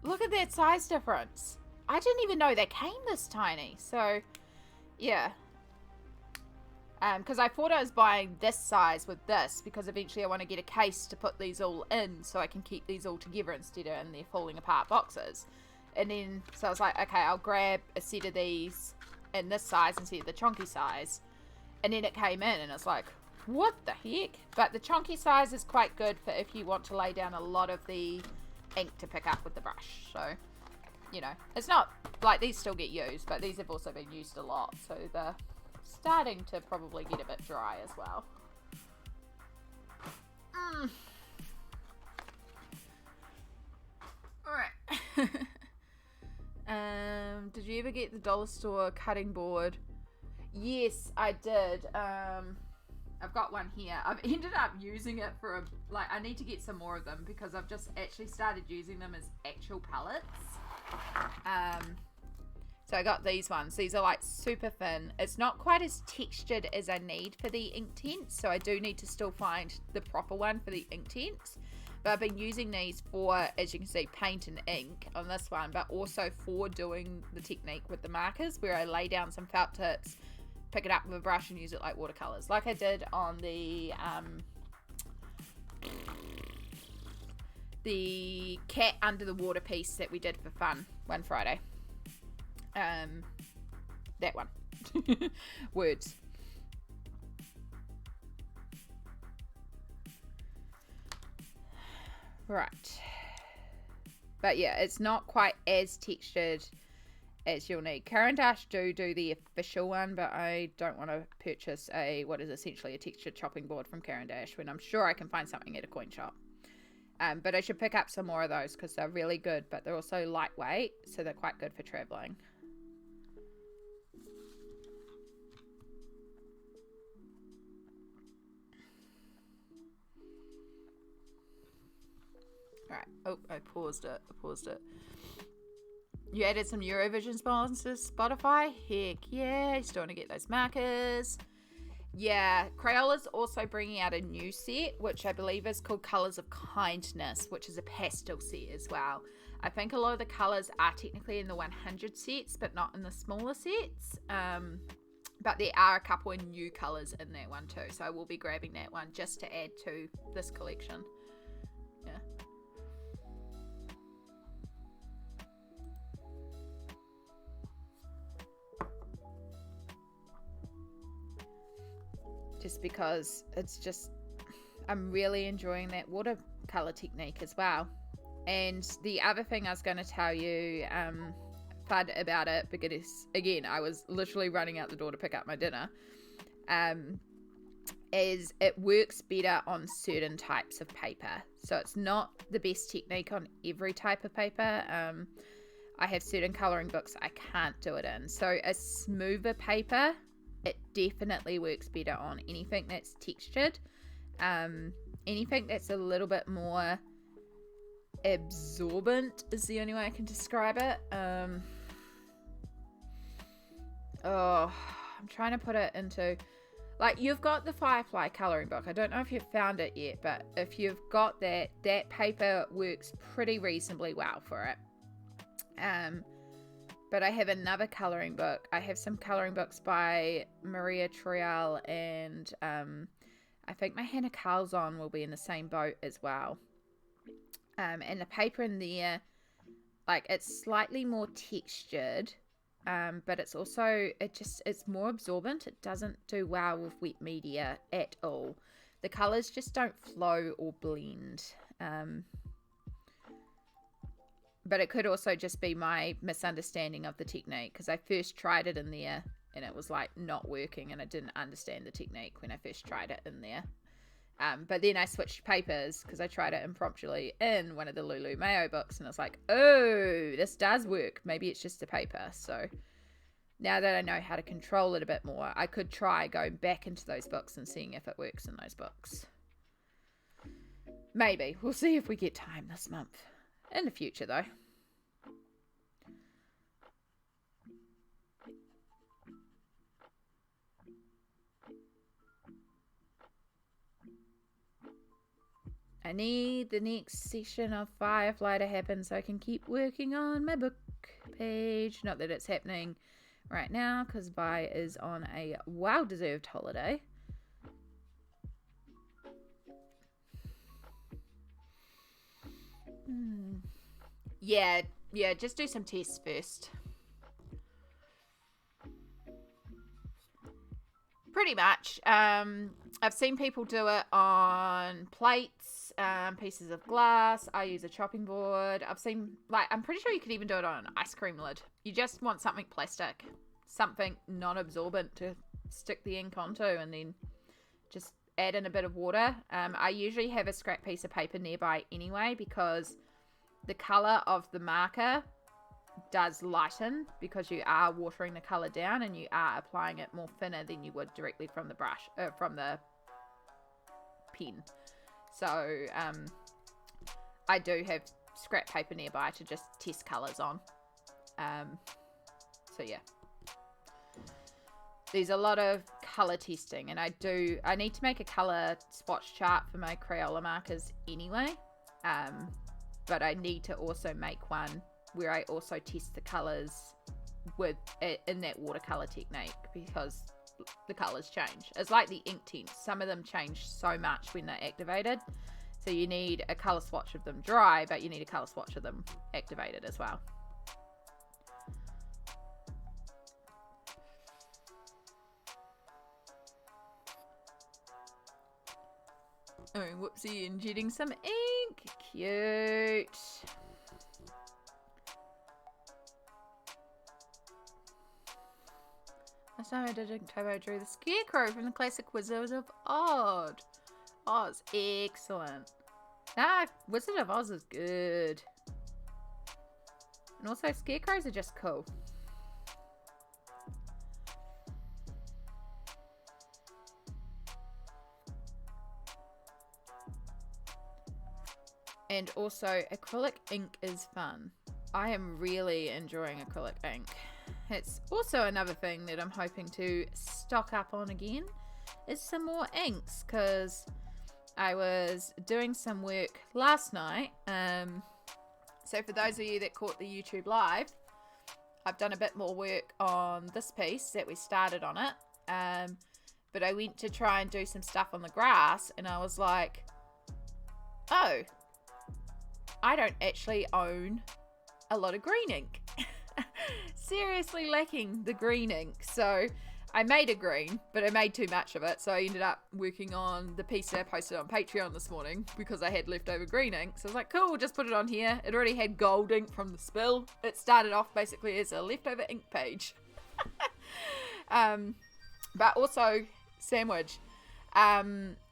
S1: look at that size difference. I didn't even know they came this tiny. So, yeah. Because I thought I was buying this size with this, because eventually I want to get a case to put these all in so I can keep these all together instead of in their falling apart boxes. And then, so I was like, okay, I'll grab a set of these in this size instead of the chunky size. And then it came in and it's like, what the heck? But the chunky size is quite good for if you want to lay down a lot of the ink to pick up with the brush. So, you know, it's not like these still get used, but these have also been used a lot. So they're starting to probably get a bit dry as well. Alright. Did you ever get the dollar store cutting board? Yes, I did. I've got one here. I've ended up using it for I need to get some more of them because I've just actually started using them as actual palettes. So I got these ones. These are like super thin. It's not quite as textured as I need for the Inktense, so I do need to still find the proper one for the Inktense. But I've been using these for, as you can see, paint and ink on this one, but also for doing the technique with the markers where I lay down some felt tips, pick it up with a brush and use it like watercolors, like I did on the cat under the water piece that we did for fun one Friday. That one. Words. Right. But yeah, it's not quite as textured as you'll need. Caran d'Ache do the official one, but I don't want to purchase what is essentially a textured chopping board from Caran d'Ache when I'm sure I can find something at a coin shop. But I should pick up some more of those because they're really good, but they're also lightweight, so they're quite good for traveling. Alright. Oh, I paused it. You added some Eurovision sponsors to Spotify? Heck yeah. Still want to get those markers. Yeah. Crayola's also bringing out a new set, which I believe is called Colours of Kindness, which is a pastel set as well. I think a lot of the colours are technically in the 100 sets, but not in the smaller sets. But there are a couple of new colours in that one too. So I will be grabbing that one just to add to this collection. Yeah. Just because I'm really enjoying that watercolor technique as well. And the other thing I was going to tell you, FUD about it, because again, I was literally running out the door to pick up my dinner, is it works better on certain types of paper. So it's not the best technique on every type of paper. I have certain coloring books I can't do it in. So a smoother paper, it definitely works better on anything that's textured. Anything that's a little bit more absorbent is the only way I can describe it. I'm trying to put it into, like, you've got the Firefly coloring book. I don't know if you've found it yet, but if you've got that paper works pretty reasonably well for it. But I have another coloring book. I have some coloring books by Maria Trial, and I think my Hannah Carlzon will be in the same boat as well. And the paper in there, like, it's slightly more textured, but it's also, it's more absorbent. It doesn't do well with wet media at all. The colours just don't flow or blend. But it could also just be my misunderstanding of the technique, because I first tried it in there and it was like not working, and I didn't understand the technique when I first tried it in there. But then I switched papers because I tried it impromptu in one of the Lulu Mayo books, and I was like, oh, this does work. Maybe it's just a paper. So now that I know how to control it a bit more, I could try going back into those books and seeing if it works in those books. Maybe. We'll see if we get time this month. In the future, though. I need the next session of Firefly to happen so I can keep working on my book page. Not that it's happening right now because Vi is on a well-deserved holiday. Yeah, just do some tests first. Pretty much. I've seen people do it on plates, pieces of glass. I use a chopping board. I've seen, like, I'm pretty sure you could even do it on an ice cream lid. You just want something plastic, something non-absorbent to stick the ink onto, and then just add in a bit of water. I usually have a scrap piece of paper nearby anyway because the colour of the marker does lighten because you are watering the colour down and you are applying it more thinner than you would directly from the brush, from the pen. So I do have scrap paper nearby to just test colours on. So yeah, there's a lot of colour testing, and I need to make a colour swatch chart for my Crayola markers anyway, but I need to also make one where I also test the colours in that watercolour technique, because the colours change. It's like the Inktense. Some of them change so much when they're activated. So you need a colour swatch of them dry, but you need a colour swatch of them activated as well. Oh, whoopsie, injecting some ink. Cute. Last time I did Inktober, I drew the Scarecrow from the classic Wizard of Oz. Excellent. Wizard of Oz is good. And also, Scarecrows are just cool. And also, acrylic ink is fun. I am really enjoying acrylic ink. It's also another thing that I'm hoping to stock up on again is some more inks, because I was doing some work last night. So for those of you that caught the YouTube live, I've done a bit more work on this piece that we started on it. But I went to try and do some stuff on the grass, and I was like, oh, I don't actually own a lot of green ink. Seriously lacking the green ink. So I made a green, but I made too much of it. So I ended up working on the piece that I posted on Patreon this morning because I had leftover green ink. So I was like, cool, just put it on here. It already had gold ink from the spill. It started off basically as a leftover ink page. But also, sandwich.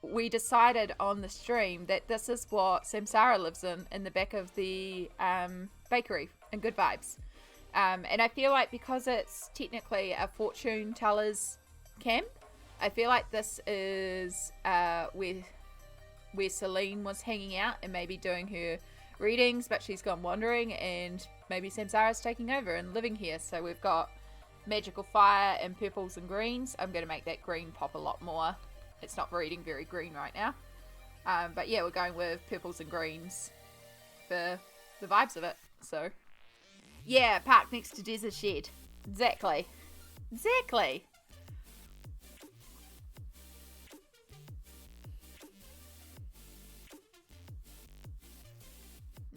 S1: We decided on the stream that this is what Samsara lives in the back of the bakery in Good Vibes. And I feel like because it's technically a fortune teller's camp, I feel like this is where Celine was hanging out and maybe doing her readings, but she's gone wandering, and maybe Samsara's taking over and living here. So we've got magical fire and purples and greens. I'm going to make that green pop a lot more. It's not reading very green right now. But yeah, we're going with purples and greens for the vibes of it. So yeah, park next to Desert Shed. Exactly.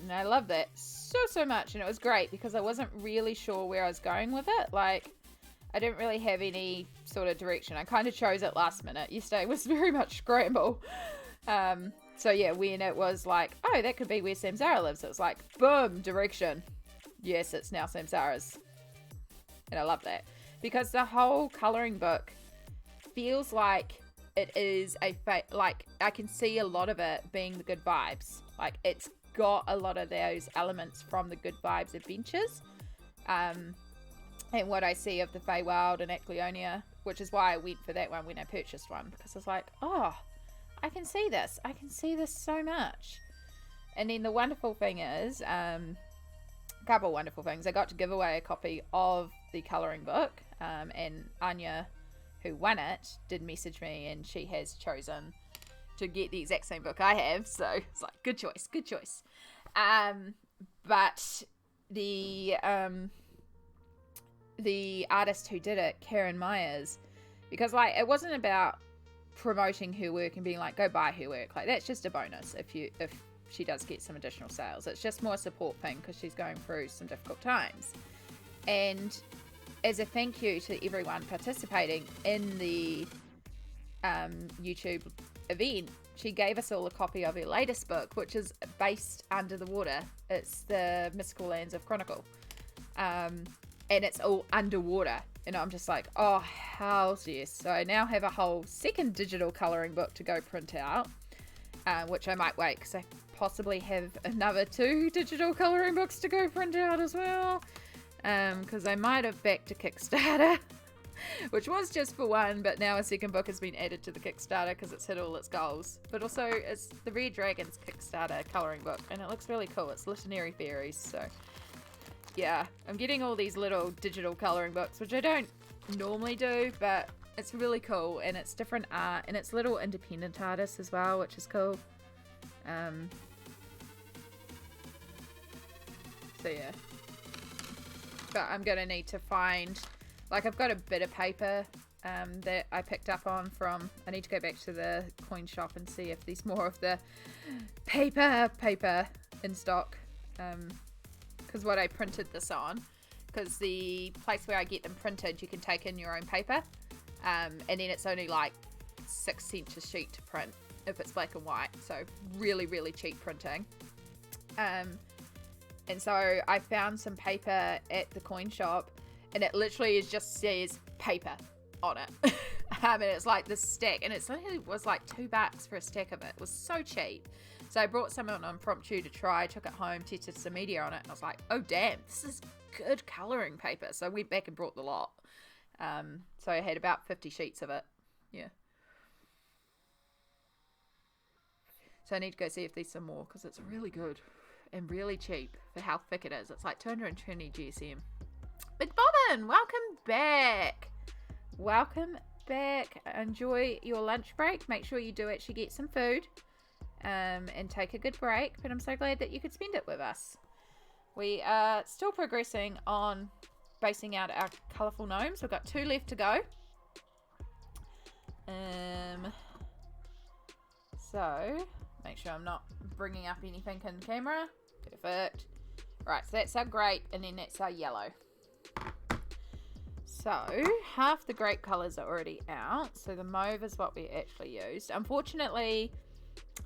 S1: And I love that so much. And it was great because I wasn't really sure where I was going with it. Like, I didn't really have any sort of direction. I kind of chose it last minute. Yesterday was very much scramble. So yeah, when it was like, oh, that could be where Samsara lives, it was like, boom, direction. Yes, it's now Samsara's. And I love that. Because the whole colouring book feels like it is like, I can see a lot of it being the Good Vibes. Like, it's got a lot of those elements from the Good Vibes adventures. And what I see of the Feywild and Acleonia, which is why I went for that one when I purchased one. Because I was like, oh, I can see this. I can see this so much. And then the wonderful thing is, couple wonderful things. I got to give away a copy of the colouring book, and Anya, who won it, did message me, and she has chosen to get the exact same book I have, so it's like good choice. But the artist who did it, Karen Myers, because like it wasn't about promoting her work and being like, go buy her work, like that's just a bonus if she does get some additional sales. It's just more a support thing because she's going through some difficult times. And as a thank you to everyone participating in the YouTube event, she gave us all a copy of her latest book, which is based under the water. It's the Mystical Lands of Chronicle, and it's all underwater. And I'm just like, oh, hell yes. So I now have a whole second digital colouring book to go print out, which I might wait because I possibly have another 2 digital colouring books to go print out as well, because I might have backed a Kickstarter, which was just for 1, but now a second book has been added to the Kickstarter because it's hit all its goals. But also it's the Red Dragons Kickstarter colouring book, and it looks really cool. It's Literary Fairies, so yeah, I'm getting all these little digital colouring books, which I don't normally do, but it's really cool, and it's different art, and it's little independent artists as well, which is cool. So yeah, but I'm gonna need to find, like, I've got a bit of paper that I picked up on from, I need to go back to the coin shop and see if there's more of the paper in stock, because what I printed this on, because the place where I get them printed, you can take in your own paper, and then it's only like 6 cents a sheet to print if it's black and white, so really, really cheap printing. And so I found some paper at the coin shop, and it literally just says paper on it. And it's like this stack, and it only was like $2 for a stack of it. It was so cheap. So I brought some on impromptu to try, took it home, tested some media on it, and I was like, oh damn, this is good colouring paper. So I went back and brought the lot. So I had about 50 sheets of it. Yeah. So I need to go see if there's some more, because it's really good and really cheap for how thick it is. It's like 220 GSM. But Bobbin, welcome back. Welcome back. Enjoy your lunch break. Make sure you do actually get some food, and take a good break. But I'm so glad that you could spend it with us. We are still progressing on basing out our colourful gnomes. We've got 2 left to go. So make sure I'm not bringing up anything in camera. Perfect. Right, so that's our grape, and then that's our yellow. So half the grape colours are already out, so the mauve is what we actually used. Unfortunately,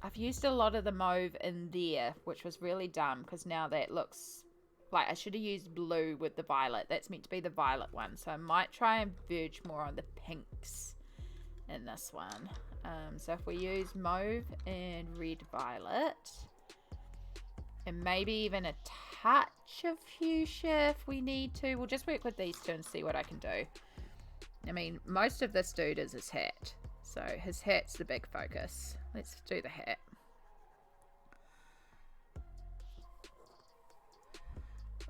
S1: I've used a lot of the mauve in there, which was really dumb, because now that looks like I should have used blue with the violet. That's meant to be the violet one, so I might try and verge more on the pinks in this one. So if we use mauve and red violet, and maybe even a touch of fuchsia if we need to, we'll just work with these 2 and see what I can do. I mean, most of this dude is his hat, so his hat's the big focus. Let's do the hat.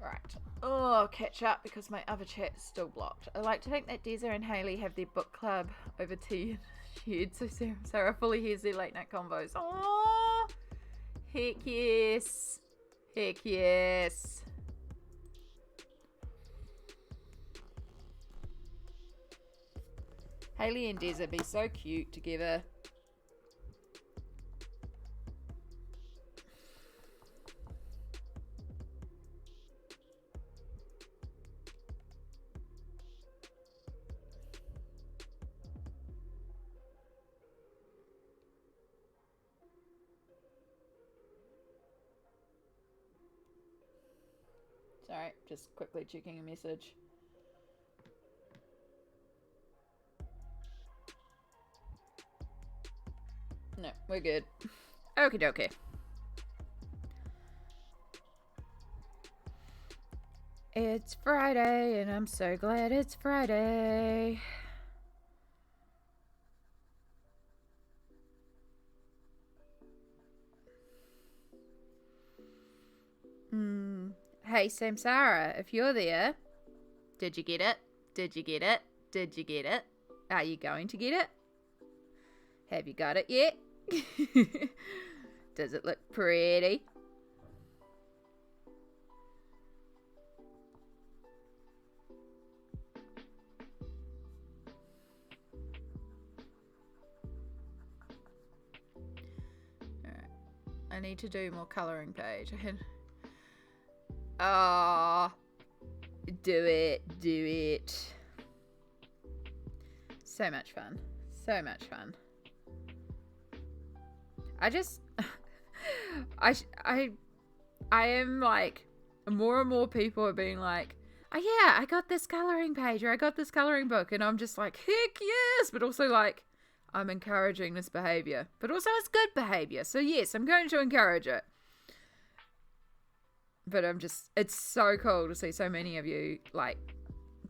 S1: Right. Oh, catch up because my other chat is still blocked. I like to think that Deza and Hayley have their book club over tea shared, so Sarah fully hears their late night combos. Oh, heck yes. Heck yes. Hayley and Deza be so cute together. Sorry, just quickly checking a message. No, we're good. Okie dokie. It's Friday, and I'm so glad it's Friday. Hey, Samsara, if you're there, did you get it? Did you get it? Did you get it? Are you going to get it? Have you got it yet? Does it look pretty? Alright. I need to do more colouring page. Ah, do it. So much fun. So much fun. I just, I am like, more and more people are being like, oh yeah, I got this colouring page or I got this colouring book. And I'm just like, heck yes. But also like, I'm encouraging this behaviour. But also it's good behaviour. So yes, I'm going to encourage it. But it's so cool to see so many of you like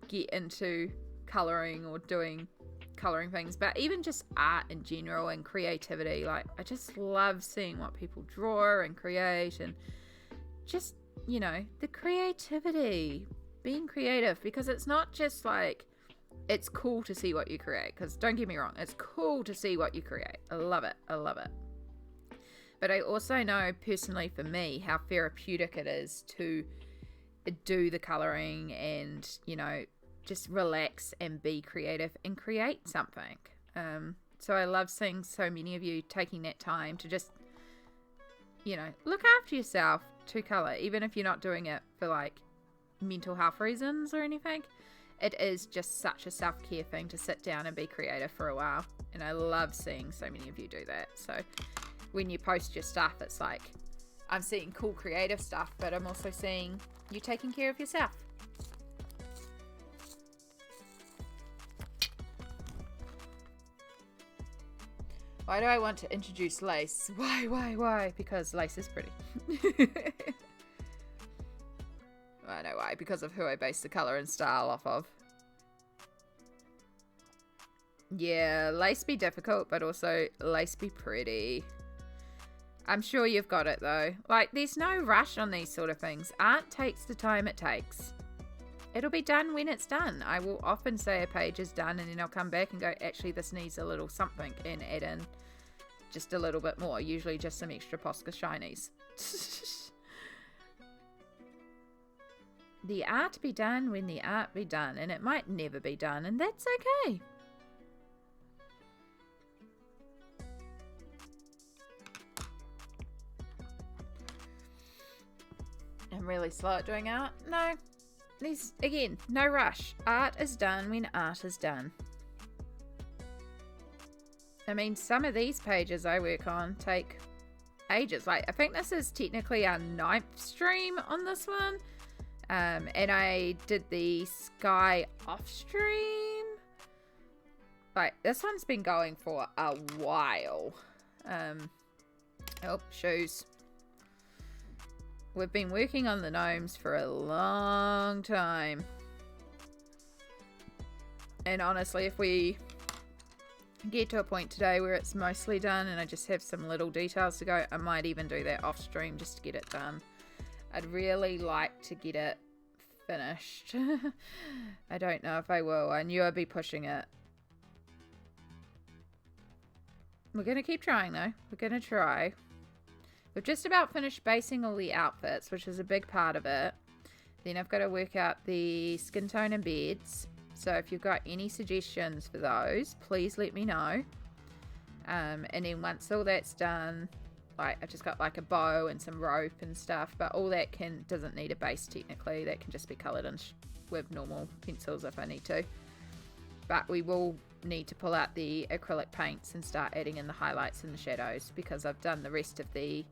S1: get into colouring or doing colouring things, but even just art in general and creativity. Like, I just love seeing what people draw and create, and just, you know, the creativity, being creative, because it's not just like, it's cool to see what you create, because don't get me wrong, it's cool to see what you create. I love it. But I also know personally for me how therapeutic it is to do the colouring and, you know, just relax and be creative and create something. So I love seeing so many of you taking that time to just, you know, look after yourself to colour, even if you're not doing it for like mental health reasons or anything. It is just such a self-care thing to sit down and be creative for a while. And I love seeing so many of you do that. So when you post your stuff, it's like, I'm seeing cool creative stuff, but I'm also seeing you taking care of yourself. Why do I want to introduce lace? Why? Because lace is pretty. I know why. Because of who I base the colour and style off of. Yeah, lace be difficult, but also lace be pretty. I'm sure you've got it though. Like, there's no rush on these sort of things. Art takes the time it takes. It'll be done when it's done. I will often say a page is done and then I'll come back and go, actually this needs a little something, and add in just a little bit more. Usually just some extra Posca shinies. The art be done when the art be done, and it might never be done, and that's okay. I'm really slow at doing art. No. Again, no rush. Art is done when art is done. I mean, some of these pages I work on take ages. Like, I think this is technically our 9th stream on this one. And I did the sky off stream. Like, this one's been going for a while. Oh, shoes. We've been working on the gnomes for a long time. And honestly, if we get to a point today where it's mostly done and I just have some little details to go, I might even do that off stream just to get it done. I'd really like to get it finished. I don't know if I will. I knew I'd be pushing it. We're going to keep trying though. We're going to try. We've just about finished basing all the outfits, which is a big part of it. Then I've got to work out the skin tone and beds. So if you've got any suggestions for those, please let me know. And then once all that's done, like, I just got like a bow and some rope and stuff, but all that doesn't need a base technically. That can just be coloured in with normal pencils if I need to. But we will need to pull out the acrylic paints and start adding in the highlights and the shadows, because I've done the rest of the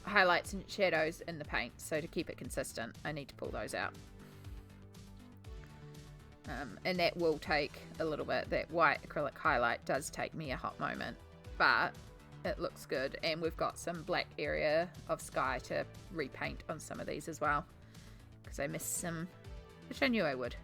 S1: highlights and shadows in the paint. So to keep it consistent, I need to pull those out. And that will take a little bit. That white acrylic highlight does take me a hot moment, but it looks good. And we've got some black area of sky to repaint on some of these as well, because I missed some, which I knew I would.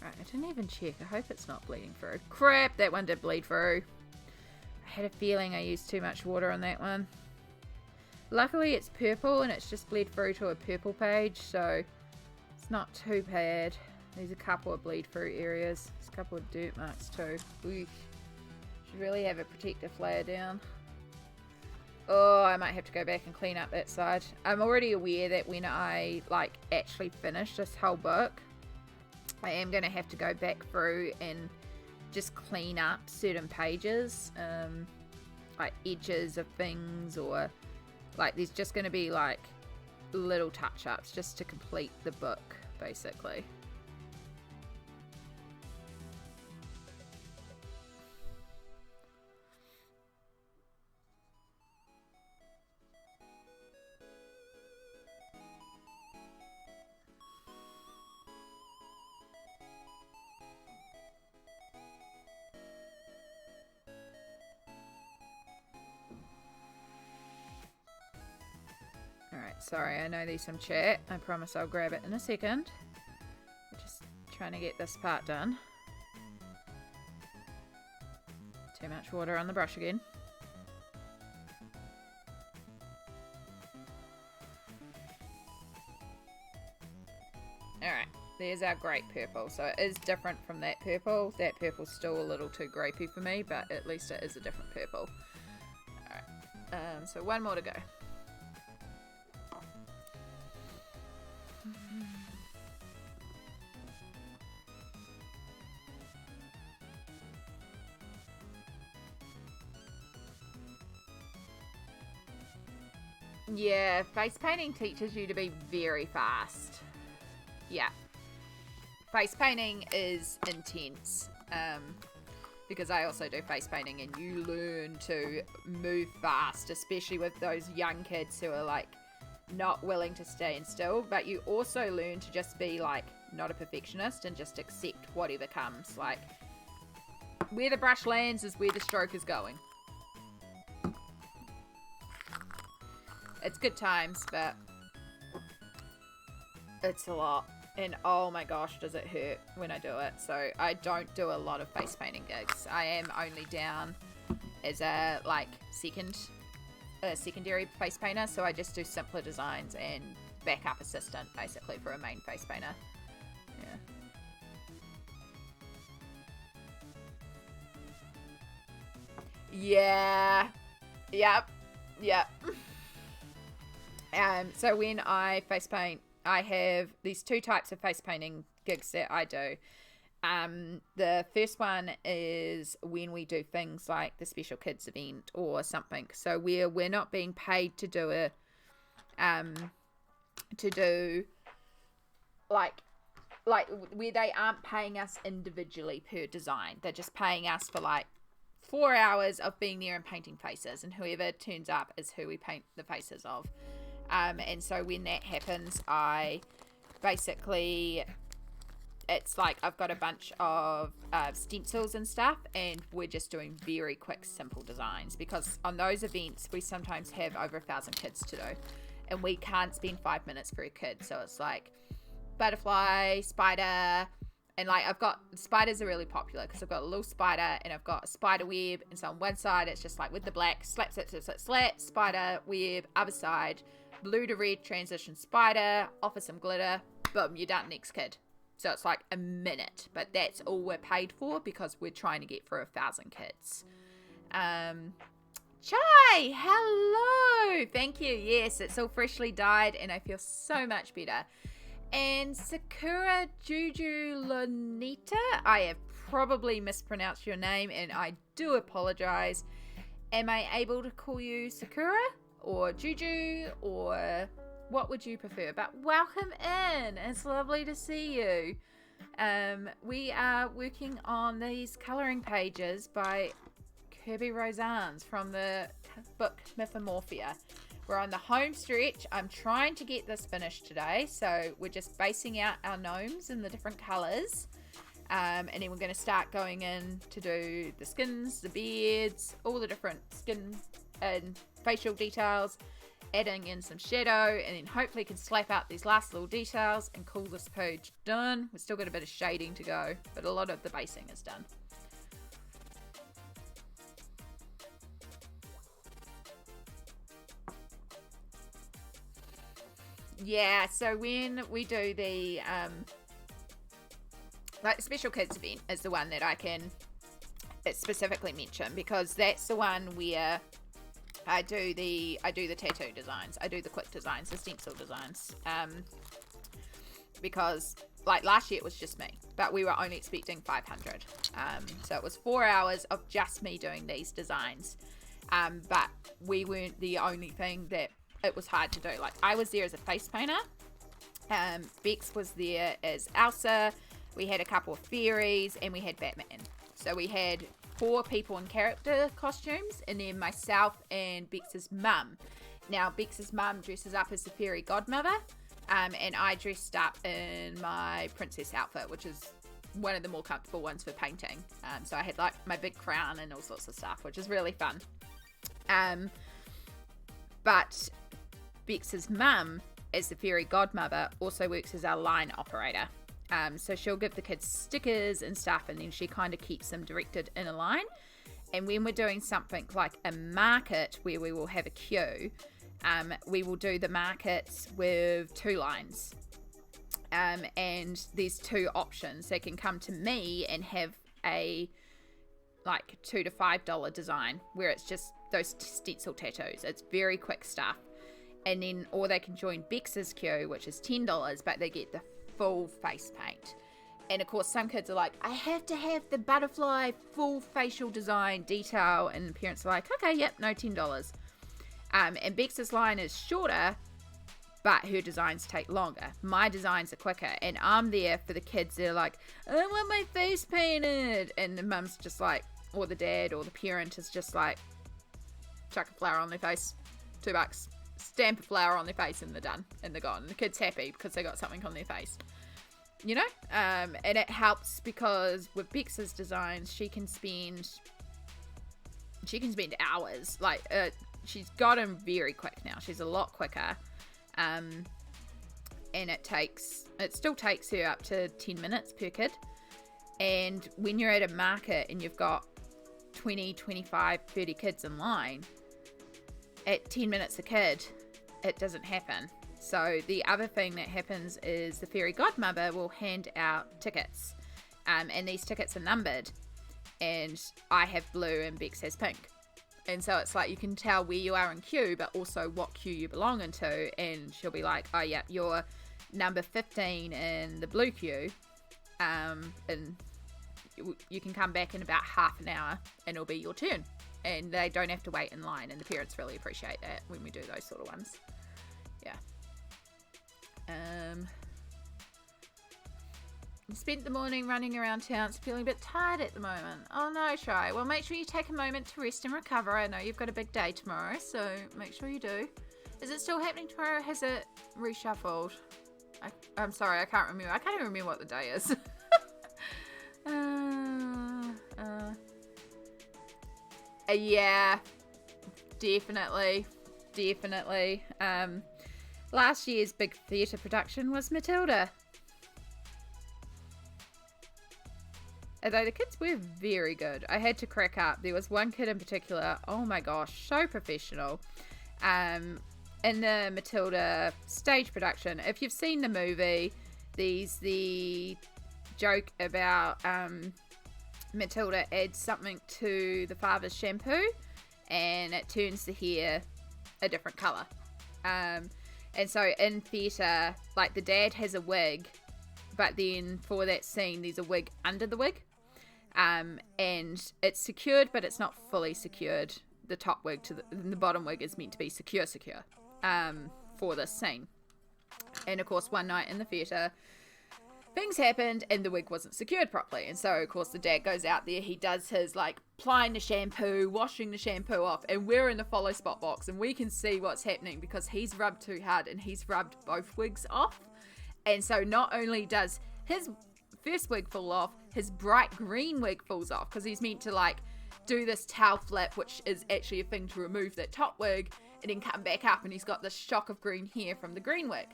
S1: Right, I didn't even check. I hope it's not bleeding through. Crap, that one did bleed through. had a feeling I used too much water on that one. Luckily it's purple and it's just bled through to a purple page, so it's not too bad. There's a couple of bleed through areas. There's a couple of dirt marks too. Oof. Should really have a protective layer down. Oh, I might have to go back and clean up that side. I'm already aware that when I like actually finish this whole book, I am going to have to go back through and just clean up certain pages, like edges of things, or like there's just going to be like little touch-ups just to complete the book basically. Alright, sorry, I know there's some chat. I promise I'll grab it in a second. We're just trying to get this part done. Too much water on the brush again. Alright, there's our great purple. So it is different from that purple. That purple's still a little too grapey for me, but at least it is a different purple. Alright, so one more to go. Yeah, face painting teaches you to be very fast. Yeah. Face painting is intense. Because I also do face painting, and you learn to move fast, especially with those young kids who are like not willing to stand still. But you also learn to just be like not a perfectionist and just accept whatever comes. Like where the brush lands is where the stroke is going. It's good times, but it's a lot. And oh my gosh, does it hurt when I do it. So I don't do a lot of face painting gigs. I am only down as a like secondary face painter. So I just do simpler designs and backup assistant basically for a main face painter. Yeah. Yep. So when I face paint, I have these two types of face painting gigs that I do. The first one is when we do things like the special kids event or something. So we're not being paid to do like where they aren't paying us individually per design. They're just paying us for like 4 hours of being there and painting faces, and whoever turns up is who we paint the faces of. And so when that happens, I basically, it's like I've got a bunch of stencils and stuff, and we're just doing very quick, simple designs, because on those events, we sometimes have over 1,000 kids to do, and we can't spend 5 minutes for a kid. So it's like butterfly, spider, and like I've got, spiders are really popular because I've got a little spider and I've got a spider web, and so on one side, it's just like with the black, slap, spider web, other side, blue to red transition spider, offer some glitter, boom, you're done, next kid. So it's like a minute, but that's all we're paid for because we're trying to get for 1,000 kids. Chai, hello, thank you. Yes, it's all freshly dyed and I feel so much better. And Sakura Juju Lonita, I have probably mispronounced your name and I do apologize. Am I able to call you Sakura or Juju, or what would you prefer? But welcome in. It's lovely to see you. We are working on these colouring pages by Kerby Rosanes from the book Mythomorphia. We're on the home stretch. I'm trying to get this finished today, so we're just basing out our gnomes in the different colours. And then we're going to start going in to do the skins, the beards, all the different skin and facial details, adding in some shadow, and then hopefully can slap out these last little details and call this page done. We've still got a bit of shading to go, but a lot of the basing is done. Yeah, so when we do the like the special kids event is the one that I can specifically mention, because that's the one where I do the tattoo designs, I do the quick designs, the stencil designs, because like last year it was just me, but we were only expecting 500, so it was 4 hours of just me doing these designs, but we weren't the only thing that it was hard to do. Like, I was there as a face painter, Bex was there as Elsa, we had a couple of fairies, and we had Batman. So we had 4 people in character costumes, and then myself and Bex's mum. Now, Bex's mum dresses up as the fairy godmother, and I dressed up in my princess outfit, which is one of the more comfortable ones for painting. So I had like my big crown and all sorts of stuff, which is really fun. But Bex's mum, as the fairy godmother, also works as our line operator. So she'll give the kids stickers and stuff, and then she kind of keeps them directed in a line. And when we're doing something like a market where we will have a queue, we will do the markets with 2 lines. And there's 2 options. They can come to me and have a like $2 to $5 design where it's just those stencil tattoos. It's very quick stuff. And then, or they can join Bex's queue, which is $10, but they get the full face paint. And of course, some kids are like, I have to have the butterfly full facial design detail, and the parents are like, okay, yep, no, $10. And Bex's line is shorter, but her designs take longer. My designs are quicker, and I'm there for the kids that are like, I want my face painted, and the mum's just like, or the dad or the parent is just like, chuck a flower on their face, $2, stamp a flower on their face, and they're done, and they're gone. And the kid's happy because they got something on their face, you know. And it helps because with Bex's designs, she can spend hours. Like, she's got them very quick now. She's a lot quicker, and it still takes her up to 10 minutes per kid. And when you're at a market and you've got 20, 25, 30 kids in line, at 10 minutes a kid, it doesn't happen. So the other thing that happens is the fairy godmother will hand out tickets, and these tickets are numbered, and I have blue and Bex has pink. And so it's like you can tell where you are in queue, but also what queue you belong into. And she'll be like, oh yeah, you're number 15 in the blue queue, and you can come back in about half an hour and it'll be your turn. And they don't have to wait in line, and the parents really appreciate that when we do those sort of ones. Yeah. Spent the morning running around town, feeling a bit tired at the moment. Oh no, Shy. Well, make sure you take a moment to rest and recover. I know you've got a big day tomorrow, so make sure you do. Is it still happening tomorrow, or has it reshuffled? I'm sorry, I can't remember. I can't even remember what the day is. Yeah, definitely. Last year's big theatre production was Matilda. Although the kids were very good. I had to crack up. There was one kid in particular, oh my gosh, so professional. In the Matilda stage production, if you've seen the movie, there's the joke about Matilda adds something to the father's shampoo and it turns the hair a different colour. And so in theatre, like the dad has a wig, but then for that scene there's a wig under the wig. And it's secured, but it's not fully secured. The top wig to the bottom wig is meant to be secure for this scene. And of course, one night in the theatre, things happened and the wig wasn't secured properly. And so, of course, the dad goes out there. He does his, like, applying the shampoo, washing the shampoo off. And we're in the follow spot box and we can see what's happening because he's rubbed too hard and he's rubbed both wigs off. And so not only does his first wig fall off, his bright green wig falls off because he's meant to, like, do this towel flap, which is actually a thing to remove that top wig and then come back up. And he's got this shock of green hair from the green wig.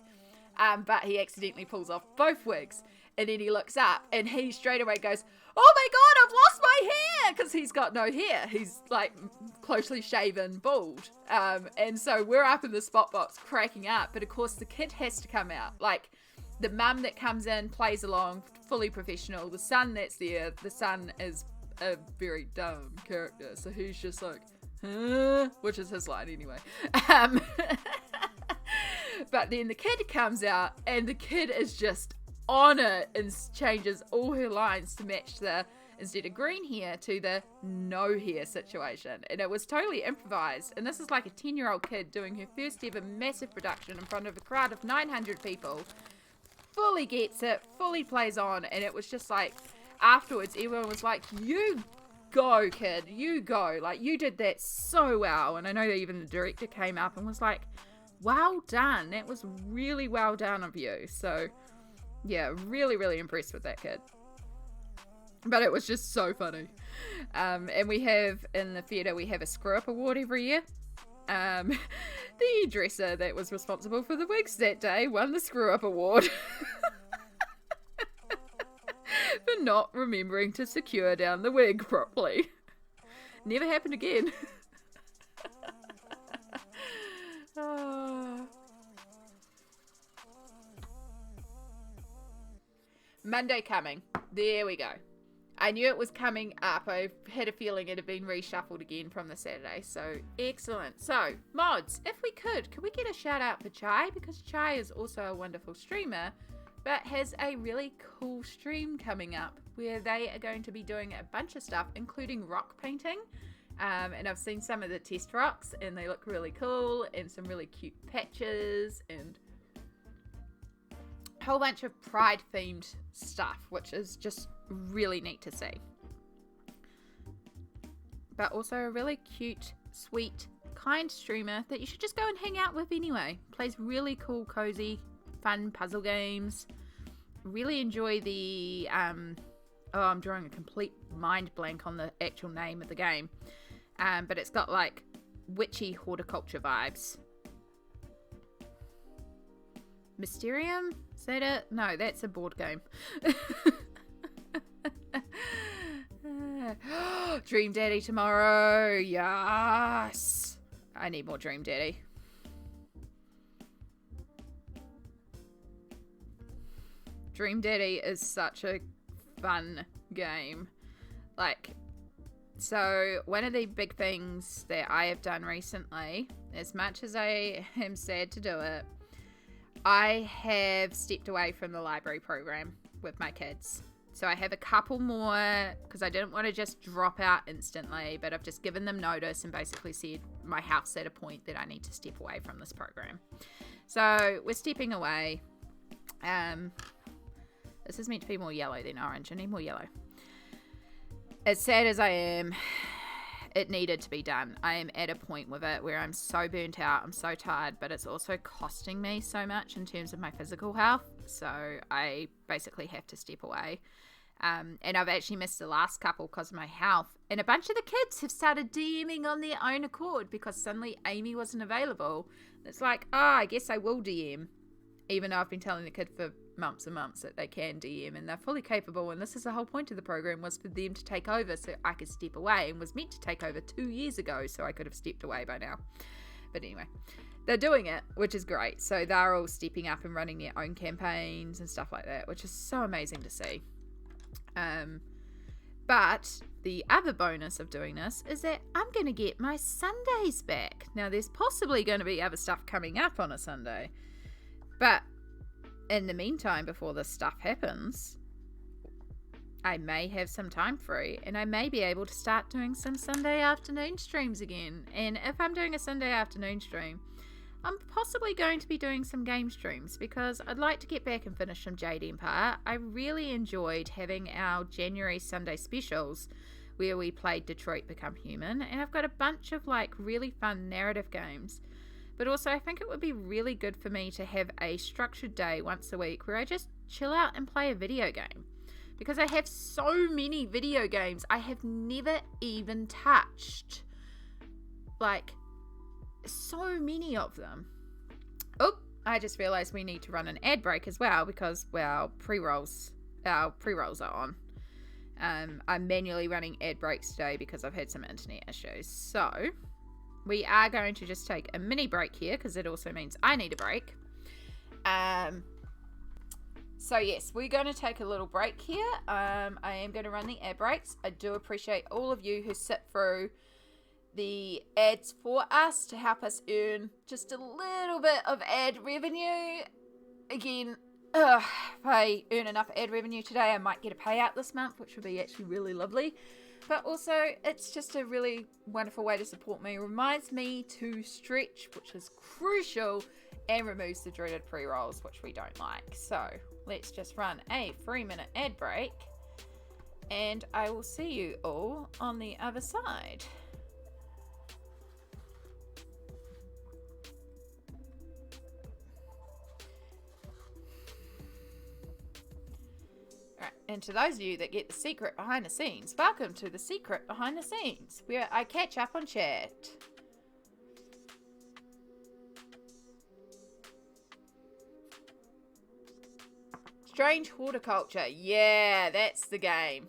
S1: But he accidentally pulls off both wigs. And then he looks up and he straight away goes, oh my God, I've lost my hair, because he's got no hair. He's like closely shaven, bald. And so we're up in the spot box cracking up, but of course the kid has to come out. Like the mum that comes in, plays along, fully professional. The son that's there, the son is a very dumb character, so he's just like, huh? Which is his line anyway. But then the kid comes out and the kid is just on it and changes all her lines to match the, instead of green hair, to the no hair situation. And it was totally improvised. And this is like a 10-year-old kid doing her first ever massive production in front of a crowd of 900 people. Fully gets it, fully plays on. And it was just like, afterwards, everyone was like, you go, kid, you go. Like, you did that so well. And I know that even the director came up and was like, well done. That was really well done of you. So yeah, really, really impressed with that kid. But it was just so funny. And we have, in the theatre, we have a screw-up award every year. The dresser that was responsible for the wigs that day won the screw-up award. For not remembering to secure down the wig properly. Never happened again. Monday coming. There we go. I knew it was coming up. I had a feeling it had been reshuffled again from the Saturday. So, excellent. So, mods, if we could we get a shout out for Chai? Because Chai is also a wonderful streamer, but has a really cool stream coming up where they are going to be doing a bunch of stuff, including rock painting. And I've seen some of the test rocks and they look really cool, and some really cute patches and a whole bunch of Pride themed stuff, which is just really neat to see. But also a really cute, sweet, kind streamer that you should just go and hang out with anyway. Plays really cool, cozy, fun puzzle games. Really enjoy the I'm drawing a complete mind blank on the actual name of the game. But it's got like witchy horticulture vibes. Mysterium? Is that it? No, that's a board game. Dream Daddy tomorrow. Yes. I need more Dream Daddy. Dream Daddy is such a fun game. Like, so one of the big things that I have done recently, as much as I am sad to do it, I have stepped away from the library program with my kids. So I have a couple more, because I didn't want to just drop out instantly, but I've just given them notice and basically said my house at a point that I need to step away from this program. So we're stepping away. This is meant to be more yellow than orange. I need more yellow. As sad as I am, it needed to be done. I am at a point with it where I'm so burnt out, I'm so tired, but it's also costing me so much in terms of my physical health. So I basically have to step away. And I've actually missed the last couple because of my health. And a bunch of the kids have started DMing on their own accord because suddenly Amy wasn't available. It's like, I guess I will DM. Even though I've been telling the kid for months and months that they can DM and they're fully capable, and this is the whole point of the program, was for them to take over so I could step away, and was meant to take over 2 years ago, so I could have stepped away by now. But anyway, they're doing it, which is great. So they're all stepping up and running their own campaigns and stuff like that, which is so amazing to see. But the other bonus of doing this is that I'm going to get my Sundays back. Now there's possibly going to be other stuff coming up on a Sunday, but in the meantime, before this stuff happens, I may have some time free, and I may be able to start doing some Sunday afternoon streams again. And if I'm doing a Sunday afternoon stream, I'm possibly going to be doing some game streams, because I'd like to get back and finish some Jade Empire. I really enjoyed having our January Sunday specials where we played Detroit Become Human, and I've got a bunch of like really fun narrative games. But also, I think it would be really good for me to have a structured day once a week where I just chill out and play a video game. Because I have so many video games I have never even touched. Like, so many of them. Oh, I just realized we need to run an ad break as well, because, well, pre-rolls our pre-rolls are on. I'm manually running ad breaks today because I've had some internet issues. So we are going to just take a mini break here because it also means I need a break. So yes, we're going to take a little break here. I am going to run the ad breaks. I do appreciate all of you who sit through the ads for us to help us earn just a little bit of ad revenue. Again, if I earn enough ad revenue today, I might get a payout this month, which would be actually really lovely. But also, it's just a really wonderful way to support me. It reminds me to stretch, which is crucial, and removes the dreaded pre-rolls, which we don't like. So let's just run a 3-minute ad break, and I will see you all on the other side. Alright, and to those of you that get the secret behind the scenes, welcome to the secret behind the scenes, where I catch up on chat. Strange Horticulture. Yeah, that's the game.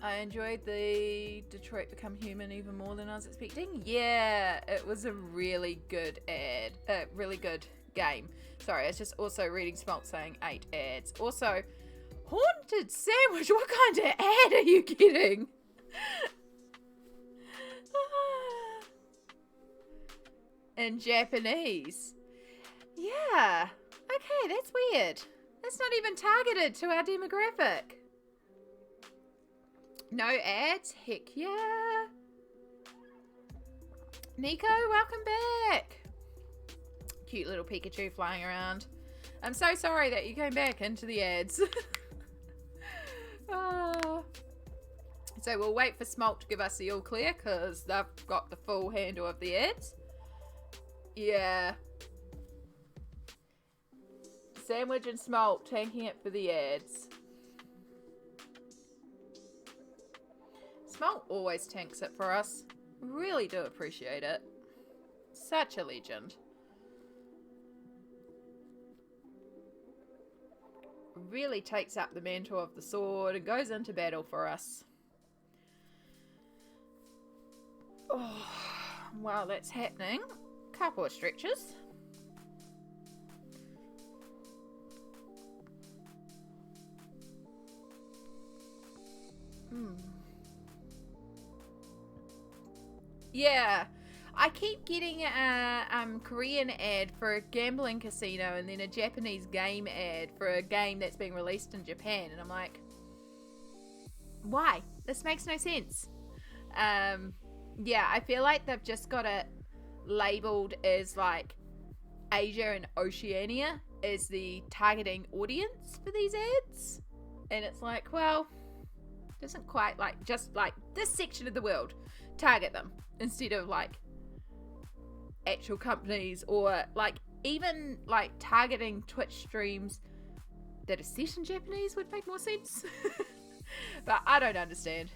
S1: I enjoyed the Detroit Become Human even more than I was expecting. Yeah, it was a really good ad. A really good game. Sorry, it's just also reading Smalt saying 8 ads. Also, Haunted Sandwich. What kind of ad are you getting? In Japanese. Yeah. Okay, that's weird. That's not even targeted to our demographic. No ads? Heck yeah. Nico, welcome back. Cute little Pikachu flying around. I'm so sorry that you came back into the ads. Oh. So we'll wait for Smalt to give us the all clear because they've got the full handle of the ads. Yeah. Sandwich and Smalt tanking it for the ads. Smalt always tanks it for us. Really do appreciate it. Such a legend. Really takes up the mantle of the sword and goes into battle for us. Oh, while that's happening, couple of stretches. Yeah, I keep getting a Korean ad for a gambling casino and then a Japanese game ad for a game that's being released in Japan, and I'm like, why? This makes no sense. Yeah, I feel like they've just got it labeled as like Asia and Oceania as the targeting audience for these ads, and it's like, well, it isn't quite like just like this section of the world. Target them instead of like actual companies, or like even like targeting Twitch streams that are set in Japanese would make more sense. But I don't understand.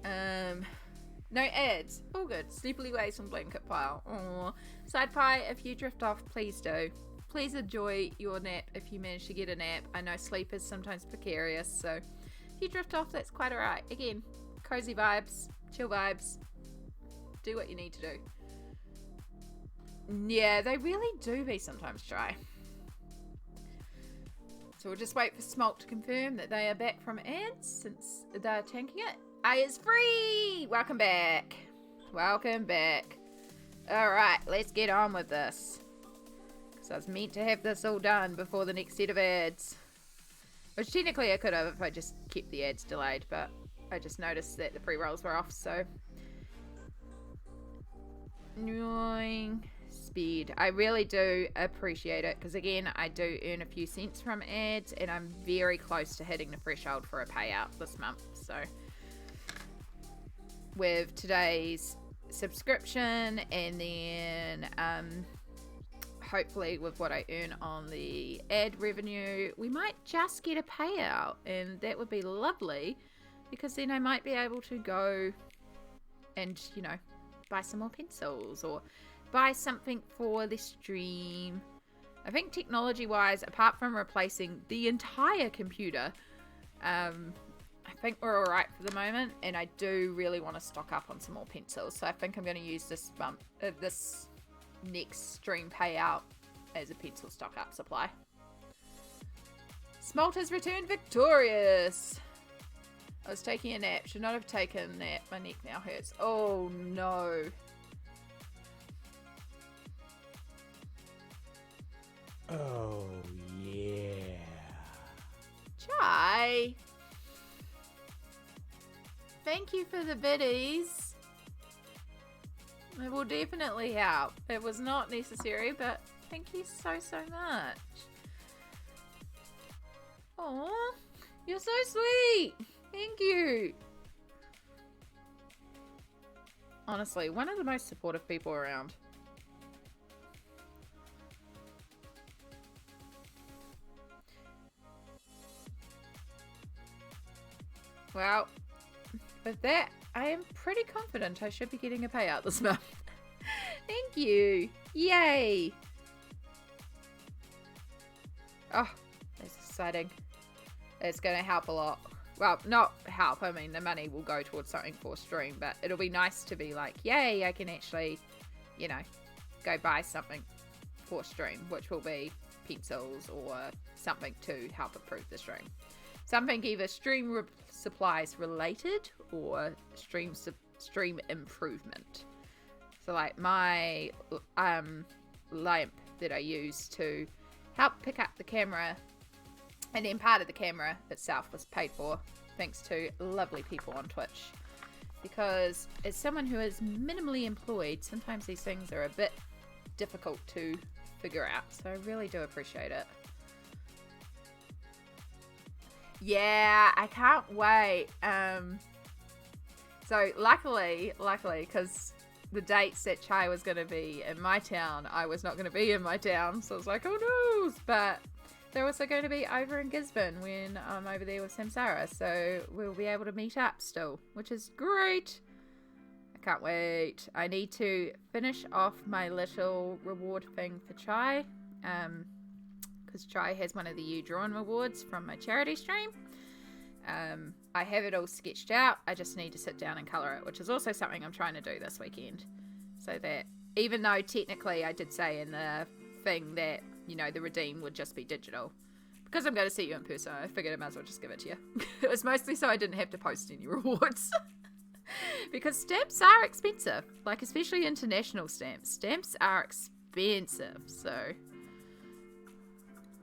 S1: No ads. All good. Sleepily waste on blanket pile. Aww. Side pie, if you drift off, please do. Please enjoy your nap if you manage to get a nap. I know sleep is sometimes precarious, so if you drift off, that's quite alright. Again, cozy vibes, chill vibes. Do what you need to do. Yeah, they really do be sometimes dry. So we'll just wait for Smalt to confirm that they are back from ads since they're tanking it. A is free! Welcome back. Welcome back. Alright, let's get on with this. Because I was meant to have this all done before the next set of ads. Which technically I could have if I just kept the ads delayed, but I just noticed that the pre-rolls were off, so. Annoying. Speed. I really do appreciate it, because again, I do earn a few cents from ads, and I'm very close to hitting the threshold for a payout this month, so. With today's subscription, and then hopefully with what I earn on the ad revenue, we might just get a payout, and that would be lovely, because then I might be able to go and, you know, buy some more pencils or buy something for the stream. I think technology-wise, apart from replacing the entire computer, I think we're alright for the moment, and I do really want to stock up on some more pencils. So I think I'm going to use this this next stream payout as a pencil stock up supply. Smalt has returned victorious. I was taking a nap. Should not have taken a nap. My neck now hurts. Oh no.
S3: Oh, yeah.
S1: Chai. Thank you for the biddies. It will definitely help. It was not necessary, but thank you so much. Aw, you're so sweet. Thank you. Honestly, one of the most supportive people around. Well, with that, I am pretty confident I should be getting a payout this month. Thank you. Yay. Oh, that's exciting. It's going to help a lot. Well, not help. I mean, the money will go towards something for stream, but it'll be nice to be like, yay, I can actually, you know, go buy something for stream, which will be pencils or something to help improve the stream. Something either stream supplies related or stream improvement. So like my lamp that I use to help pick up the camera, and then part of the camera itself was paid for thanks to lovely people on Twitch. Because as someone who is minimally employed, sometimes these things are a bit difficult to figure out. So I really do appreciate it. Yeah, I can't wait. So luckily, because the dates that Chai was going to be in my town, I was not going to be in my town. So I was like, oh no. But they're also going to be over in Gisborne when I'm over there with Samsara. So we'll be able to meet up still, which is great. I can't wait. I need to finish off my little reward thing for Chai. Because Chai has one of the You Drawn rewards from my charity stream. I have it all sketched out. I just need to sit down and colour it, which is also something I'm trying to do this weekend. So that, even though technically I did say in the thing that, you know, the redeem would just be digital. Because I'm going to see you in person, I figured I might as well just give it to you. It was mostly so I didn't have to post any rewards. Because stamps are expensive. Like, especially international stamps. Stamps are expensive, so...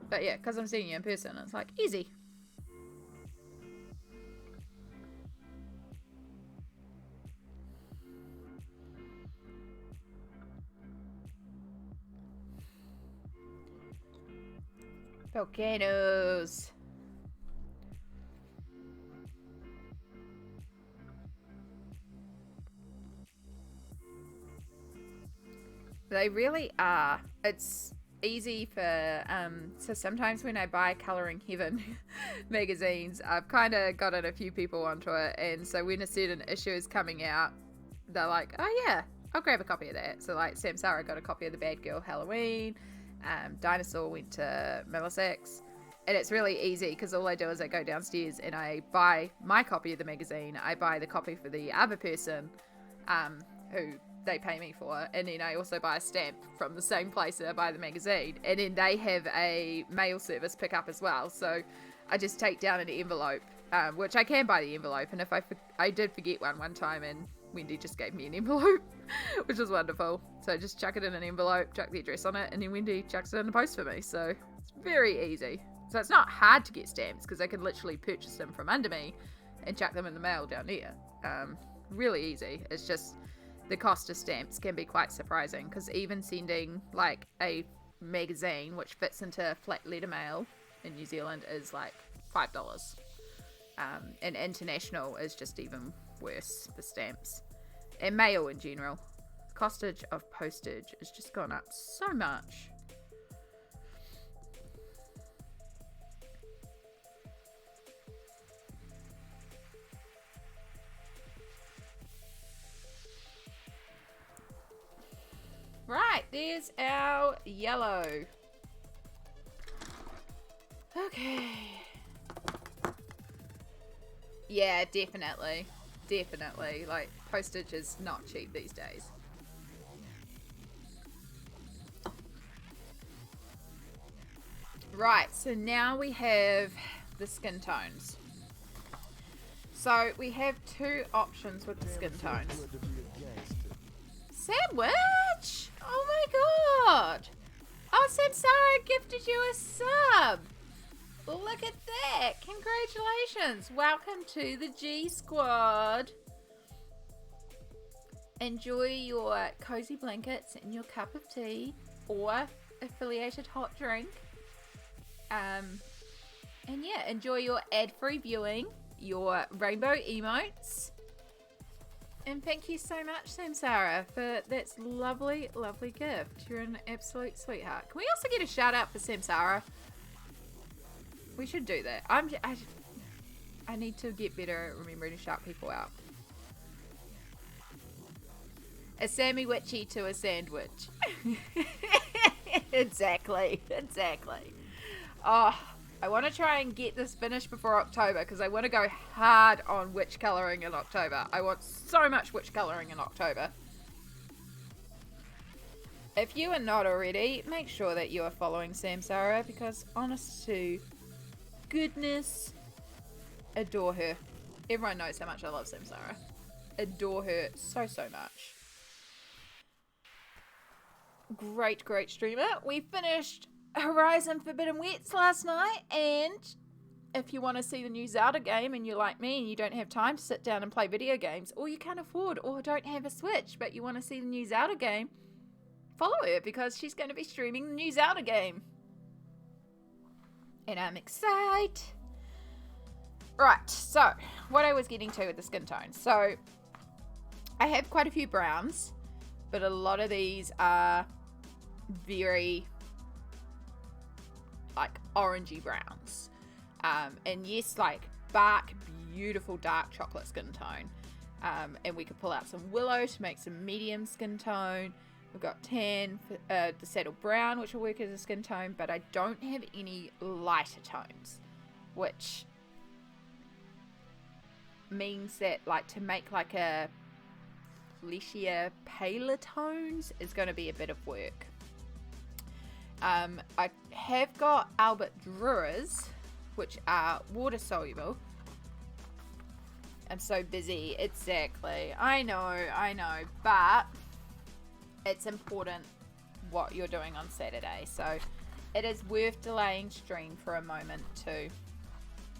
S1: But yeah, because I'm seeing you in person, it's like, easy. Volcanoes. They really are. It's easy for so sometimes when I buy Colouring Heaven magazines, I've kind of gotten a few people onto it, and so when a certain issue is coming out, they're like, oh yeah, I'll grab a copy of that. So like Samsara got a copy of the Bad Girl Halloween, Dinosaur went to Middlesex, and it's really easy because all I do is I go downstairs and I buy my copy of the magazine, I buy the copy for the other person who they pay me for, and then I also buy a stamp from the same place that I buy the magazine, and then they have a mail service pickup as well, so I just take down an envelope, which I can buy the envelope, and if I did forget one time, and Wendy just gave me an envelope, which was wonderful, so I just chuck it in an envelope, chuck the address on it, and then Wendy chucks it in the post for me, so it's very easy. So it's not hard to get stamps, because I can literally purchase them from under me and chuck them in the mail down there. Really easy. It's just the cost of stamps can be quite surprising, because even sending like a magazine which fits into flat letter mail in New Zealand is like $5, and international is just even worse for stamps and mail in general. Costage of postage has just gone up so much. Right, there's our yellow. Okay. Yeah, definitely. Definitely. Like, postage is not cheap these days. Right, so now we have the skin tones. So we have two options with the skin tones. Sandwich! Oh my god! Oh, Samsara gifted you a sub! Look at that! Congratulations! Welcome to the G Squad! Enjoy your cozy blankets and your cup of tea or affiliated hot drink. And yeah, enjoy your ad-free viewing, your rainbow emotes. And thank you so much, Samsara, for that lovely, lovely gift. You're an absolute sweetheart. Can we also get a shout out for Samsara? We should do that. I need to get better at remembering to shout people out. A Sammy Witchy to a sandwich. Exactly. Oh, I want to try and get this finished before October because I want to go hard on witch colouring in October. I want so much witch colouring in October. If you are not already, make sure that you are following Samsara because honest to goodness, adore her. Everyone knows how much I love Samsara. Adore her so much. Great streamer. We finished Horizon Forbidden Wets last night, and if you want to see the new Zelda game and you're like me and you don't have time to sit down and play video games, or you can't afford or don't have a Switch but you want to see the new Zelda game, follow her because she's going to be streaming the new Zelda game. And I'm excited. Right, so what I was getting to with the skin tones. So I have quite a few browns, but a lot of these are very like orangey browns. And yes, like bark, beautiful dark chocolate skin tone. And we could pull out some willow to make some medium skin tone. We've got tan, the saddle brown, which will work as a skin tone, but I don't have any lighter tones, which means that like to make like a fleshier, paler tones is going to be a bit of work. I have got Albrecht Durers, which are water soluble. I'm so busy. Exactly. I know, but it's important what you're doing on Saturday, so it is worth delaying stream for a moment to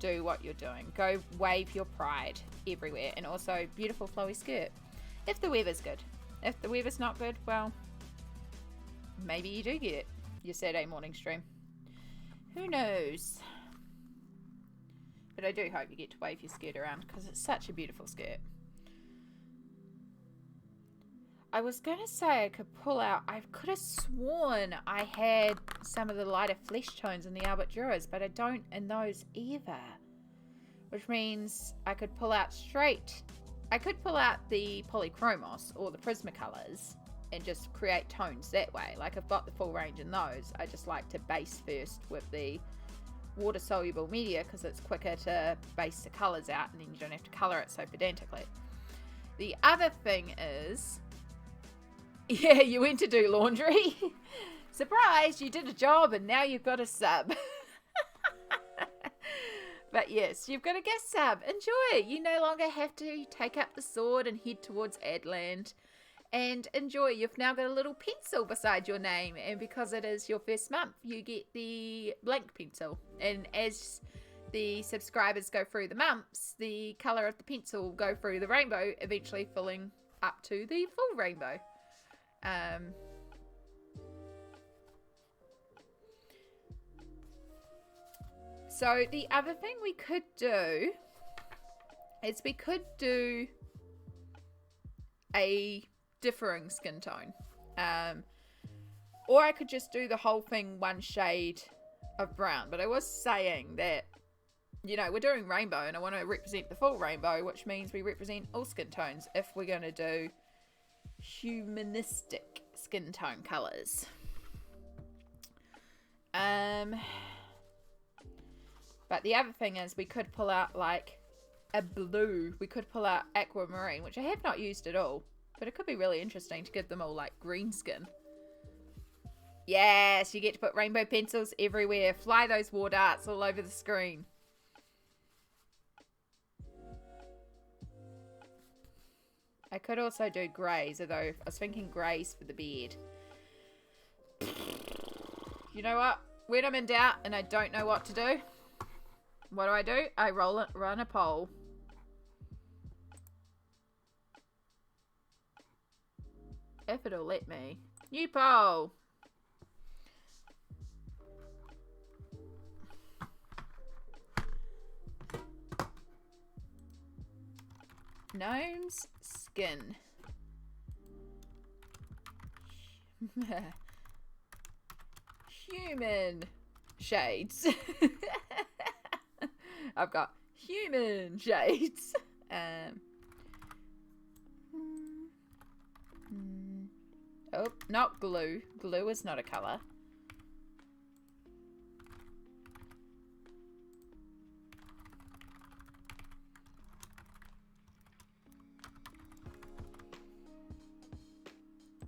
S1: do what you're doing. Go wave your pride everywhere, and also beautiful flowy skirt if the weather's good. If the weather's not good, well, maybe you do get your Saturday morning stream. Who knows? But I do hope you get to wave your skirt around because it's such a beautiful skirt. I was going to say I could pull out, I could have sworn I had some of the lighter flesh tones in the Albrecht Durers, but I don't in those either. Which means I could pull out I could pull out the Polychromos or the Prismacolors and just create tones that way. Like I've got the full range in those. I just like to base first with the water soluble media because it's quicker to base the colours out and then you don't have to colour it so pedantically. The other thing is, yeah, you went to do laundry. Surprise, you did a job and now you've got a sub. But yes, you've got a guest sub. Enjoy. You no longer have to take up the sword and head towards Adland. And enjoy. You've now got a little pencil beside your name. And because it is your first month, you get the blank pencil. And as the subscribers go through the months, the colour of the pencil will go through the rainbow, eventually filling up to the full rainbow. So the other thing we could do is we could do a differing skin tone. Or I could just do the whole thing one shade of brown. But I was saying that, you know, we're doing rainbow and I want to represent the full rainbow, which means we represent all skin tones if we're going to do humanistic skin tone colors. But the other thing is we could pull out like a blue. We could pull out aquamarine, which I have not used at all. But it could be really interesting to give them all like green skin. Yes, you get to put rainbow pencils everywhere. Fly those war darts all over the screen. I could also do greys, although I was thinking greys for the beard. You know what? When I'm in doubt and I don't know what to do, what do? I run a poll. If it'll let me. New poll. Gnomes skin. Human shades. I've got human shades. Oh, not glue. Glue is not a color.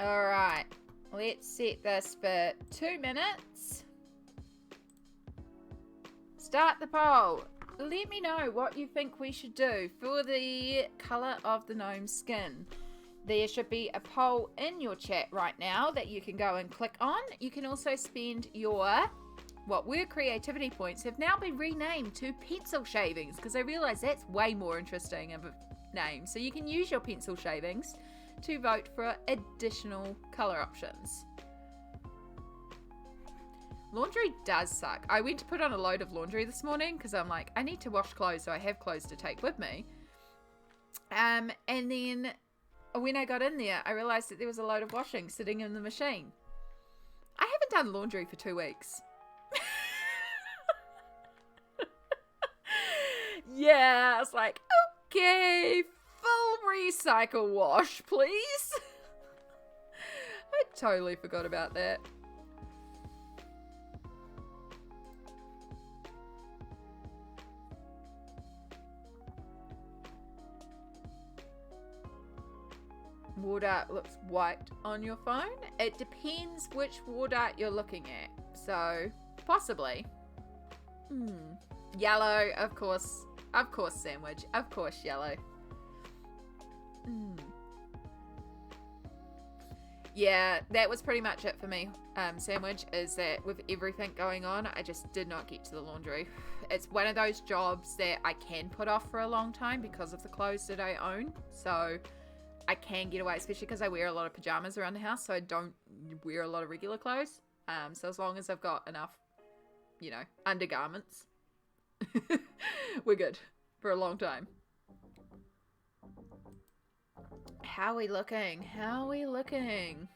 S1: Alright, let's set this for 2 minutes. Start the poll. Let me know what you think we should do for the colour of the gnome skin. There should be a poll in your chat right now that you can go and click on. You can also spend your, what were creativity points, have now been renamed to pencil shavings, because I realise that's way more interesting of a name. So you can use your pencil shavings to vote for additional colour options. Laundry does suck. I went to put on a load of laundry this morning because I'm like, I need to wash clothes so I have clothes to take with me. And then when I got in there, I realised that there was a load of washing sitting in the machine. I haven't done laundry for 2 weeks. Yeah, I was like, okay, full recycle wash, please. I totally forgot about that. War dart looks white on your phone. It depends which war dart you're looking at. So, possibly. Yellow, of course. Of course, sandwich. Of course, yellow. Yeah, that was pretty much it for me. Sandwich is that with everything going on, I just did not get to the laundry. It's one of those jobs that I can put off for a long time because of the clothes that I own. So I can get away, especially because I wear a lot of pajamas around the house, so I don't wear a lot of regular clothes. So as long as I've got enough, you know, undergarments, we're good for a long time. How are we looking? How are we looking?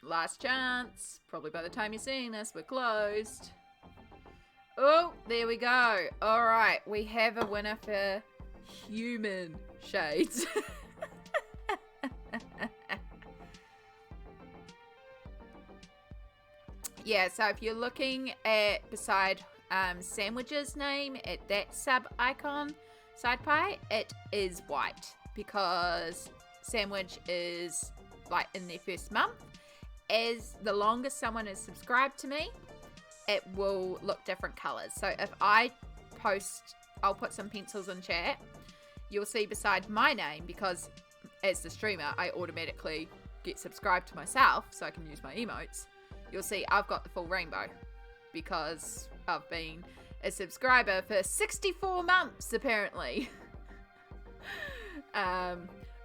S1: Last chance. Probably by the time you're seeing this, we're closed. Oh, there we go. All right, we have a winner for human shades. Yeah, so if you're looking at beside sandwich's name at that sub icon side pie, it is white because sandwich is like in their first month. As the longest someone is subscribed to me, it will look different colors. So if I post, I'll put some pencils in chat, you'll see beside my name, because as the streamer I automatically get subscribed to myself so I can use my emotes. You'll see I've got the full rainbow because I've been a subscriber for 64 months apparently.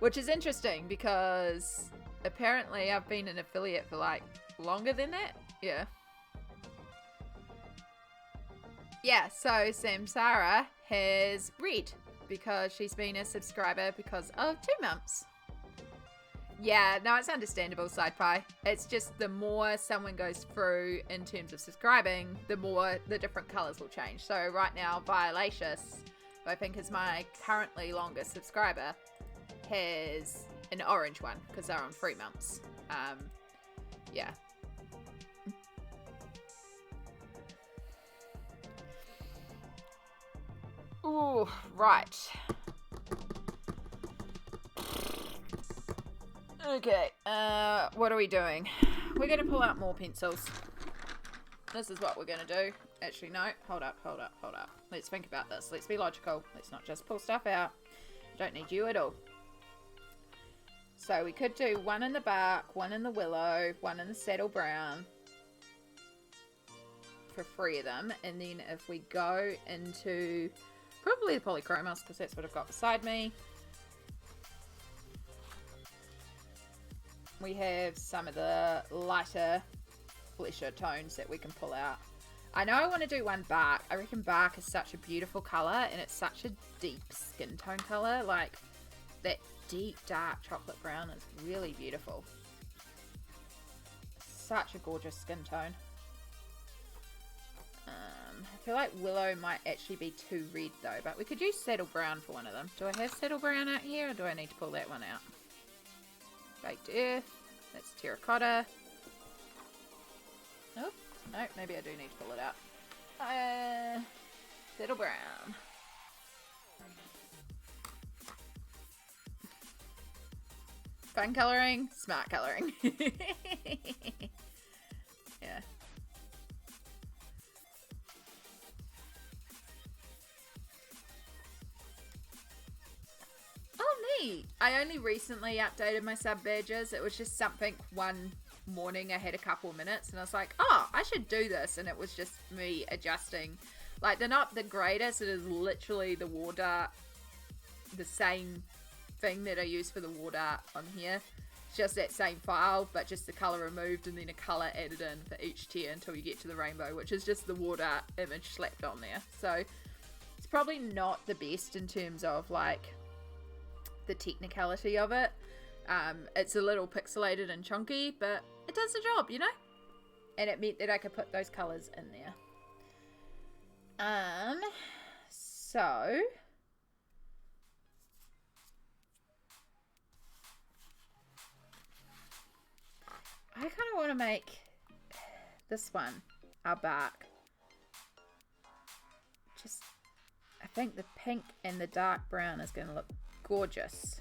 S1: Which is interesting because apparently I've been an affiliate for like longer than that. Yeah, so Samsara has red because she's been a subscriber because of 2 months. Yeah, no, it's understandable, Side Pie. It's just the more someone goes through in terms of subscribing, the more the different colours will change. So right now, Violacious, who I think is my currently longest subscriber, has an orange one because they're on 3 months. Yeah. Ooh, right. Okay, what are we doing? We're going to pull out more pencils. This is what we're going to do. Actually, no. Hold up. Let's think about this. Let's be logical. Let's not just pull stuff out. Don't need you at all. So we could do one in the bark, one in the willow, one in the saddle brown. For 3 of them. And then if we go into probably the polychromos, because that's what I've got beside me. We have some of the lighter flesher tones that we can pull out. I know I want to do one bark. I reckon bark is such a beautiful colour and it's such a deep skin tone colour. Like that deep dark chocolate brown is really beautiful. Such a gorgeous skin tone. I feel like willow might actually be too red though, but we could use saddle brown for one of them. Do I have saddle brown out here or do I need to pull that one out? Baked earth. That's terracotta. Nope. Nope, maybe I do need to pull it out. Saddle brown. Fun colouring, smart colouring. Yeah. Oh, neat. I only recently updated my sub badges. It was just something one morning I had a couple of minutes and I was like, oh, I should do this. And it was just me adjusting. Like, they're not the greatest. It is literally the war dart, the same thing that I use for the war dart on here. It's just that same file, but just the colour removed and then a colour added in for each tier until you get to the rainbow, which is just the war dart image slapped on there. So it's probably not the best in terms of like the technicality of it. It's a little pixelated and chunky, but it does the job, you know? And it meant that I could put those colours in there. So I kind of want to make this one our bark. Just, I think the pink and the dark brown is going to look gorgeous.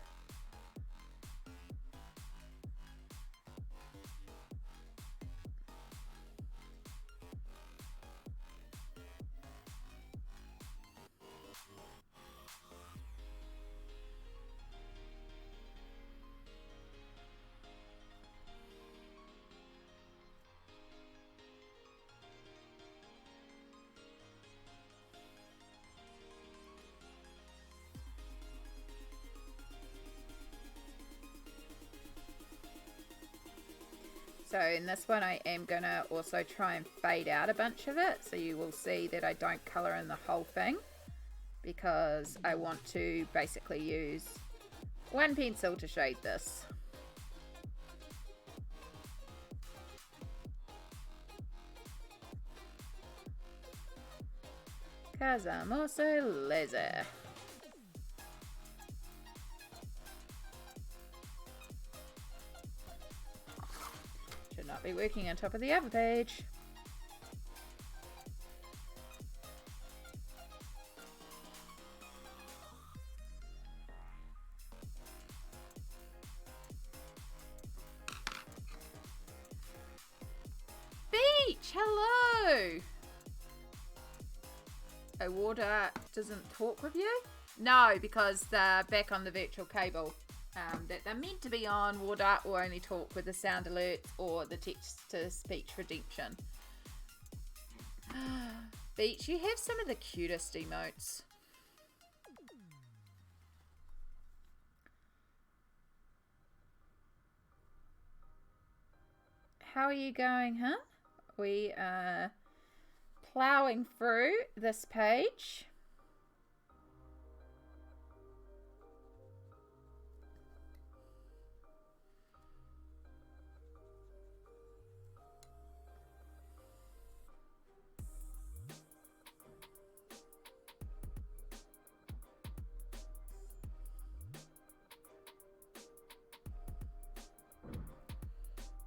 S1: So in this one I am going to also try and fade out a bunch of it. So you will see that I don't colour in the whole thing. Because I want to basically use one pencil to shade this. Because I'm also lazy. Should not be working on top of the other page. Beach, hello! A water doesn't talk with you? No, because they're back on the virtual cable. That they're meant to be on. Water will only talk with the sound alert or the text-to-speech redemption. Beach, you have some of the cutest emotes. How are you going, huh? We are ploughing through this page.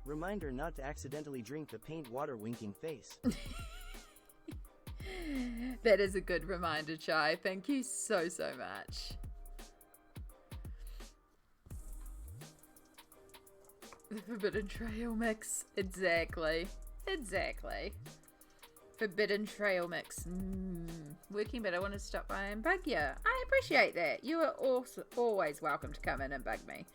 S4: Reminder not to accidentally drink the paint water winking face.
S1: That is a good reminder, Chai. Thank you so, so much. The Forbidden Trail mix. Exactly. Exactly. Forbidden Trail mix. Working, but I want to stop by and bug you. I appreciate that. You are also always welcome to come in and bug me.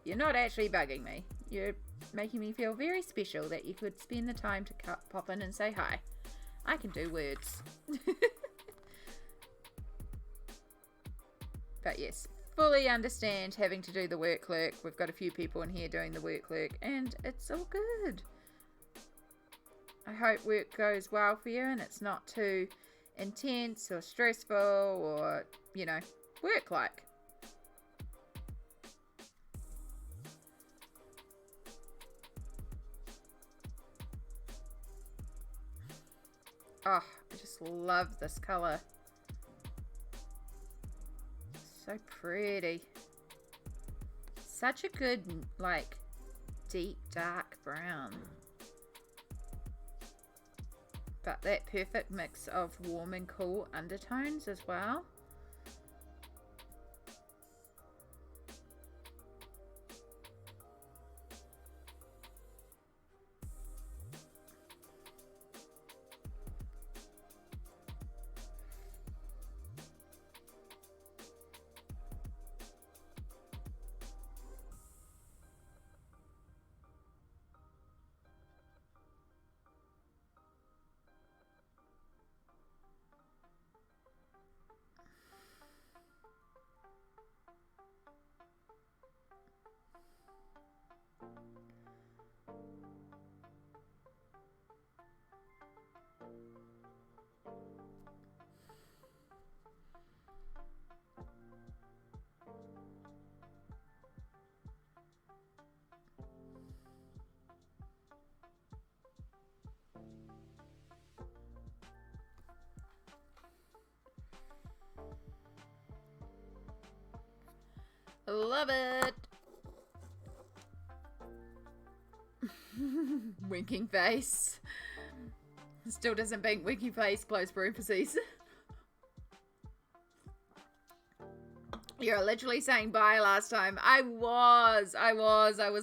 S1: You're not actually bugging me. You're making me feel very special that you could spend the time to pop in and say hi. I can do words. But yes, fully understand having to do the work clerk. We've got a few people in here doing the work clerk, and it's all good. I hope work goes well for you and it's not too intense or stressful or, you know, work-like. Oh, I just love this colour. So pretty. Such a good, like, deep, dark brown. But that perfect mix of warm and cool undertones as well. Love it. Winking face. Still doesn't beat winking face, close parentheses. You're literally saying bye last time. I was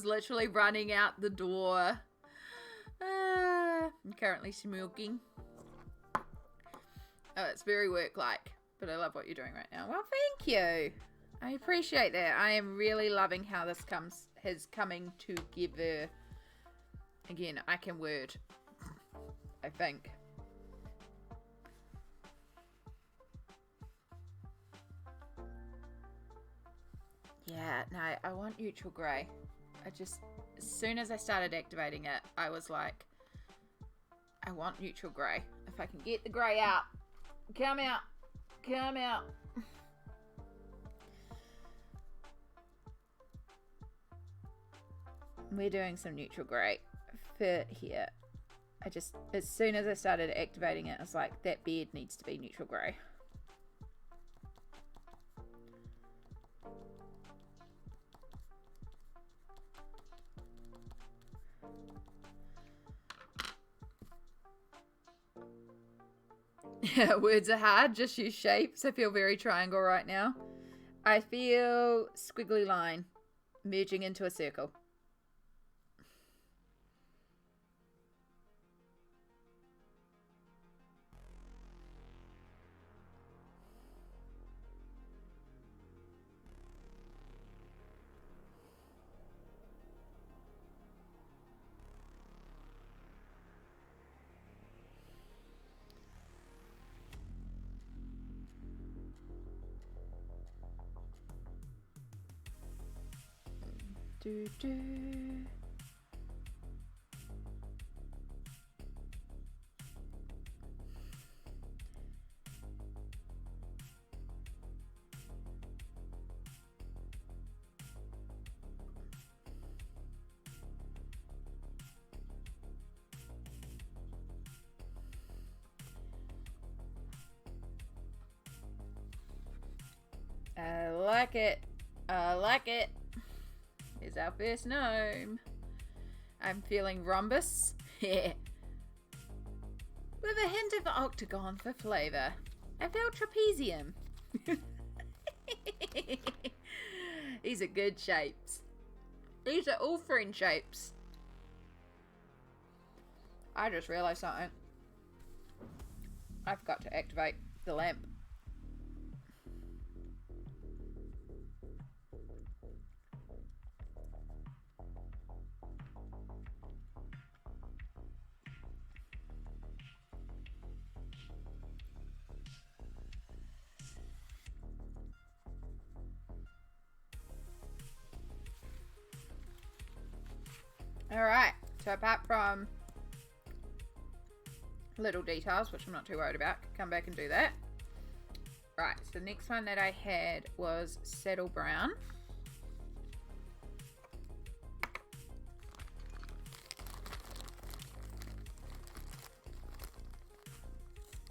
S1: literally running out the door. I'm currently smoking. Oh, it's very work-like, but I love what you're doing right now. Well, thank you. I appreciate that. I am really loving how this is coming together. Again, I can word. I think. Yeah, no, I want neutral grey. As soon as I started activating it, I was like, I want neutral grey. If I can get the grey out. Come out. Come out. We're doing some neutral grey for here. As soon as I started activating it, I was like, that beard needs to be neutral grey. Yeah, words are hard, just use shapes. I feel very triangle right now. I feel squiggly line merging into a circle. Do do. I like it. I like it. Here's our first gnome. I'm feeling rhombus. Yeah. With a hint of octagon for flavour. I feel trapezium. These are good shapes. These are all friend shapes. I just realised something. I forgot to activate the lamp. Alright, so apart from little details, which I'm not too worried about, come back and do that. Right, so the next one that I had was Saddle Brown.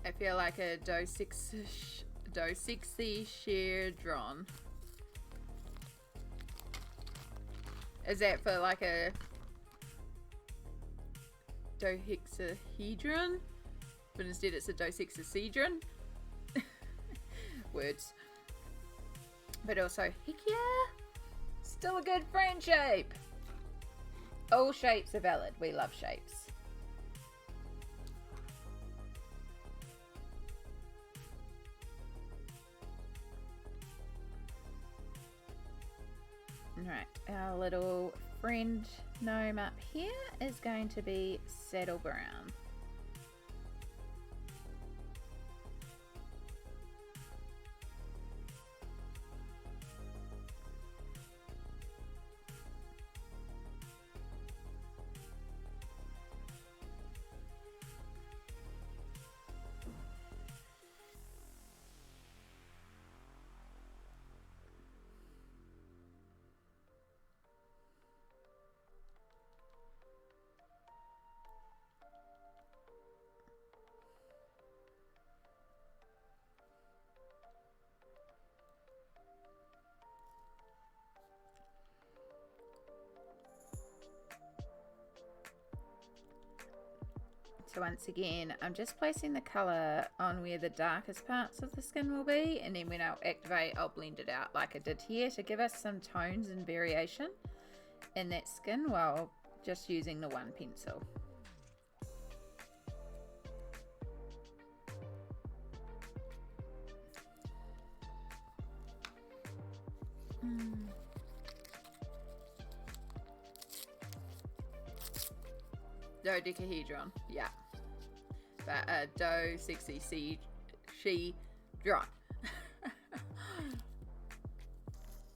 S1: I feel like a dough 60 sheer drawn. Is that for like a dodecahedron? But instead it's a dodecahedron. Words. But also, heck yeah! Still a good friend shape! All shapes are valid. We love shapes. Alright, our little friend gnome up here is going to be Saddle Brown. So once again, I'm just placing the colour on where the darkest parts of the skin will be, and then when I'll activate, I'll blend it out like I did here to give us some tones and variation in that skin while just using the one pencil. Dodecahedron, yeah. But dough 60 she drawn.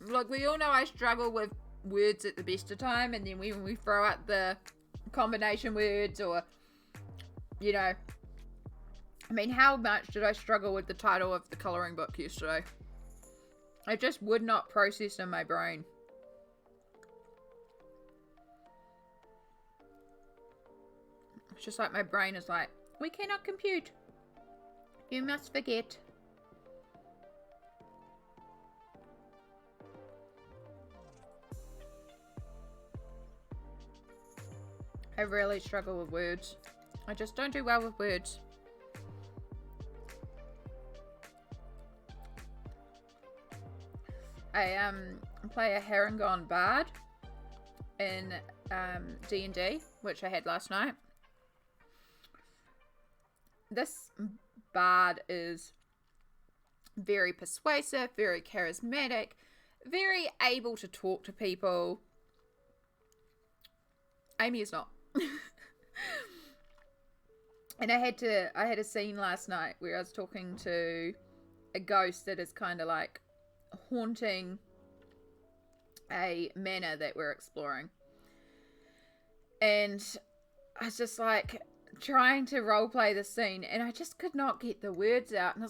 S1: Look, we all know I struggle with words at the best of time, and then when we throw out the combination words, or you know, I mean, how much did I struggle with the title of the colouring book yesterday? I just would not process in my brain. It's just like my brain is like, we cannot compute. You must forget. I really struggle with words. I just don't do well with words. I play a Harangon Bard in D&D, which I had last night. This bard is very persuasive, very charismatic, very able to talk to people. Amy is not. And I had a scene last night where I was talking to a ghost that is kind of like haunting a manor that we're exploring. And I was just like trying to roleplay the scene, and I just could not get the words out. And I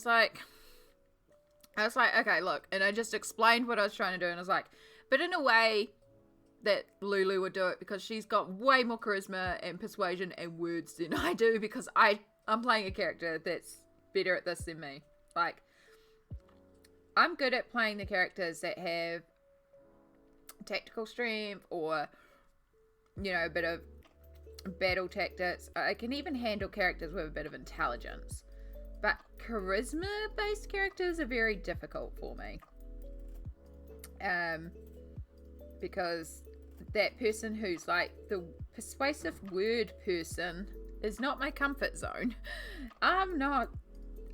S1: was like, okay, look. And I just explained what I was trying to do, and I was like, but in a way that Lulu would do it, because she's got way more charisma and persuasion and words than I do, because I'm playing a character that's better at this than me. Like, I'm good at playing the characters that have tactical strength, or, you know, a bit of battle tactics. I can even handle characters with a bit of intelligence. But charisma-based characters are very difficult for me. Because that person who's like the persuasive word person is not my comfort zone.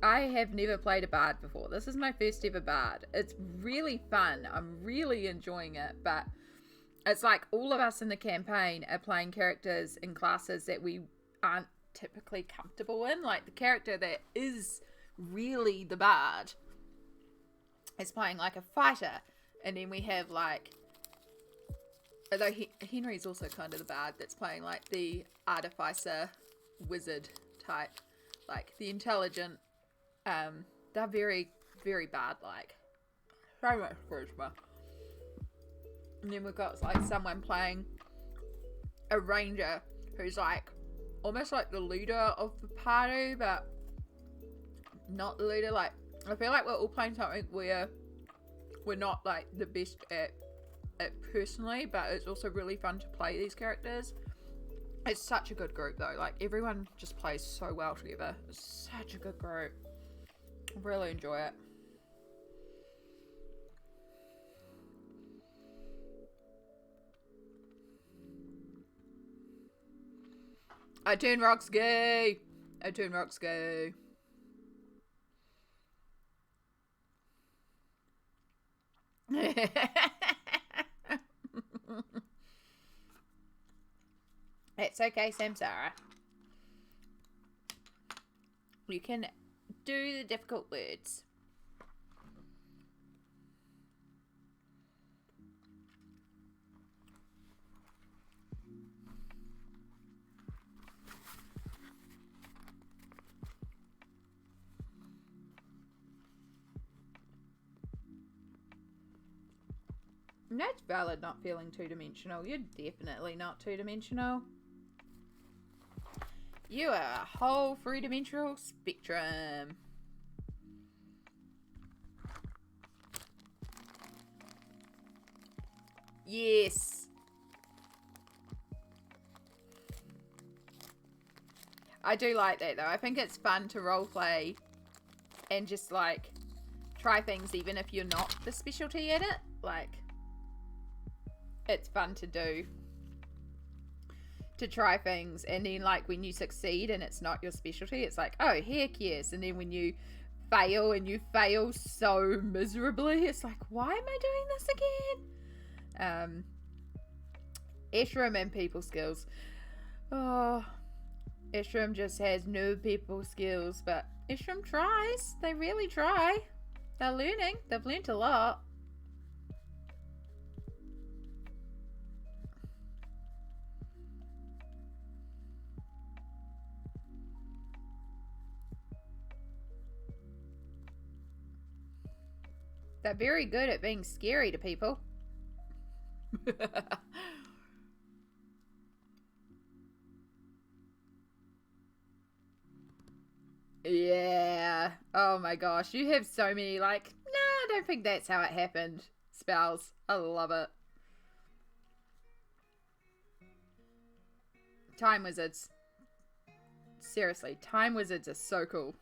S1: I have never played a bard before. This is my first ever bard. It's really fun. I'm really enjoying it, but it's like all of us in the campaign are playing characters in classes that we aren't typically comfortable in. Like the character that is really the bard is playing like a fighter, and then we have like, although Henry's also kind of the bard that's playing like the artificer wizard type, like the intelligent. They're very, very bad like. So much charisma. And then we've got like someone playing a ranger who's like almost like the leader of the party, but not the leader. Like I feel like we're all playing something where we're not like the best at it personally, but it's also really fun to play these characters. It's such a good group though. Like everyone just plays so well together. It's such a good group. I really enjoy it. I turn rocks gay. I turn rocks gay. It's okay, Samsara. You can do the difficult words. And that's valid, not feeling two-dimensional. You're definitely not two-dimensional. You are a whole three-dimensional spectrum. Yes. I do like that though. I think it's fun to roleplay and just like try things even if you're not the specialty at it. Like, it's fun to do. To try things, and then like when you succeed and it's not your specialty, it's like, oh heck yes. And then when you fail and you fail so miserably, it's like, why am I doing this again? Eshram and people skills. Oh, Eshram just has no people skills, but Eshram tries. They really try. They're learning. They've learnt a lot. They're very good at being scary to people. Yeah. Oh my gosh. You have so many, like, nah, I don't think that's how it happened spells. I love it. Time wizards. Seriously, time wizards are so cool.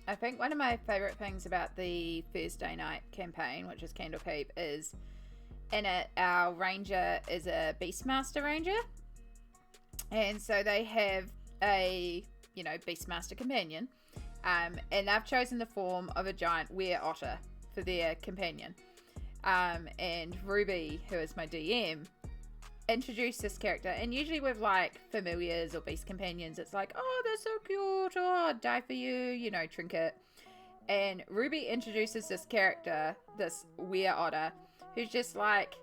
S1: I think one of my favourite things about the Thursday night campaign, which is Candlekeep, is in it our ranger is a Beastmaster ranger. And so they have a, you know, Beastmaster companion. And they've chosen the form of a giant were-otter for their companion. And Ruby, who is my DM, introduced this character. And usually with, like, familiars or beast companions, it's like, oh, they're so cute. Oh, I'd die for you. You know, trinket. And Ruby introduces this character, this were-otter, who's just like,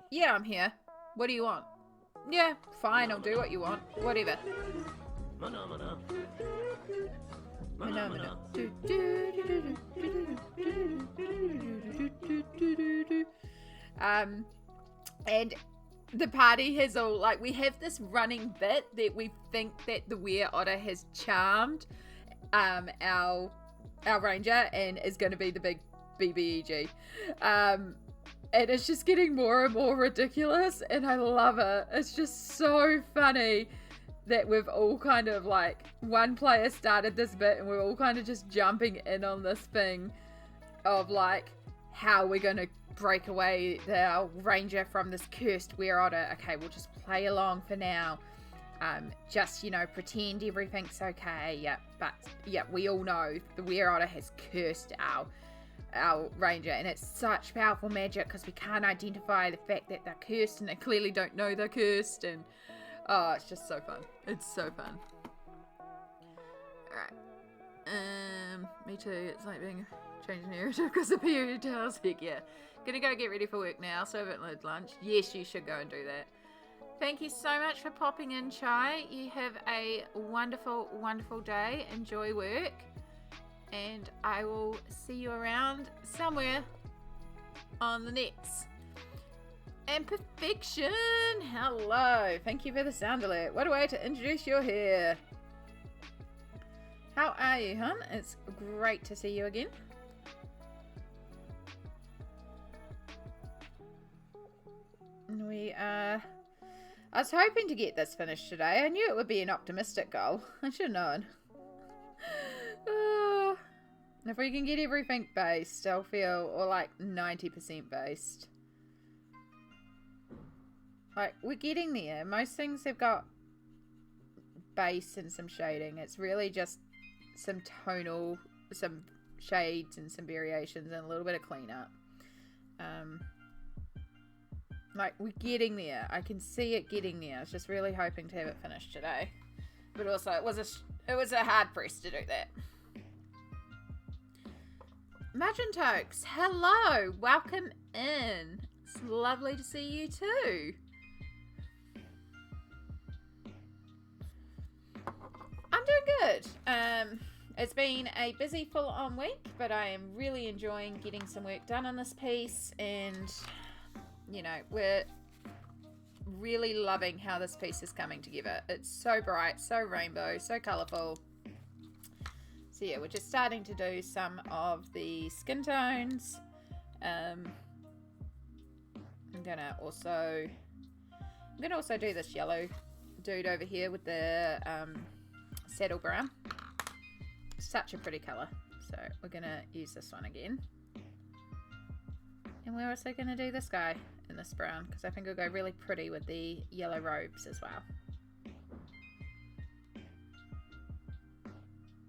S1: yeah, I'm here. What do you want? Yeah, fine, I'll do what you want. Whatever. And the party has all, like, we have this running bit that we think that the were-otter has charmed our ranger and is going to be the big BBEG. And it's just getting more and more ridiculous, and I love it. It's just so funny that we've all kind of, like, one player started this bit and we're all kind of just jumping in on this thing of, like, how we're going to break away our ranger from this cursed were-otter. Okay, we'll just play along for now. Just, you know, pretend everything's okay. Yeah, but, yeah, we all know the were-otter has cursed our ranger, and it's such powerful magic because we can't identify the fact that they're cursed, and they clearly don't know they're cursed, and oh, it's just so fun. It's so fun. Alright. Me too. It's like being changed narrative because of period towels. Heck yeah. Gonna go get ready for work now, so I haven't had lunch. Yes, you should go and do that. Thank you so much for popping in, Chai. You have a wonderful, wonderful day. Enjoy work. And I will see you around somewhere on the nets. And Perfection! Hello! Thank you for the sound alert. What a way to introduce your hair. How are you, hon? It's great to see you again. I was hoping to get this finished today. I knew it would be an optimistic goal. I should have known. If we can get everything based, I'll feel, or like 90% based. Like, we're getting there. Most things have got base and some shading. It's really just some tonal, some shades and some variations and a little bit of cleanup. Like, we're getting there. I can see it getting there. I was just really hoping to have it finished today. But also, it was a hard press to do that. Magentokes, hello! Welcome in. It's lovely to see you too. I'm doing good. It's been a busy full-on week, but I am really enjoying getting some work done on this piece, and you know, we're really loving how this piece is coming together. It's so bright, so rainbow, so colourful. So yeah, we're just starting to do some of the skin tones. I'm gonna also do this yellow dude over here with the saddle brown. Such a pretty colour. So we're gonna use this one again. And we're also gonna do this guy in this brown because I think it'll go really pretty with the yellow robes as well.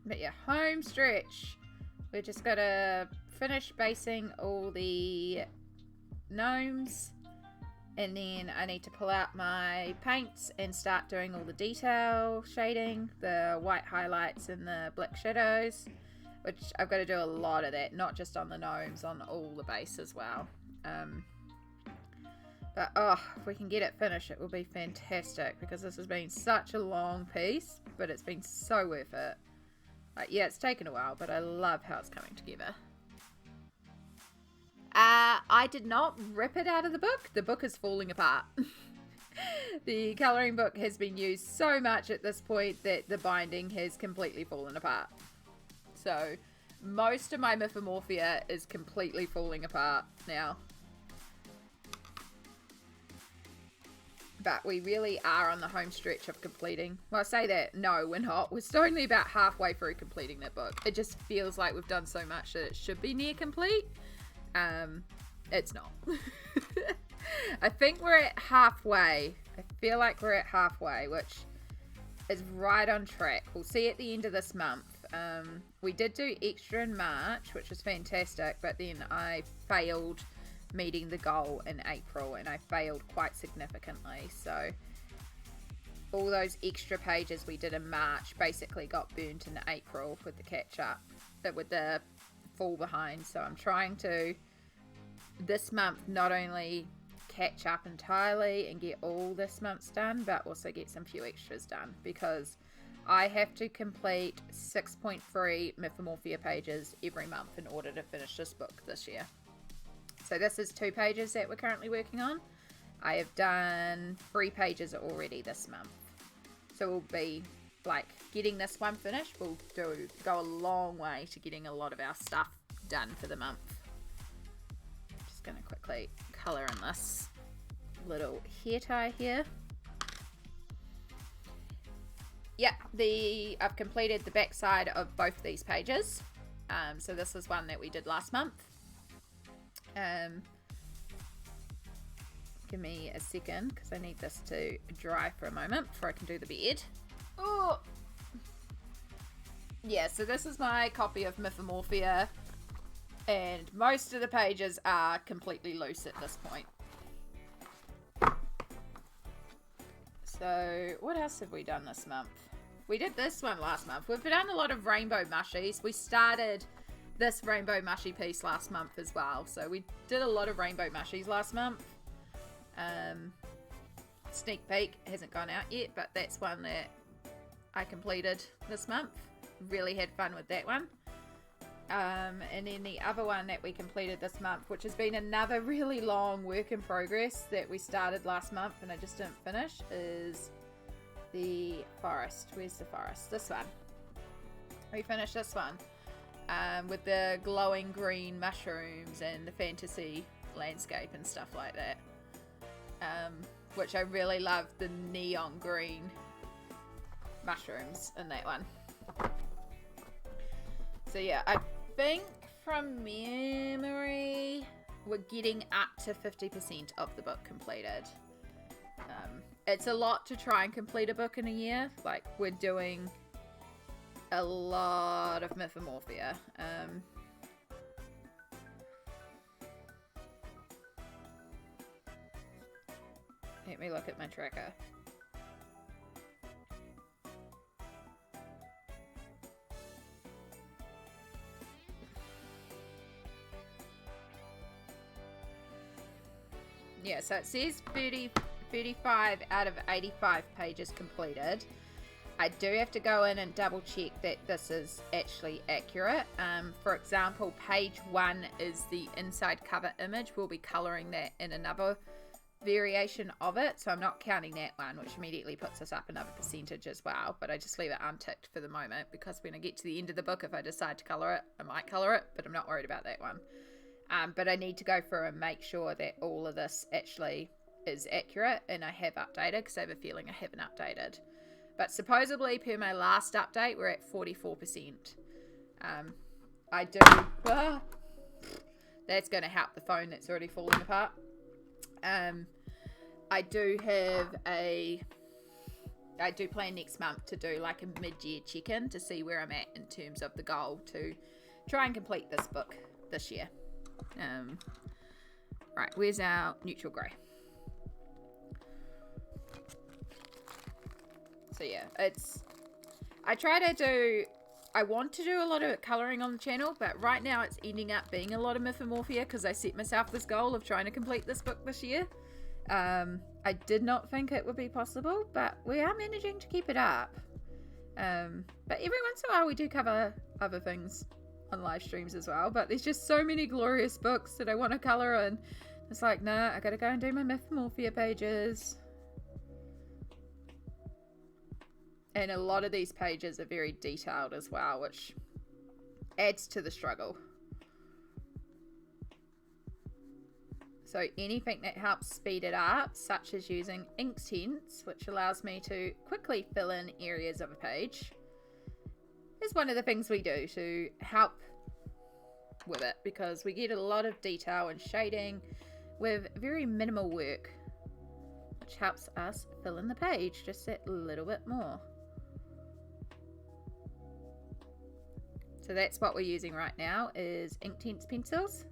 S1: But yeah, home stretch. We're just gotta finish basing all the gnomes, and then I need to pull out my paints and start doing all the detail shading, the white highlights and the black shadows, which I've got to do a lot of that, not just on the gnomes, on all the base as well. But oh, if we can get it finished, it will be fantastic because this has been such a long piece, but it's been so worth it. Yeah, it's taken a while, but I love how it's coming together. I did not rip it out of the book. The book is falling apart. The colouring book has been used so much at this point that the binding has completely fallen apart. So most of my Mythomorphia is completely falling apart now. But we really are on the home stretch of completing. Well, I say that, no, we're not. We're still only about halfway through completing that book. It just feels like we've done so much that it should be near complete. It's not. I think we're at halfway. I feel like we're at halfway, which is right on track. We'll see at the end of this month. We did do extra in March, which was fantastic, but then I failed meeting the goal in April, and I failed quite significantly. So all those extra pages we did in March basically got burnt in April with the catch up, with the fall behind. So I'm trying to this month not only catch up entirely and get all this month's done, but also get some few extras done, because I have to complete 6.3 Mythomorphia pages every month in order to finish this book this year. So this is 2 pages that we're currently working on. I have done 3 pages already this month. So we'll be like getting this one finished will go a long way to getting a lot of our stuff done for the month. Just going to quickly colour in this little hair tie here. Yeah, I've completed the back side of both these pages. So this is one that we did last month. Give me a second because I need this to dry for a moment before I can do the beard. Oh, yeah, so this is my copy of Mythomorphia, and most of the pages are completely loose at this point. So what else have we done this month? We did this one last month. We've done a lot of rainbow mushies. We started this rainbow mushy piece last month as well. So we did a lot of rainbow mushies last month. Sneak peek hasn't gone out yet, but that's one that I completed this month. Really had fun with that one. And then the other one that we completed this month, which has been another really long work in progress that we started last month and I just didn't finish, is the forest. Where's the forest? This one. We finished this one with the glowing green mushrooms and the fantasy landscape and stuff like that, which I really love the neon green mushrooms in that one. So yeah, I think from memory we're getting up to 50% of the book completed. It's a lot to try and complete a book in a year. Like, we're doing a lot of Mythomorphia. Let me look at my tracker. Yeah, so it says 35 out of 85 pages completed. I do have to go in and double check that this is actually accurate. For example, page 1 is the inside cover image. We'll be colouring that in another variation of it, so I'm not counting that one, which immediately puts us up another percentage as well, but I just leave it unticked for the moment, because when I get to the end of the book, if I decide to colour it, I might colour it, but I'm not worried about that one. But I need to go through and make sure that all of this actually is accurate, and I have updated, because I have a feeling I haven't updated. But supposedly, per my last update, we're at 44%. I do... that's going to help the phone that's already falling apart. I do plan next month to do like a mid-year check-in to see where I'm at in terms of the goal to try and complete this book this year. Right, where's our neutral grey? So yeah, I want to do a lot of colouring on the channel, but right now it's ending up being a lot of Mythomorphia because I set myself this goal of trying to complete this book this year. I did not think it would be possible, but we are managing to keep it up. But every once in a while we do cover other things on live streams as well, but there's just so many glorious books that I want to colour in. It's like, nah, I gotta go and do my Mythomorphia pages. And a lot of these pages are very detailed as well, which adds to the struggle. So anything that helps speed it up, such as using Inktense, which allows me to quickly fill in areas of a page, is one of the things we do to help with it, because we get a lot of detail and shading with very minimal work, which helps us fill in the page just that little bit more. So that's what we're using right now, is Inktense pencils.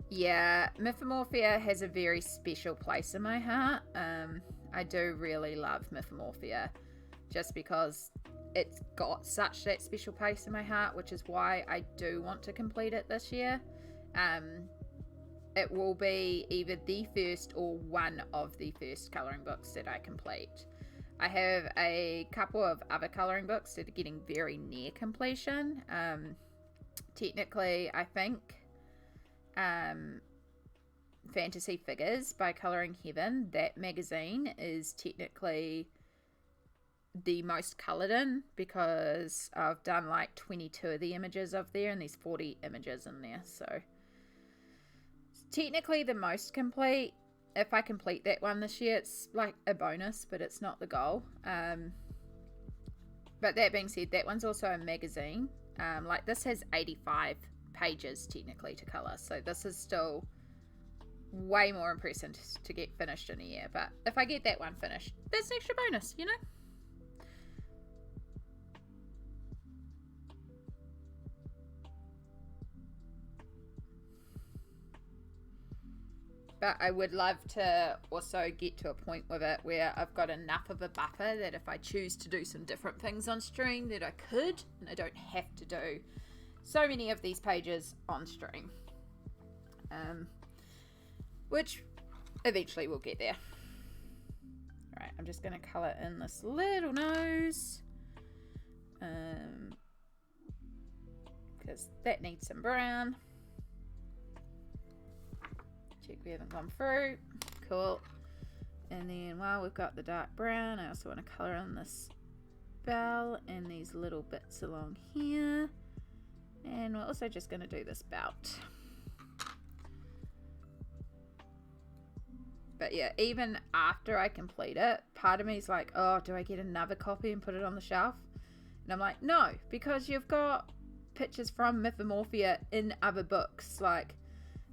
S1: Yeah, Mythomorphia has a very special place in my heart. I do really love Mythomorphia just because it's got such that special place in my heart, which is why I do want to complete it this year. It will be either the first or one of the first colouring books that I complete. I have a couple of other colouring books that are getting very near completion. Technically, I think Fantasy Figures by Colouring Heaven, that magazine is technically the most coloured in, because I've done like 22 of the images of there and there's 40 images in there, so it's technically the most complete. If I complete that one this year, it's like a bonus, but it's not the goal. But that being said, that one's also a magazine. Like this has 85 pages technically to colour, so this is still way more impressive to get finished in a year. But if I get that one finished, that's an extra bonus, you know. But I would love to also get to a point with it where I've got enough of a buffer that if I choose to do some different things on stream, that I could, and I don't have to do so many of these pages on stream. Which eventually we'll get there. Alright, I'm just going to colour in this little nose. Because that needs some brown. Check we haven't gone through. Cool. And then while we've got the dark brown, I also want to colour in this bell and these little bits along here. And we're also just going to do this belt. But yeah, even after I complete it, part of me is like, oh, do I get another copy and put it on the shelf? And I'm like, no, because you've got pictures from Mythomorphia in other books. Like,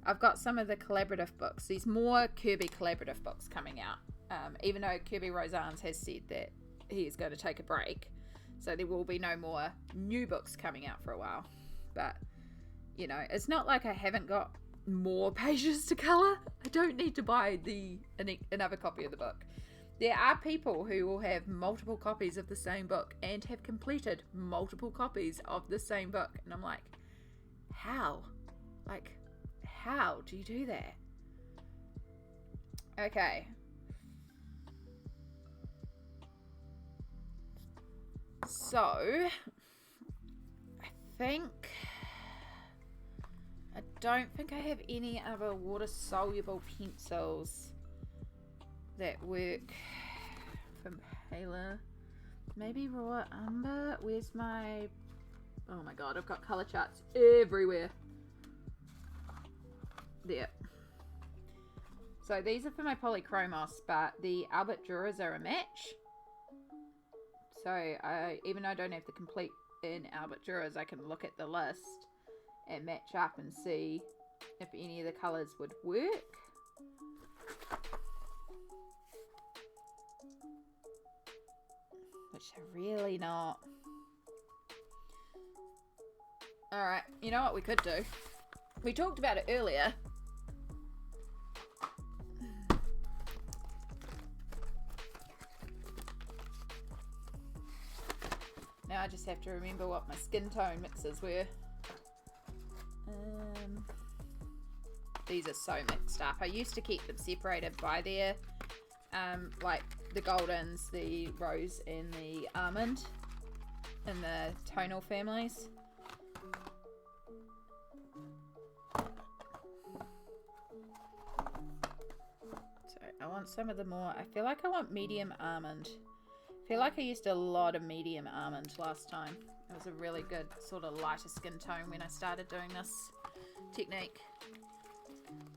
S1: I've got some of the collaborative books. There's more Kerby collaborative books coming out. Even though Kerby Rosanes has said that he is going to take a break. So there will be no more new books coming out for a while. But, you know, it's not like I haven't got more pages to colour. I don't need to buy another copy of the book. There are people who will have multiple copies of the same book and have completed multiple copies of the same book. And I'm like, how? Like, how do you do that? Okay. So, I don't think I have any other water-soluble pencils that work from Paler. Maybe raw umber. Where's my... Oh my god, I've got colour charts everywhere. There. So these are for my polychromos, but the Albrecht Durers are a match. So even though I don't have to complete in Albrecht Durers, I can look at the list and match up and see if any of the colours would work. Which are really not. Alright, you know what we could do? We talked about it earlier. Now I just have to remember what my skin tone mixes were. These are so mixed up. I used to keep them separated by their like the goldens, the rose and the almond in the tonal families. I want some of the more... I feel like I want medium almond. I feel like I used a lot of medium almond last time. It was a really good sort of lighter skin tone when I started doing this technique.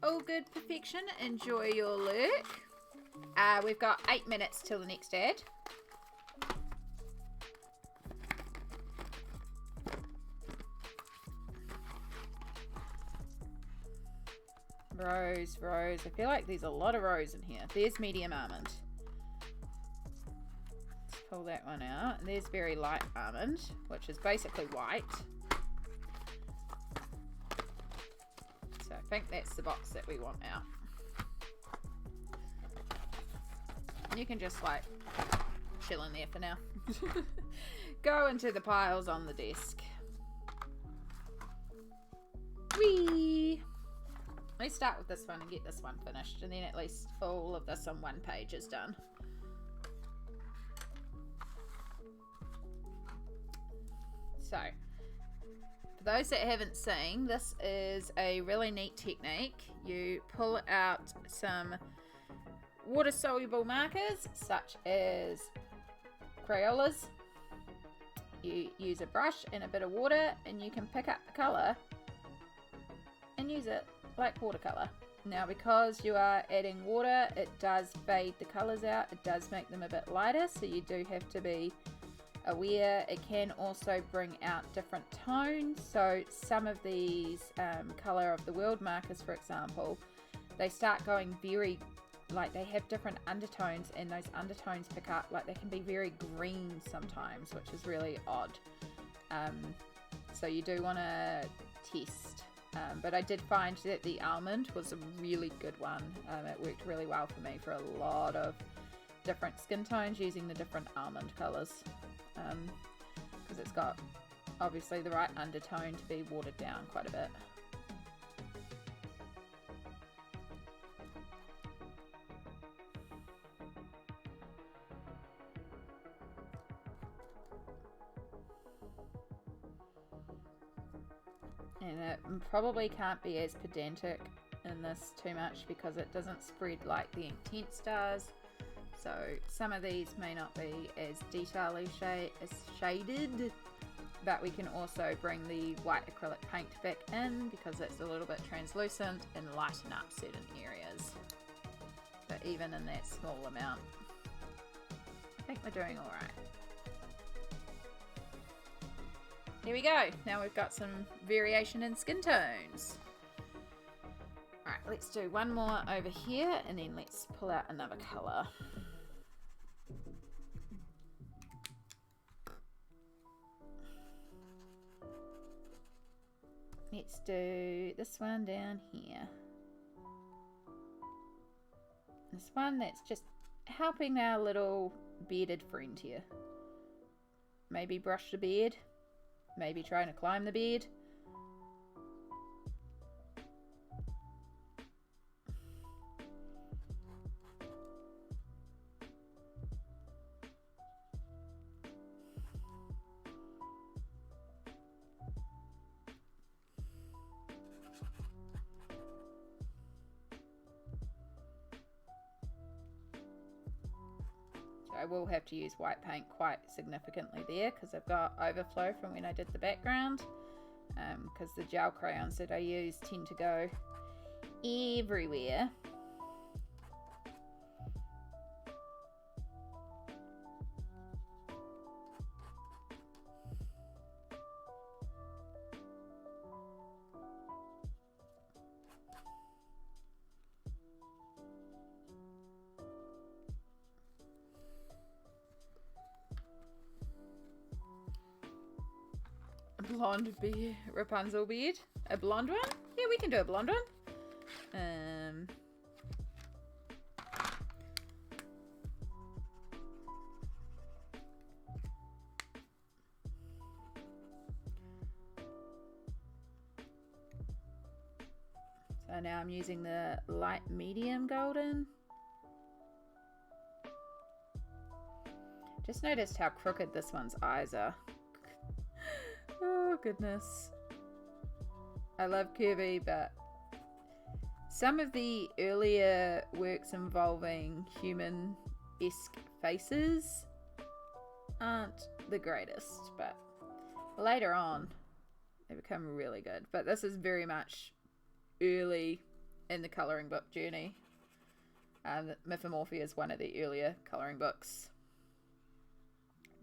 S1: All good, perfection. Enjoy your lurk. We've got 8 minutes till the next ad. Rose, rose. I feel like there's a lot of rose in here. There's medium almond. Let's pull that one out. And there's very light almond, which is basically white. So I think that's the box that we want out. You can just like chill in there for now. Go into the piles on the desk. Whee! Let's start with this one and get this one finished, and then at least all of this on one page is done. So, for those that haven't seen, this is a really neat technique. You pull out some water-soluble markers, such as Crayolas. You use a brush and a bit of water, and you can pick up the colour and use it like watercolour. Now, because you are adding water, it does fade the colours out. It does make them a bit lighter, so you do have to be aware. It can also bring out different tones. So some of these Colour of the World markers, for example, they start going very, like they have different undertones, and those undertones pick up, like they can be very green sometimes, which is really odd. So you do want to test. But I did find that the almond was a really good one. It worked really well for me for a lot of different skin tones using the different almond colours. Because it's got obviously the right undertone to be watered down quite a bit. And it probably can't be as pedantic in this too much because it doesn't spread like the Inktense does. So some of these may not be as detail-y shaded, but we can also bring the white acrylic paint back in because it's a little bit translucent and lighten up certain areas. But even in that small amount, I think we're doing all right. Here we go. Now we've got some variation in skin tones. Alright, let's do one more over here and then let's pull out another colour. Let's do this one down here. This one that's just helping our little bearded friend here. Maybe brush the beard. Maybe trying to climb the beard. I will have to use white paint quite significantly there because I've got overflow from when I did the background, because the gel crayons that I use tend to go everywhere. Blonde beard, Rapunzel beard. A blonde one? Yeah, we can do a blonde one. So now I'm using the light medium golden. Just noticed how crooked this one's eyes are. Oh goodness. I love Kerby, but Some of the earlier works involving human-esque faces aren't the greatest, but later on they become really good. But this is very much early in the colouring book journey. Mythomorphia is one of the earlier colouring books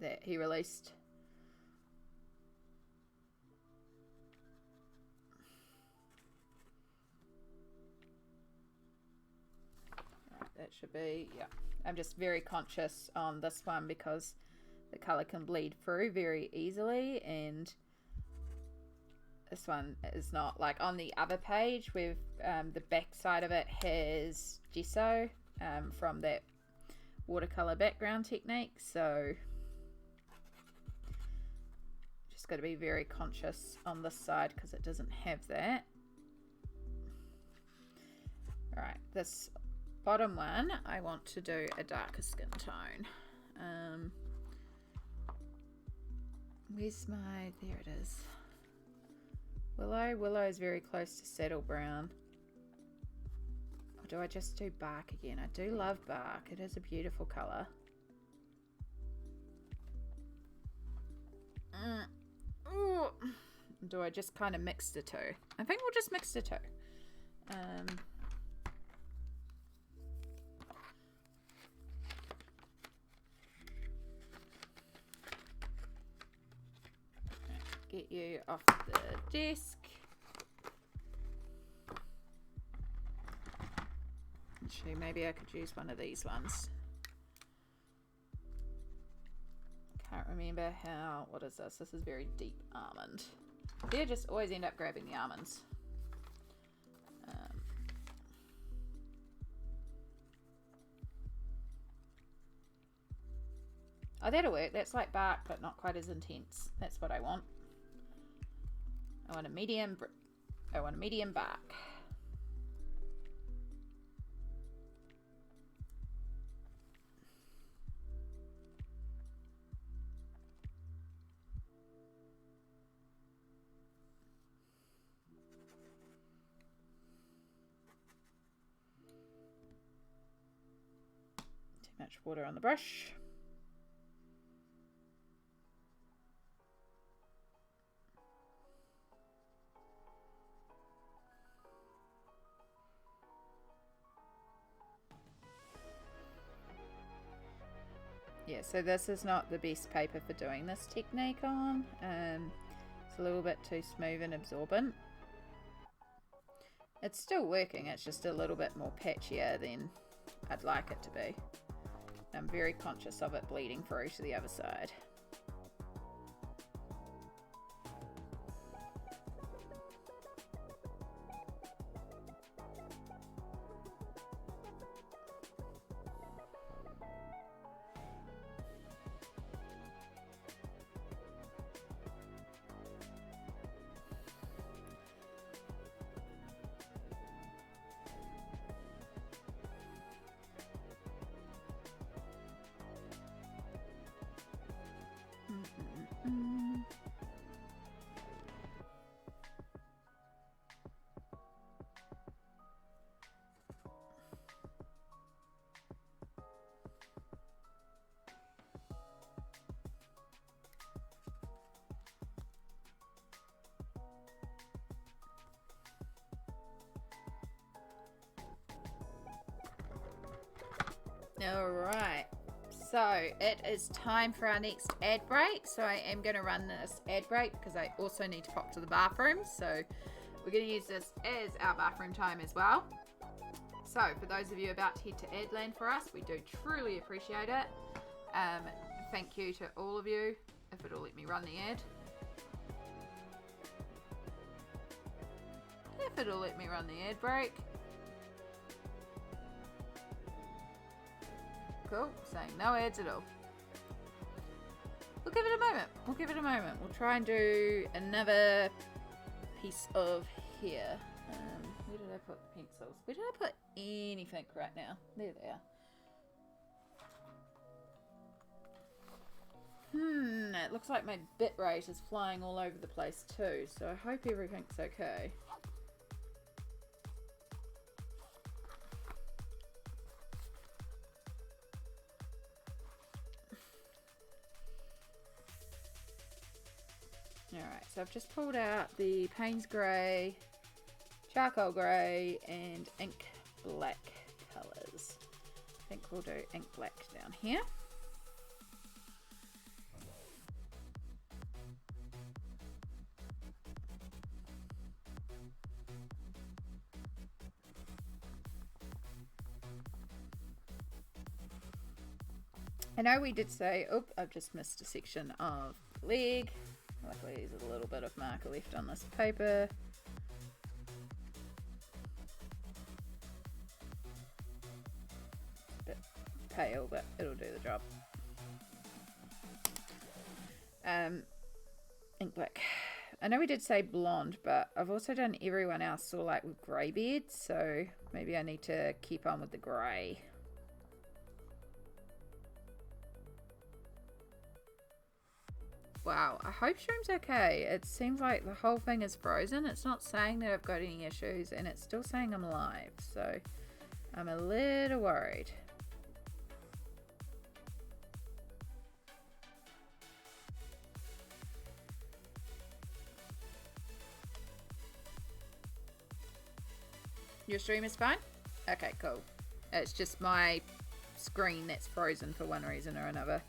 S1: that he released. Right, that should be, yeah. I'm just very conscious on this one because the colour can bleed through very easily, and this one is not. Like on the other page with the back side of it has gesso from that watercolour background technique, so just got to be very conscious on this side because it doesn't have that. Alright, this bottom one I want to do a darker skin tone. Where's my, there it is. Willow is very close to saddle brown. Or do I just do bark again? I do love bark. It is a beautiful colour. Ooh. Do I just kind of mix the two? I think we'll just mix the two. Get you off the desk. Actually, maybe I could use one of these ones. Can't remember how, what is this? This is very deep almond. They just always end up grabbing the almonds. Oh, that'll work. That's like bark, but not quite as intense. That's what I want. I want a medium bark. Too much water on the brush. Yeah, so this is not the best paper for doing this technique on. It's a little bit too smooth and absorbent. It's still working, it's just a little bit more patchier than I'd like it to be. I'm very conscious of it bleeding through to the other side. Alright, so it is time for our next ad break. So I am going to run this ad break because I also need to pop to the bathroom. So we're going to use this as our bathroom time as well. So for those of you about to head to Adland for us, we do truly appreciate it. Thank you to all of you, if it'll let me run the ad. If it'll let me run the ad break. Cool, saying no ads at all. We'll give it a moment. We'll try and do another piece of hair. Where did I put the pencils? Where did I put anything right now? There they are. It looks like my bit rate is flying all over the place too, so I hope everything's okay. Alright, so I've just pulled out the Payne's Grey, Charcoal Grey, and Ink Black colours. I think we'll do Ink Black down here. I know we did say, oh, I've just missed a section of the leg. Luckily there's a little bit of marker left on this paper. It's a bit pale, but it'll do the job. Ink Black. I know we did say blonde, but I've also done everyone else sort of like with grey beards, so maybe I need to keep on with the grey. Wow, I hope stream's okay. It seems like the whole thing is frozen. It's not saying that I've got any issues, and it's still saying I'm live, so I'm a little worried. Your stream is fine? Okay, cool. It's just my screen that's frozen for one reason or another.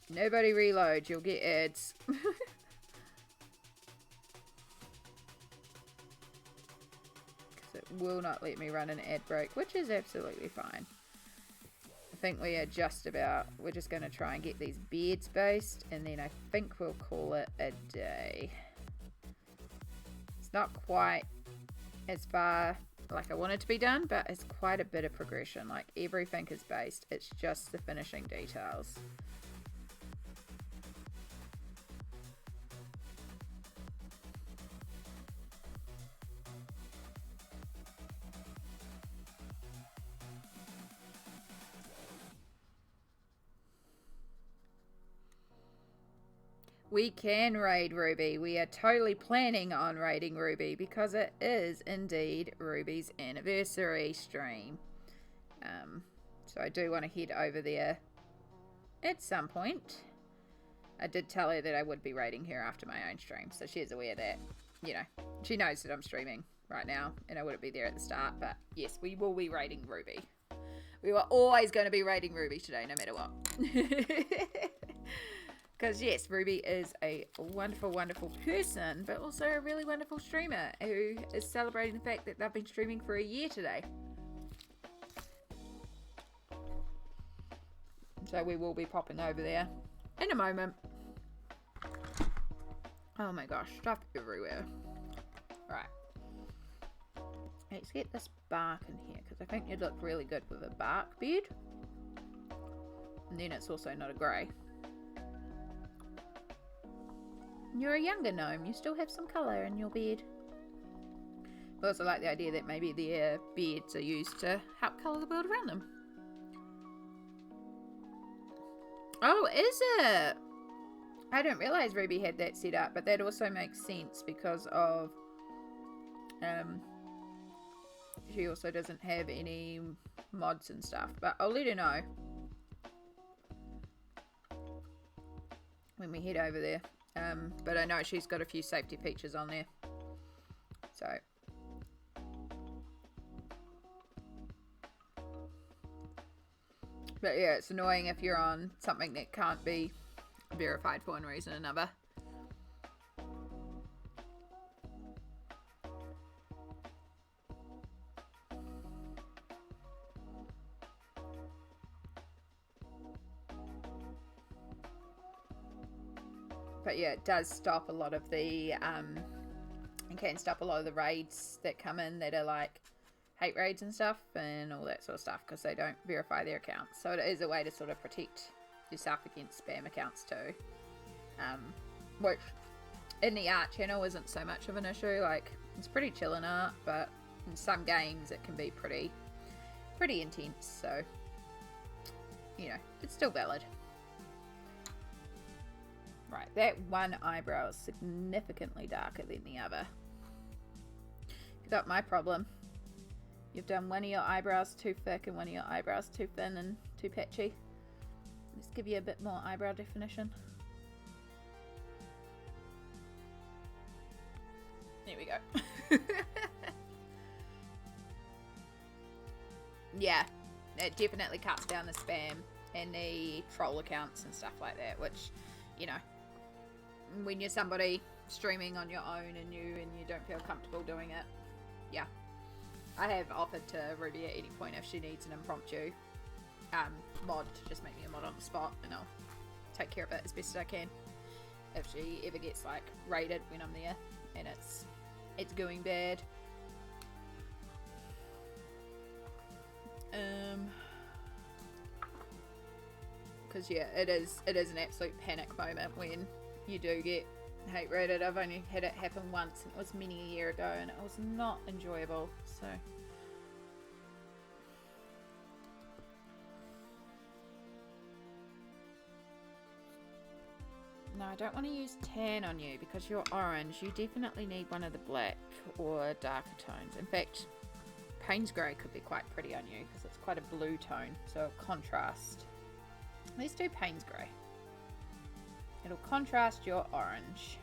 S1: Nobody reload, you'll get ads. Because it will not let me run an ad break, which is absolutely fine. I think we are just about, we're just going to try and get these beards based, and then I think we'll call it a day. It's not quite as far like I want it to be done, but it's quite a bit of progression. Like everything is based, it's just the finishing details. We can raid Ruby. We are totally planning on raiding Ruby because it is indeed Ruby's anniversary stream. So I do want to head over there at some point. I did tell her that I would be raiding her after my own stream, so she's aware that, you know, she knows that I'm streaming right now and I wouldn't be there at the start, but yes, we will be raiding Ruby. We were always going to be raiding Ruby today, no matter what. Because yes, Ruby is a wonderful, wonderful person, but also a really wonderful streamer who is celebrating the fact that they've been streaming for a year today. So we will be popping over there in a moment. Oh my gosh, stuff everywhere. Right. Let's get this bark in here, because I think you'd look really good with a bark beard. And then it's also not a grey. You're a younger gnome, you still have some colour in your beard. I also like the idea that maybe their beards are used to help colour the world around them. Oh, is it? I didn't realise Ruby had that set up, but that also makes sense because of she also doesn't have any mods and stuff, but I'll let her know when we head over there. But I know she's got a few safety features on there. So. But yeah, it's annoying if you're on something that can't be verified for one reason or another. But yeah, it does stop a lot of the, it can stop a lot of the raids that come in that are like hate raids and stuff and all that sort of stuff because they don't verify their accounts. So it is a way to sort of protect yourself against spam accounts too. Which in the art channel isn't so much of an issue. Like, it's pretty chill in art, but in some games it can be pretty intense. So, you know, it's still valid. Right, that one eyebrow is significantly darker than the other. You got my problem. You've done one of your eyebrows too thick and one of your eyebrows too thin and too patchy. Let's give you a bit more eyebrow definition. There we go. Yeah, it definitely cuts down the spam and the troll accounts and stuff like that, which, you know, when you're somebody streaming on your own and you don't feel comfortable doing it, yeah. I have offered to Ruby at any point if she needs an impromptu mod to just make me a mod on the spot, and I'll take care of it as best as I can. If she ever gets like raided when I'm there and it's going bad. Because yeah, it is an absolute panic moment when you do get hate rated. I've only had it happen once, and it was many a year ago, and it was not enjoyable. So no, I don't want to use tan on you because you're orange. You definitely need one of the black or darker tones. In fact, Payne's Grey could be quite pretty on you because it's quite a blue tone, so contrast. Let's do Payne's Grey. It'll contrast your orange.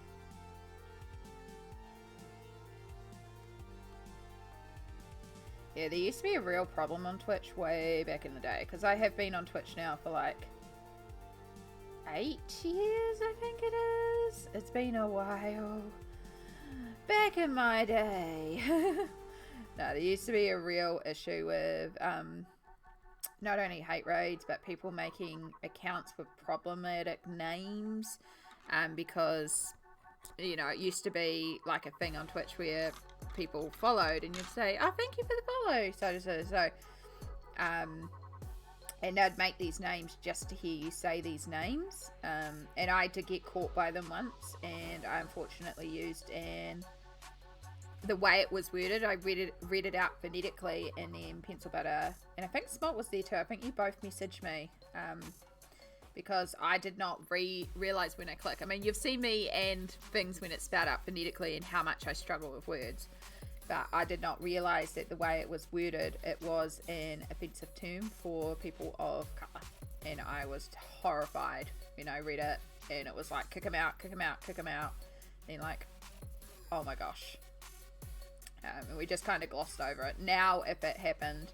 S1: Yeah, there used to be a real problem on Twitch way back in the day, because I have been on Twitch now for like 8 years, I think it is. It's been a while. Back in my day. No, there used to be a real issue with not only hate raids, but people making accounts with problematic names, because, you know, it used to be like a thing on Twitch where people followed and you'd say, oh, thank you for the follow, so and they'd make these names just to hear you say these names, and I did get caught by them once, and I unfortunately used the way it was worded, I read it out phonetically, and then pencil butter, and I think Smalt was there too. I think you both messaged me, because I did not realize when I click. I mean, you've seen me and things when it's spelled out phonetically and how much I struggle with words, but I did not realize that the way it was worded, it was an offensive term for people of colour, and I was horrified when I read it, and it was like, kick him out, kick him out, kick him out, and like, oh my gosh. And we just kind of glossed over it. Now, if it happened,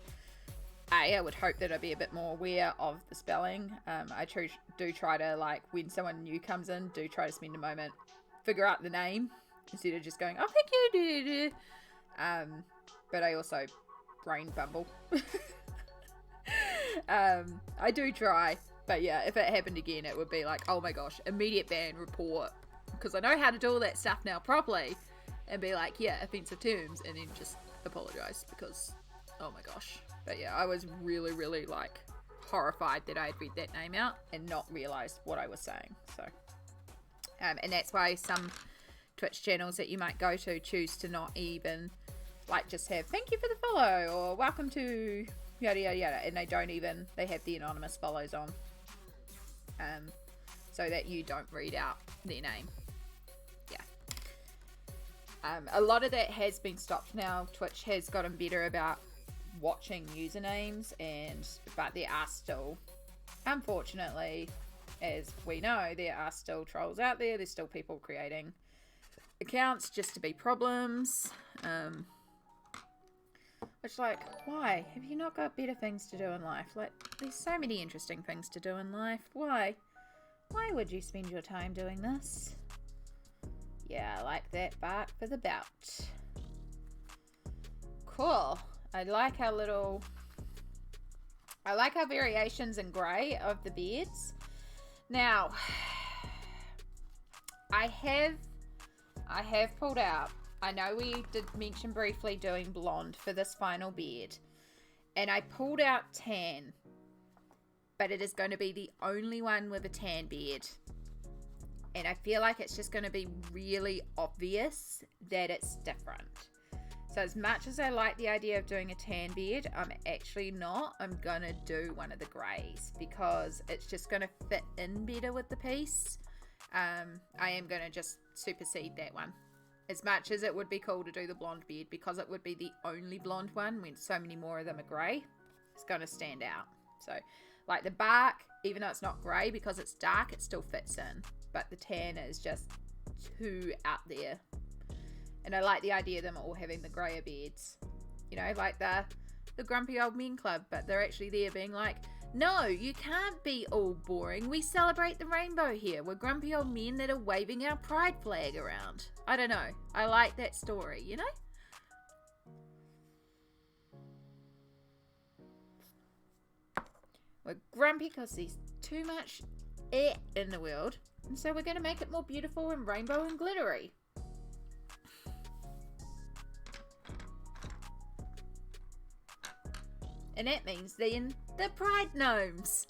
S1: I would hope that I'd be a bit more aware of the spelling. I do try to, like, when someone new comes in, do try to spend a moment, figure out the name, instead of just going, oh, thank you. But I also brain bumble. I do try. But yeah, if it happened again, it would be like, oh my gosh, immediate ban report. Because I know how to do all that stuff now properly. And be like, yeah, offensive terms, and then just apologize because, oh my gosh. But yeah, I was really, really like horrified that I had read that name out and not realized what I was saying. So, and that's why some Twitch channels that you might go to choose to not even like just have thank you for the follow or welcome to yada yada yada, and they have the anonymous follows on, so that you don't read out their name. A lot of that has been stopped now. Twitch has gotten better about watching usernames, but there are still, unfortunately, as we know, there are still trolls out there. There's still people creating accounts just to be problems. Which, like, why? Have you not got better things to do in life? Like, there's so many interesting things to do in life. Why? Why would you spend your time doing this? Yeah, I like that bark for the bout. Cool. I like our variations in grey of the beards. Now, I have pulled out, I know we did mention briefly doing blonde for this final beard, and I pulled out tan, but it is going to be the only one with a tan beard. And I feel like it's just going to be really obvious that it's different. So as much as I like the idea of doing a tan beard, I'm actually not. I'm going to do one of the greys because it's just going to fit in better with the piece. I am going to just supersede that one. As much as it would be cool to do the blonde beard, because it would be the only blonde one when so many more of them are grey, it's going to stand out. So like the bark even though it's not grey, because it's dark, it still fits in. But the tan is just too out there. And I like the idea of them all having the greyer beards. You know, like the Grumpy Old Men Club, but they're actually there being like, no, you can't be all boring. We celebrate the rainbow here. We're grumpy old men that are waving our pride flag around. I don't know. I like that story, you know? We're grumpy because there's too much air in the world. And so we're going to make it more beautiful and rainbow and glittery. And that means then the Pride Gnomes.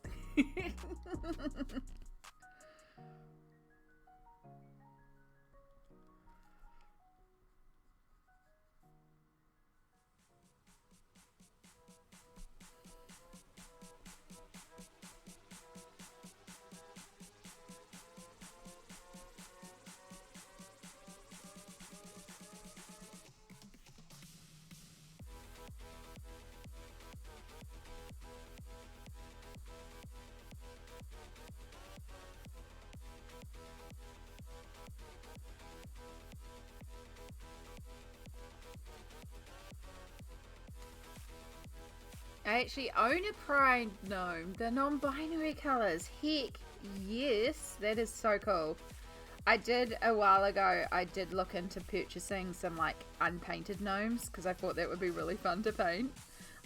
S1: I actually own a Pride Gnome, the non-binary colours. Heck, yes, that is so cool. I did, a while ago, I did look into purchasing some like unpainted gnomes because I thought that would be really fun to paint.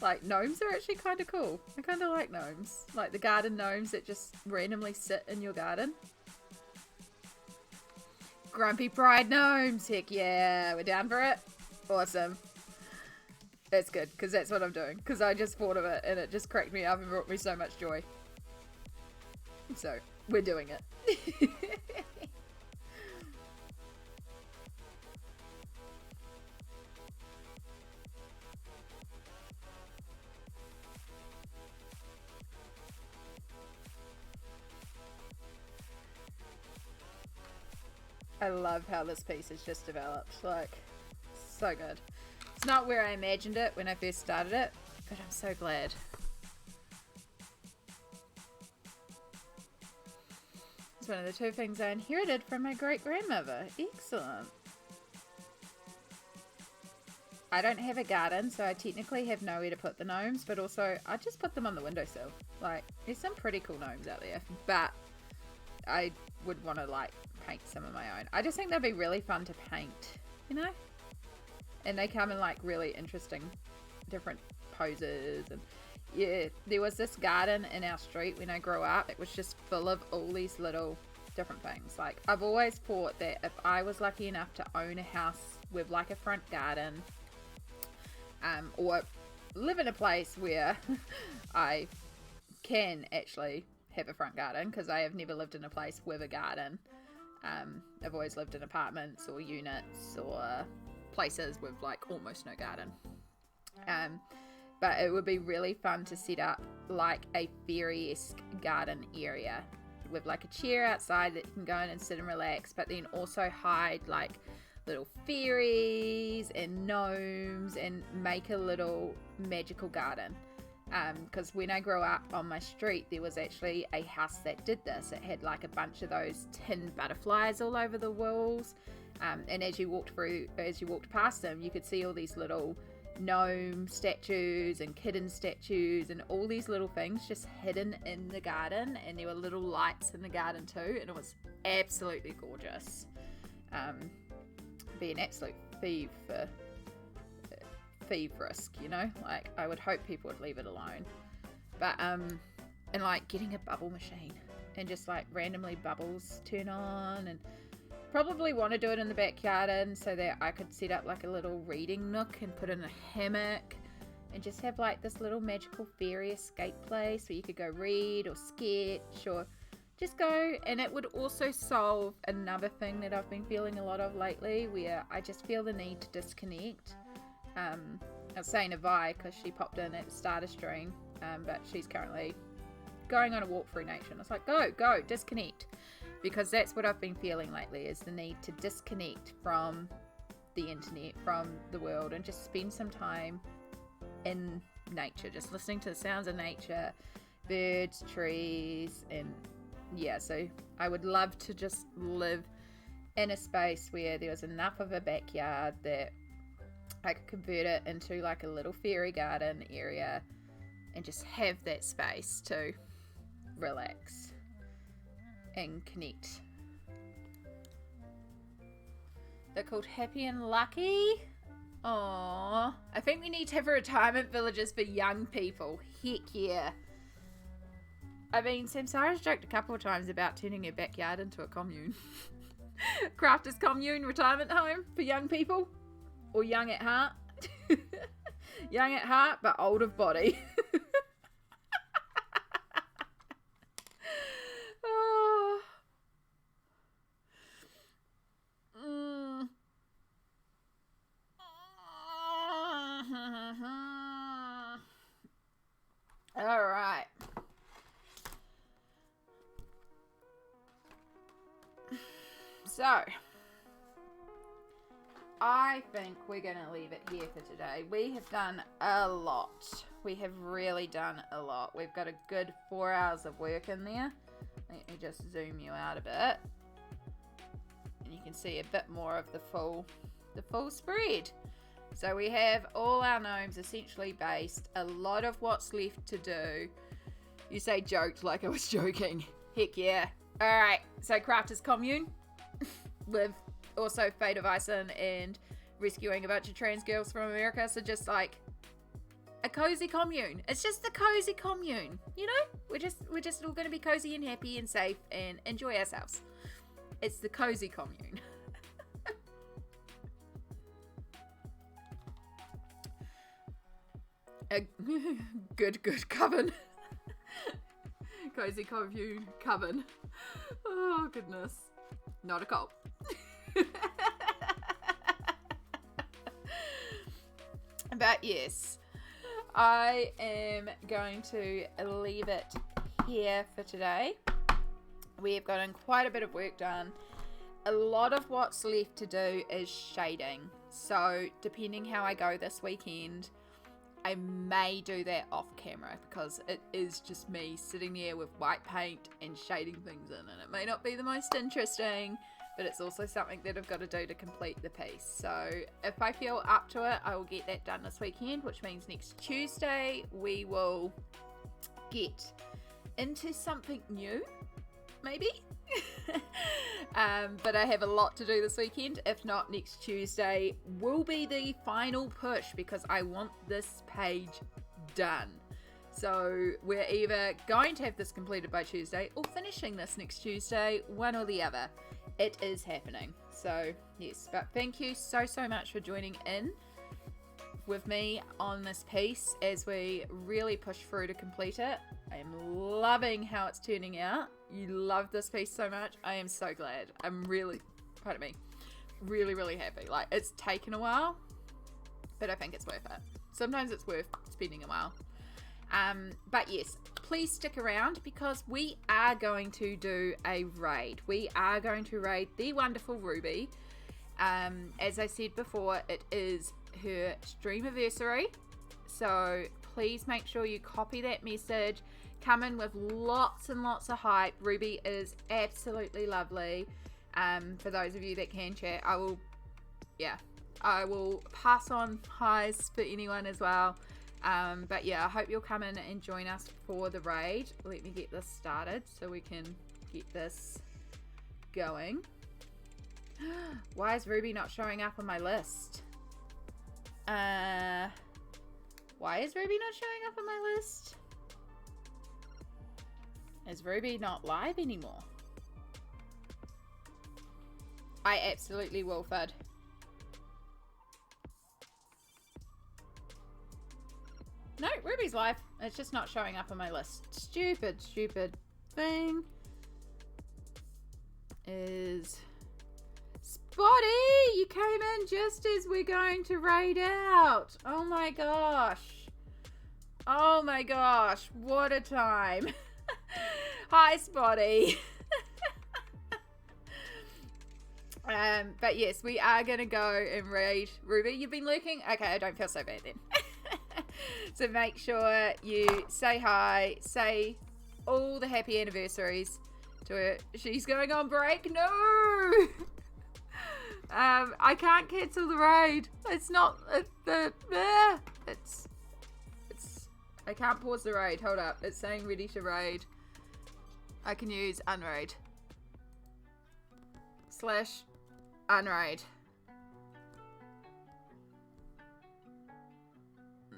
S1: Like, gnomes are actually kind of cool. I kind of like gnomes. Like the garden gnomes that just randomly sit in your garden. Grumpy Pride Gnomes, heck yeah, we're down for it. Awesome. That's good, because that's what I'm doing. Because I just thought of it, and it just cracked me up and brought me so much joy. So, we're doing it. I love how this piece has just developed. Like, so good. It's not where I imagined it when I first started it, but I'm so glad. It's one of the two things I inherited from my great-grandmother. Excellent. I don't have a garden, so I technically have nowhere to put the gnomes, but also I just put them on the windowsill. Like, there's some pretty cool gnomes out there, but I would want to, like, paint some of my own. I just think they'd be really fun to paint, you know? And they come in like really interesting different poses. And yeah, there was this garden in our street when I grew up. It was just full of all these little different things. Like, I've always thought that if I was lucky enough to own a house with like a front garden, or live in a place where I can actually have a front garden, because I have never lived in a place with a garden. I've always lived in apartments or units or places with like almost no garden. But it would be really fun to set up like a fairy-esque garden area with like a chair outside that you can go in and sit and relax, but then also hide like little fairies and gnomes and make a little magical garden. Because when I grew up on my street, there was actually a house that did this. It had like a bunch of those tin butterflies all over the walls. And as you walked past them, you could see all these little gnome statues and kitten statues and all these little things just hidden in the garden. And there were little lights in the garden too, and it was absolutely gorgeous. Be an absolute thief risk, you know? Like, I would hope people would leave it alone. But and like getting a bubble machine and just like randomly bubbles turn on, and probably want to do it in the back garden so that I could set up like a little reading nook and put in a hammock and just have like this little magical fairy escape place where you could go read or sketch or just go. And it would also solve another thing that I've been feeling a lot of lately, where I just feel the need to disconnect. I was saying to Vi, because she popped in at the start of stream, but she's currently going on a walk through nature, and it's like, go, disconnect. Because that's what I've been feeling lately, is the need to disconnect from the internet, from the world, and just spend some time in nature, just listening to the sounds of nature, birds, trees, and yeah, so I would love to just live in a space where there was enough of a backyard that I could convert it into like a little fairy garden area and just have that space to relax and connect. They're called Happy and Lucky. Aww. I think we need to have retirement villages for young people. Heck yeah. I mean, Samsara's joked a couple of times about turning her backyard into a commune. Crafters commune retirement home for young people. Or young at heart. Young at heart, but old of body. Oh. All right. So, I think we're going to leave it here for today. We have done a lot. We have really done a lot. We've got a good 4 hours of work in there. Let me just zoom you out a bit. And you can see a bit more of the full spread. So we have all our gnomes essentially based. A lot of what's left to do. You say joked like I was joking. Heck yeah. Alright, so Crafters Commune. With also Fate of Ison and rescuing a bunch of trans girls from America. So just like a cozy commune. It's just the cozy commune. You know? We're just all going to be cozy and happy and safe and enjoy ourselves. It's the cozy commune. A good coven. Cozy commune coven. Oh goodness. Not a cult. But yes, I am going to leave it here for today. We have gotten quite a bit of work done. A lot of what's left to do is shading. So depending how I go this weekend, I may do that off camera because it is just me sitting there with white paint and shading things in, and it may not be the most interesting, but it's also something that I've got to do to complete the piece. So if I feel up to it, I will get that done this weekend, which means next Tuesday we will get into something new, maybe. But I have a lot to do this weekend. If not, next Tuesday will be the final push because I want this page done. So we're either going to have this completed by Tuesday or finishing this next Tuesday, one or the other. It is happening. So yes, but thank you so much for joining in with me on this piece as we really push through to complete it. I am loving how it's turning out. You love this piece so much. I am so glad. I'm really, pardon me, really happy. Like, it's taken a while, but I think it's worth it. Sometimes it's worth spending a while. But yes, please stick around because we are going to do a raid. We are going to raid the wonderful Ruby. As I said before, it is her streamiversary. So please make sure you copy that message. Come in with lots and lots of hype. Ruby is absolutely lovely. For those of you that can chat, I will pass on highs for anyone as well. But yeah, I hope you'll come in and join us for the raid. Let me get this started so we can get this going. Why is Ruby not showing up on my list? Why is Ruby not showing up on my list? Is Ruby not live anymore? I absolutely will, Fud. No, Ruby's live. It's just not showing up on my list. Stupid thing. Is Spotty! You came in just as we're going to raid out. Oh my gosh. Oh my gosh. What a time. Hi, Spotty. But yes, we are going to go and raid Ruby. You've been lurking? Okay, I don't feel so bad then. So make sure you say hi, say all the happy anniversaries to her. She's going on break. No! I can't cancel the raid. It's not it's I can't pause the raid. Hold up. It's saying ready to raid. I can use unraid. / unraid.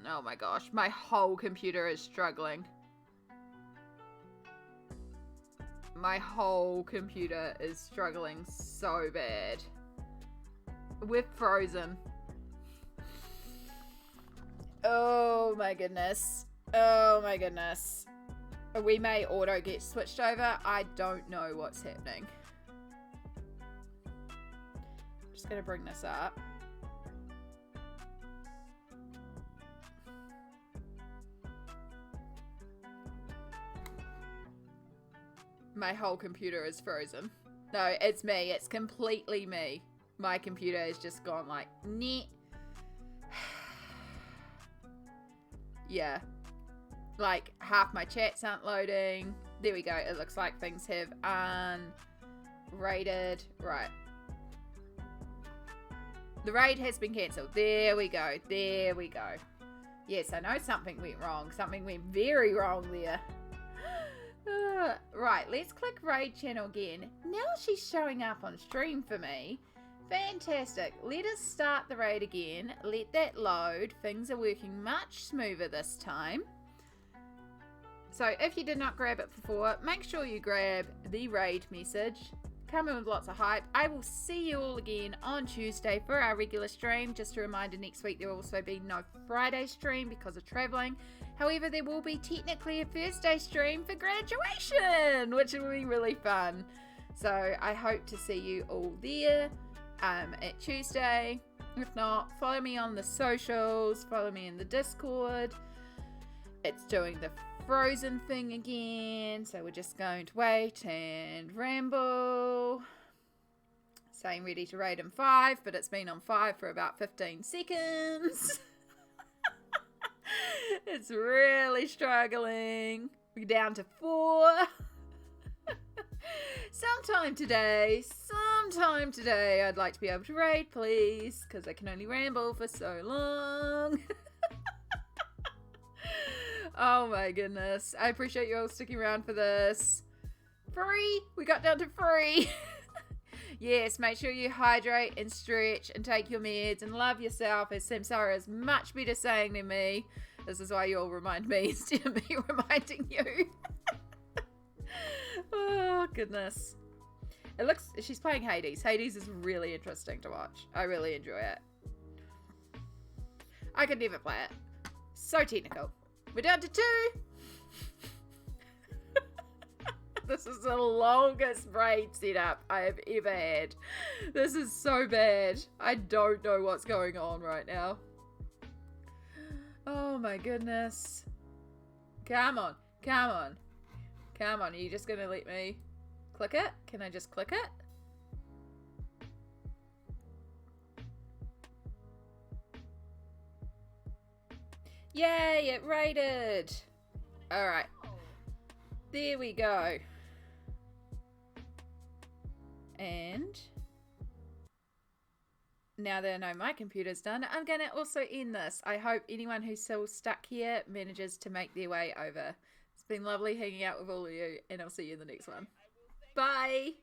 S1: Oh my gosh, my whole computer is struggling. My whole computer is struggling so bad. We're frozen. Oh my goodness. Oh my goodness. We may auto get switched over. I don't know what's happening. I'm just gonna bring this up. My whole computer is frozen. No, it's me. It's completely me. My computer has just gone like, nyeh. Yeah. Like, half my chats aren't loading. There we go. It looks like things have unrated. Right. The raid has been cancelled. There we go. There we go. Yes, I know something went wrong. Something went very wrong there. Right, let's click raid channel again. Now she's showing up on stream for me. Fantastic. Let us start the raid again. Let that load. Things are working much smoother this time. So if you did not grab it before, make sure you grab the raid message. Come in with lots of hype. I will see you all again on Tuesday for our regular stream. Just a reminder, next week there will also be no Friday stream because of travelling. However, there will be technically a Thursday stream for graduation, which will be really fun. So I hope to see you all there at Tuesday. If not, follow me on the socials, follow me in the Discord. It's doing the frozen thing again, so we're just going to wait and ramble. Saying ready to raid in 5, but it's been on 5 for about 15 seconds. It's really struggling. We're down to 4. Sometime today, I'd like to be able to raid, please, because I can only ramble for so long. Oh my goodness. I appreciate you all sticking around for this. 3. We got down to 3. Yes, make sure you hydrate and stretch and take your meds and love yourself, as Samsara is much better saying than me. This is why you all remind me instead of me reminding you. Oh, goodness. She's playing Hades. Hades is really interesting to watch. I really enjoy it. I could never play it. So technical. We're down to 2. This is the longest raid setup I have ever had. This is so bad. I don't know what's going on right now. Oh my goodness. Come on. Come on. Come on. Are you just going to let me click it? Can I just click it? Yay, it raided. Alright. There we go. And now that I know my computer's done, I'm going to also end this. I hope anyone who's still stuck here manages to make their way over. It's been lovely hanging out with all of you, and I'll see you in the next one. Bye!